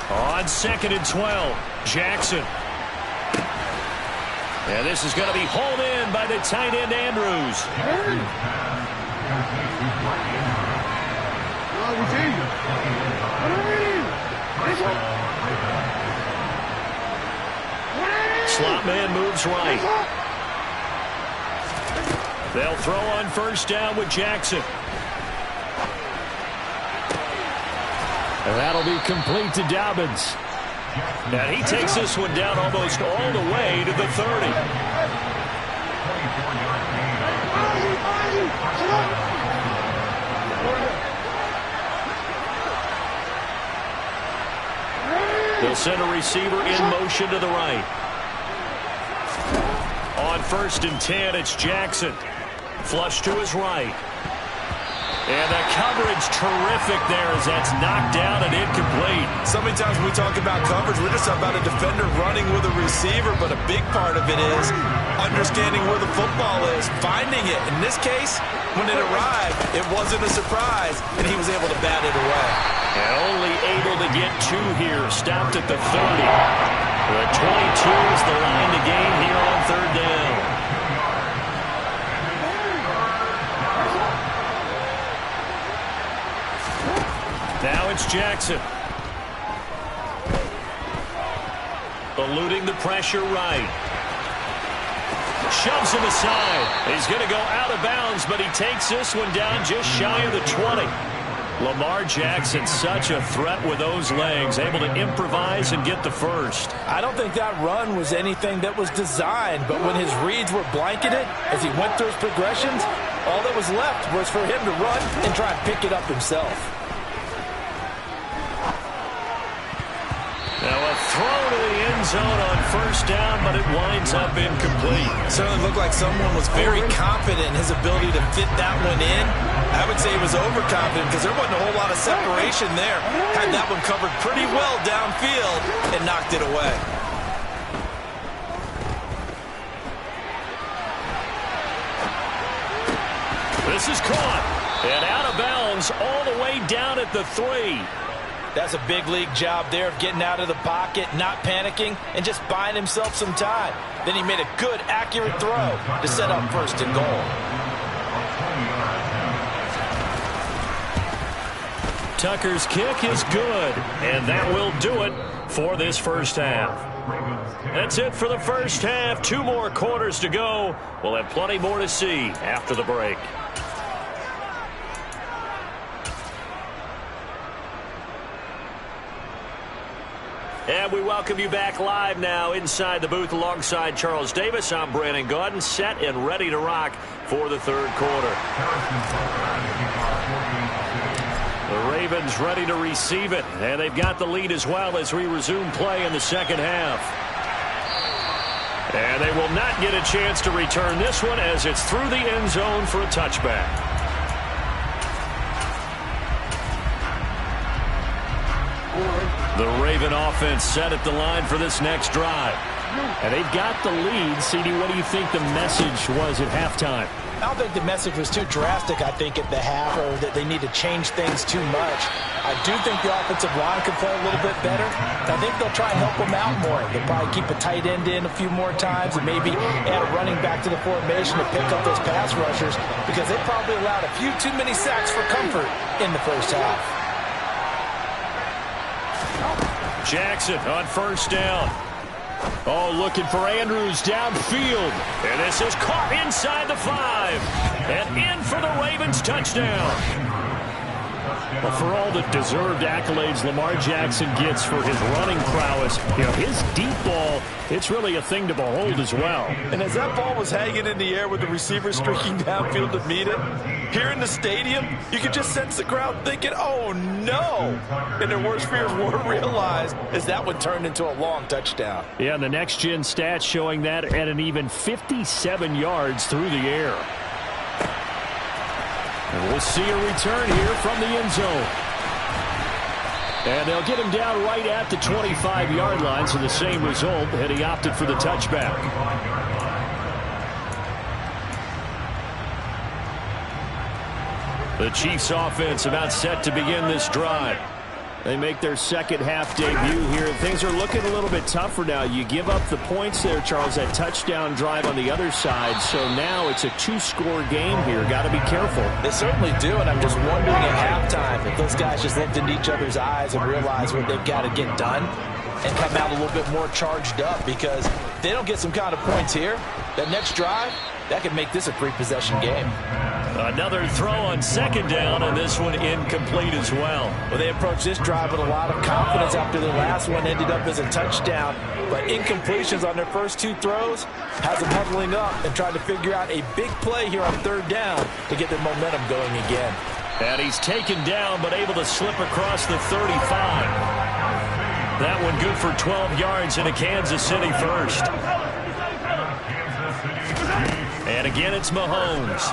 On 2nd and 12, Jackson. And this is going to be hauled in by the tight end, Andrews. Slot man moves right. They'll throw on first down with Jackson. And that'll be complete to Dobbins. And he takes this one down almost all the way to the 30. They'll send a receiver in motion to the right. On 1st and 10, it's Jackson. Flush to his right. And the coverage terrific there as that's knocked down and incomplete. So many times when we talk about coverage, we're just about a defender running with a receiver, but a big part of it is understanding where the football is, finding it. In this case, when it arrived, it wasn't a surprise, and he was able to bat it away. And only able to get 2 here, stopped at the 30. The 22 is the line to gain here on 3rd down. Now it's Jackson. Eluding the pressure right. Shoves him aside. He's going to go out of bounds, but he takes this one down just shy of the 20. Lamar Jackson, such a threat with those legs, able to improvise and get the first. I don't think that run was anything that was designed, but when his reads were blanketed as he went through his progressions, all that was left was for him to run and try and pick it up himself. Now a throw to the end zone on first down, but it winds up incomplete. Certainly looked like someone was very confident in his ability to fit that one in. I would say he was overconfident because there wasn't a whole lot of separation there. Had that one covered pretty well downfield and knocked it away. This is caught and out of bounds all the way down at the 3. That's a big league job there of getting out of the pocket, not panicking, and just buying himself some time. Then he made a good, accurate throw to set up first and goal. Tucker's kick is good, and that will do it for this first half. That's it for the first half. 2 more quarters to go. We'll have plenty more to see after the break. And we welcome you back live now inside the booth alongside Charles Davis. I'm Brandon Gaudin, set and ready to rock for the third quarter. The Ravens ready to receive it, and they've got the lead as well as we resume play in the second half. And they will not get a chance to return this one as it's through the end zone for a touchback. The Raven offense set at the line for this next drive. And they've got the lead. CD, what do you think the message was at halftime? I don't think the message was too drastic, I think, at the half, or that they need to change things too much. I do think the offensive line could play a little bit better. I think they'll try and help them out more. They'll probably keep a tight end in a few more times and maybe add a running back to the formation to pick up those pass rushers because they probably allowed a few too many sacks for comfort in the first half. Jackson on first down. Oh, looking for Andrews downfield. And this is caught inside the 5. And in for the Ravens touchdown. Well, for all the deserved accolades Lamar Jackson gets for his running prowess, his deep ball, it's really a thing to behold as well. And as that ball was hanging in the air with the receiver streaking downfield to meet it, here in the stadium, you could just sense the crowd thinking, oh, no. And their worst fears were realized as that one turned into a long touchdown. Yeah, and the next-gen stats showing that at an even 57 yards through the air. And we'll see a return here from the end zone. And they'll get him down right at the 25-yard line, so the same result, and he opted for the touchback. The Chiefs offense about set to begin this drive. They make their second half debut here. Things are looking a little bit tougher now. You give up the points there, Charles, that touchdown drive on the other side. So now it's a 2-score game here. Got to be careful. They certainly do, and I'm just wondering at halftime if those guys just looked into each other's eyes and realized what they've got to get done and come out a little bit more charged up, because if they don't get some kind of points here, that next drive, that could make this a 3-possession game. Another throw on second down, and this one incomplete as well. Well, they approached this drive with a lot of confidence after the last one ended up as a touchdown. But incompletions on their first 2 throws has them huddling up and trying to figure out a big play here on third down to get their momentum going again. And he's taken down but able to slip across the 35. That one good for 12 yards in a Kansas City first. And again, it's Mahomes.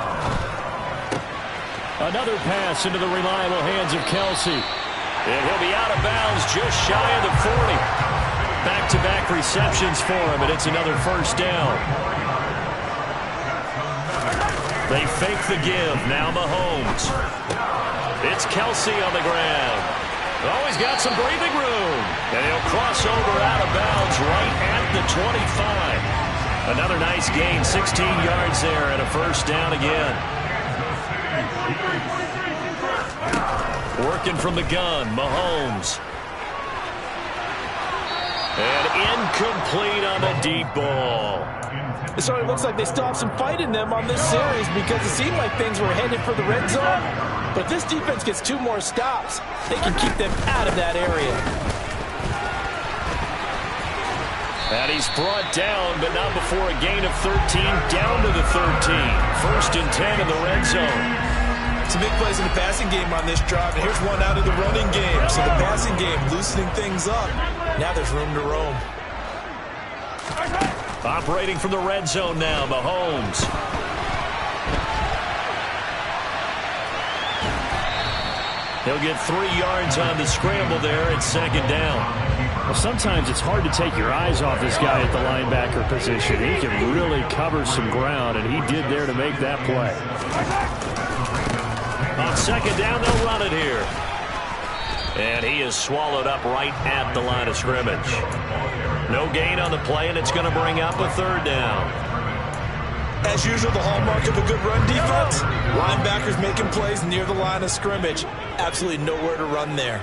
Another pass into the reliable hands of Kelsey. And he'll be out of bounds just shy of the 40. Back-to-back receptions for him, and it's another first down. They fake the give. Now Mahomes. It's Kelsey on the ground. Oh, he's got some breathing room. And he'll cross over out of bounds right at the 25. Another nice gain, 16 yards there, and a first down again. Working from the gun, Mahomes. And incomplete on the deep ball. It certainly looks like they still have some fight in them on this series because it seemed like things were headed for the red zone. But this defense gets 2 more stops. They can keep them out of that area. And he's brought down, but not before a gain of 13, down to the 13. 1st and 10 in the red zone. Some big plays in the passing game on this drive, and here's one out of the running game. So the passing game loosening things up. Now there's room to roam. Operating from the red zone now, Mahomes. He'll get 3 yards on the scramble there at 2nd down. Well, sometimes it's hard to take your eyes off this guy at the linebacker position. He can really cover some ground, and he did there to make that play. On 2nd down, they'll run it here. And he is swallowed up right at the line of scrimmage. No gain on the play, and it's going to bring up a 3rd down. As usual, the hallmark of a good run defense, linebackers making plays near the line of scrimmage. Absolutely nowhere to run there.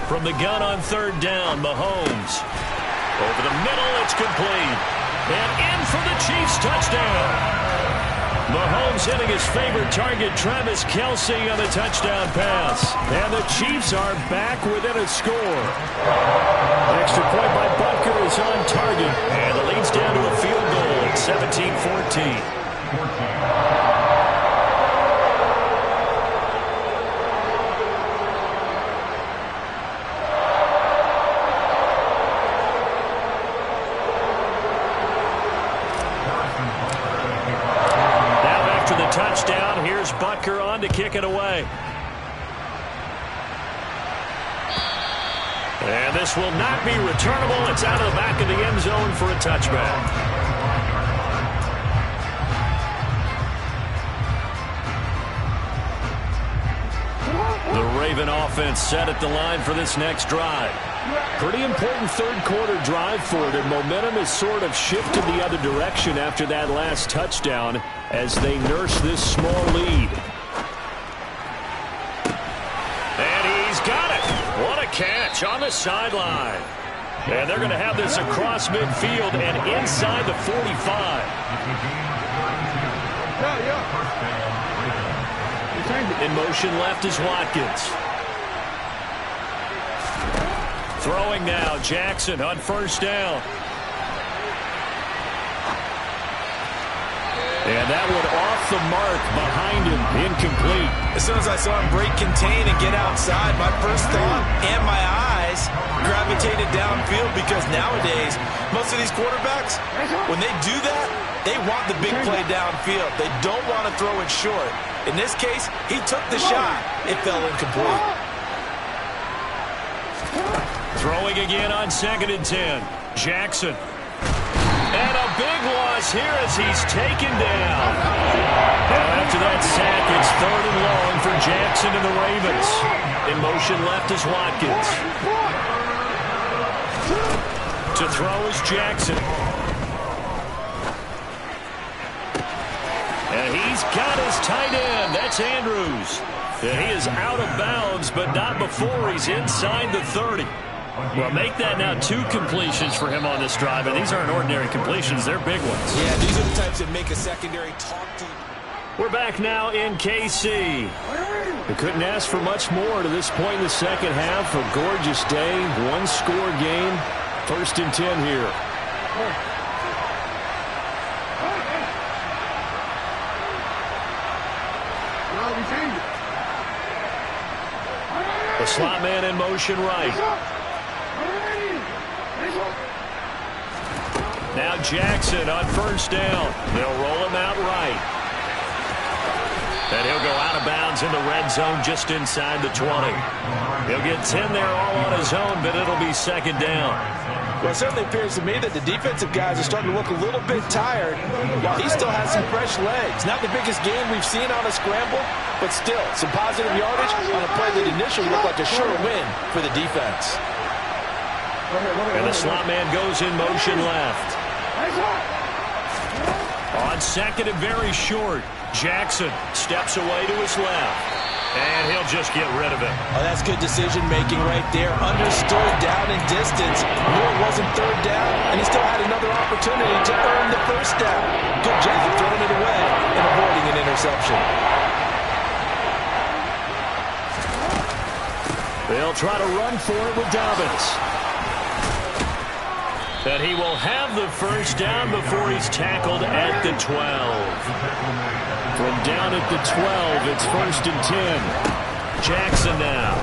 From the gun on 3rd down, Mahomes. Over the middle, it's complete. And in for the Chiefs touchdown. Mahomes hitting his favorite target, Travis Kelce, on the touchdown pass. And the Chiefs are back within a score. Extra point by Butker is on target. And the lead's down to a field goal at 17-14. Touchdown. Here's Butker on to kick it away. And this will not be returnable. It's out of the back of the end zone for a touchback. The Raven offense set at the line for this next drive. Pretty important 3rd quarter drive for them. Momentum has sort of shifted the other direction after that last touchdown as they nurse this small lead. And he's got it. What a catch on the sideline. And they're going to have this across midfield and inside the 45. In motion left is Watkins. Throwing now, Jackson on 1st down. And that one off the mark behind him, incomplete. As soon as I saw him break contain and get outside, my first thought and my eyes gravitated downfield because nowadays, most of these quarterbacks, when they do that, they want the big play downfield. They don't want to throw it short. In this case, he took the shot. It fell incomplete. Throwing again on 2nd and 10. Jackson. And a big loss here as he's taken down. Now after that sack, it's 3rd and long for Jackson and the Ravens. In motion left is Watkins. To throw is Jackson. And he's got his tight end. That's Andrews. And he is out of bounds, but not before he's inside the 30. Well, make that now 2 completions for him on this drive, and these aren't ordinary completions. They're big ones. Yeah, these are the types that make a secondary talk to. We're back now in KC. They couldn't ask for much more to this point in the second half. A gorgeous day, 1-score game. 1st and 10 here. The slot man in motion right. Now Jackson on 1st down. They'll roll him out right. And he'll go out of bounds in the red zone just inside the 20. He'll get 10 there all on his own, but it'll be 2nd down. Well, it certainly appears to me that the defensive guys are starting to look a little bit tired while he still has some fresh legs. Not the biggest game we've seen on a scramble, but still some positive yardage on a play that initially looked like a sure win for the defense. And the slot man goes in motion left. On 2nd and very short, Jackson steps away to his left. And he'll just get rid of him. Oh, that's good decision-making right there. Understood down and distance. Knew it wasn't third down, and he still had another opportunity to earn the first down. Good job throwing it away and avoiding an interception. They'll try to run for it with Dobbins. And he will have the first down before he's tackled at the 12. From down at the 12, it's 1st and 10. Jackson now.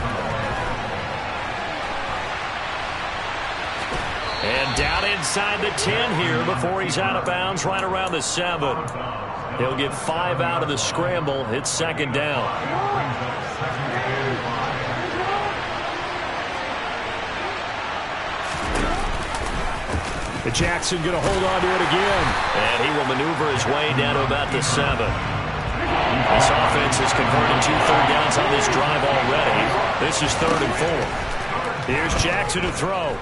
And down inside the 10 here before he's out of bounds right around the 7. He'll get 5 out of the scramble. It's 2nd down. Jackson going to hold on to it again. And he will maneuver his way down to about the 7. This offense has converted 2 third downs on this drive already. This is 3rd and 4. Here's Jackson to throw.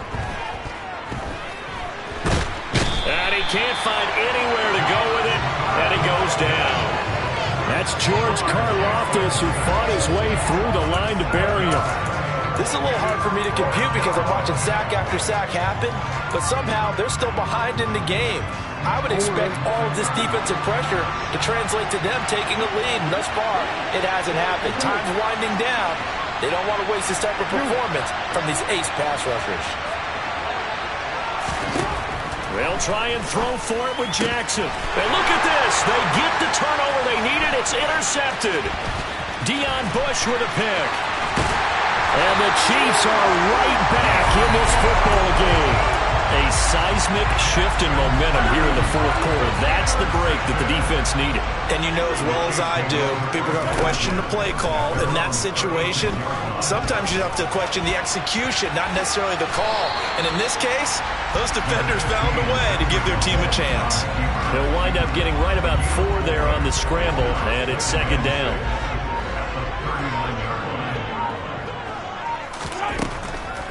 And he can't find anywhere to go with it. And he goes down. That's George Karlaftis, who fought his way through the line to bury him. This is a little hard for me to compute because I'm watching sack after sack happen, but somehow they're still behind in the game. I would expect all of this defensive pressure to translate to them taking a lead, and thus far, it hasn't happened. Time's winding down. They don't want to waste this type of performance from these ace pass rushers. They'll try and throw for it with Jackson. And look at this. They get the turnover they needed. It's intercepted. Deion Bush with a pick. And the Chiefs are right back in this football game. A seismic shift in momentum here in the 4th quarter. That's the break that the defense needed. And you know as well as I do, people are going to question the play call in that situation. Sometimes you have to question the execution, not necessarily the call. And in this case, those defenders found a way to give their team a chance. They'll wind up getting right about 4 there on the scramble, and it's 2nd down.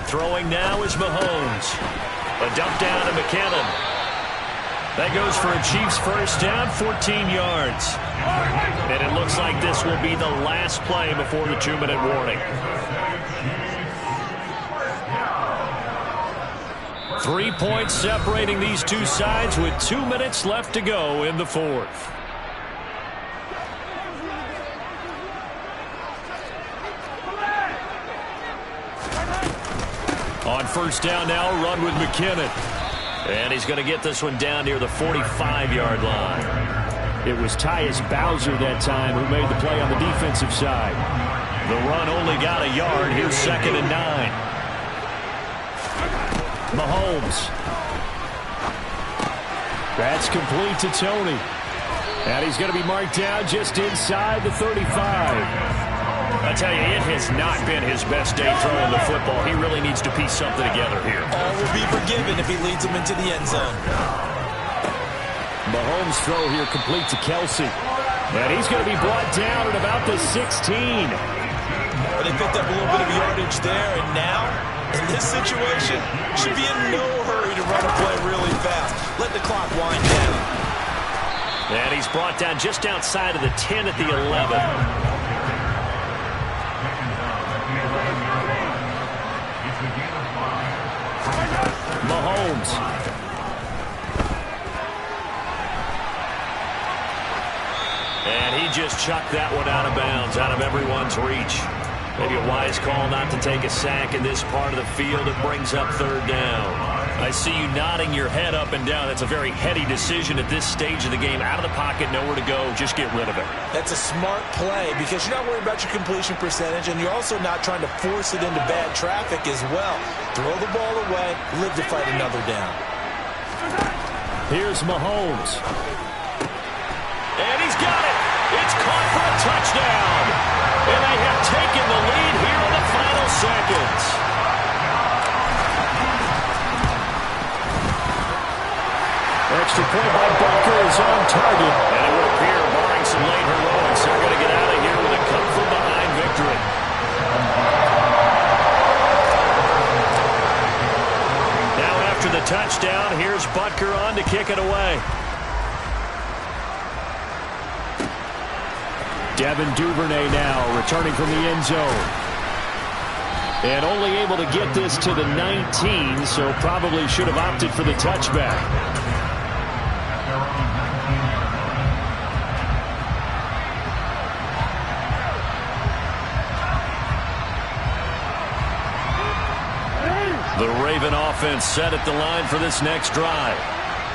Throwing now is Mahomes. A dump down to McKinnon. That goes for a Chiefs first down, 14 yards. And it looks like this will be the last play before the 2-minute warning. 3 points separating these two sides with 2 minutes left to go in the 4th. On first down now, run with McKinnon. And he's going to get this one down near the 45-yard line. It was Tyus Bowser that time who made the play on the defensive side. The run only got a yard. Here's 2nd and 9. Mahomes. That's complete to Tony. And he's going to be marked down just inside the 35. I tell you, it has not been his best day throwing the football. He really needs to piece something together here. All will be forgiven if he leads them into the end zone. Mahomes' throw here complete to Kelsey. And he's going to be brought down at about the 16. But they picked up a little bit of yardage there, and now, in this situation, should be in no hurry to run a play really fast. Let the clock wind down. And he's brought down just outside of the 10 at the 11. Mahomes. And he just chucked that one out of bounds, out of everyone's reach. Maybe a wise call not to take a sack in this part of the field. It brings up 3rd down. I see you nodding your head up and down. That's a very heady decision at this stage of the game. Out of the pocket, nowhere to go. Just get rid of it. That's a smart play because you're not worried about your completion percentage, and you're also not trying to force it into bad traffic as well. Throw the ball away, live to fight another down. Here's Mahomes. And he's got it. It's caught for a touchdown. And they have taken the lead here in the final seconds. Extra point by Butker is on target. And it would appear, barring some late heroics, they're going to get out of here with a come-from-behind victory. Now after the touchdown, here's Butker on to kick it away. Devin Duvernay now returning from the end zone. And only able to get this to the 19, so probably should have opted for the touchback. The Raven offense set at the line for this next drive.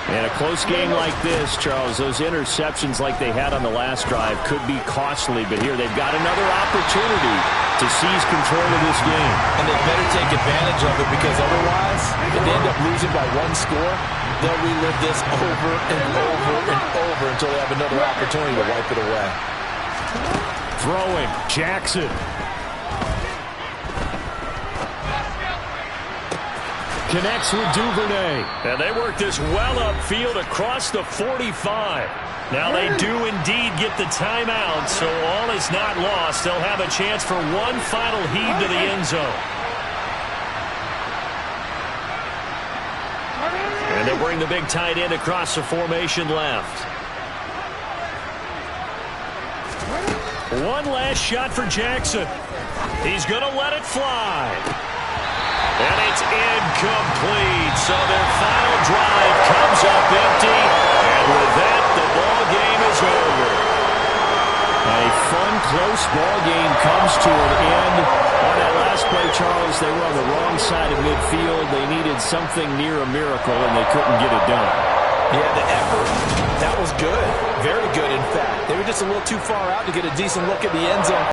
And a close game like this, Charles, those interceptions like they had on the last drive could be costly. But here they've got another opportunity to seize control of this game. And they better take advantage of it, because otherwise, if they end up losing by one score, they'll relive this over and over and over until they have another opportunity to wipe it away. Throwing, Jackson. Connects with Duvernay. And they work this well upfield across the 45. Now they do indeed get the timeout, so all is not lost. They'll have a chance for one final heave to the end zone. And they'll bring the big tight end across the formation left. One last shot for Jackson. He's going to let it fly. And it's incomplete. So their final drive comes up empty. And with that, the ball game is over. A fun, close ball game comes to an end. On that last play, Charles, they were on the wrong side of midfield. They needed something near a miracle, and they couldn't get it done. Yeah, the effort, that was good. Very good, in fact. They were just a little too far out to get a decent look at the end zone.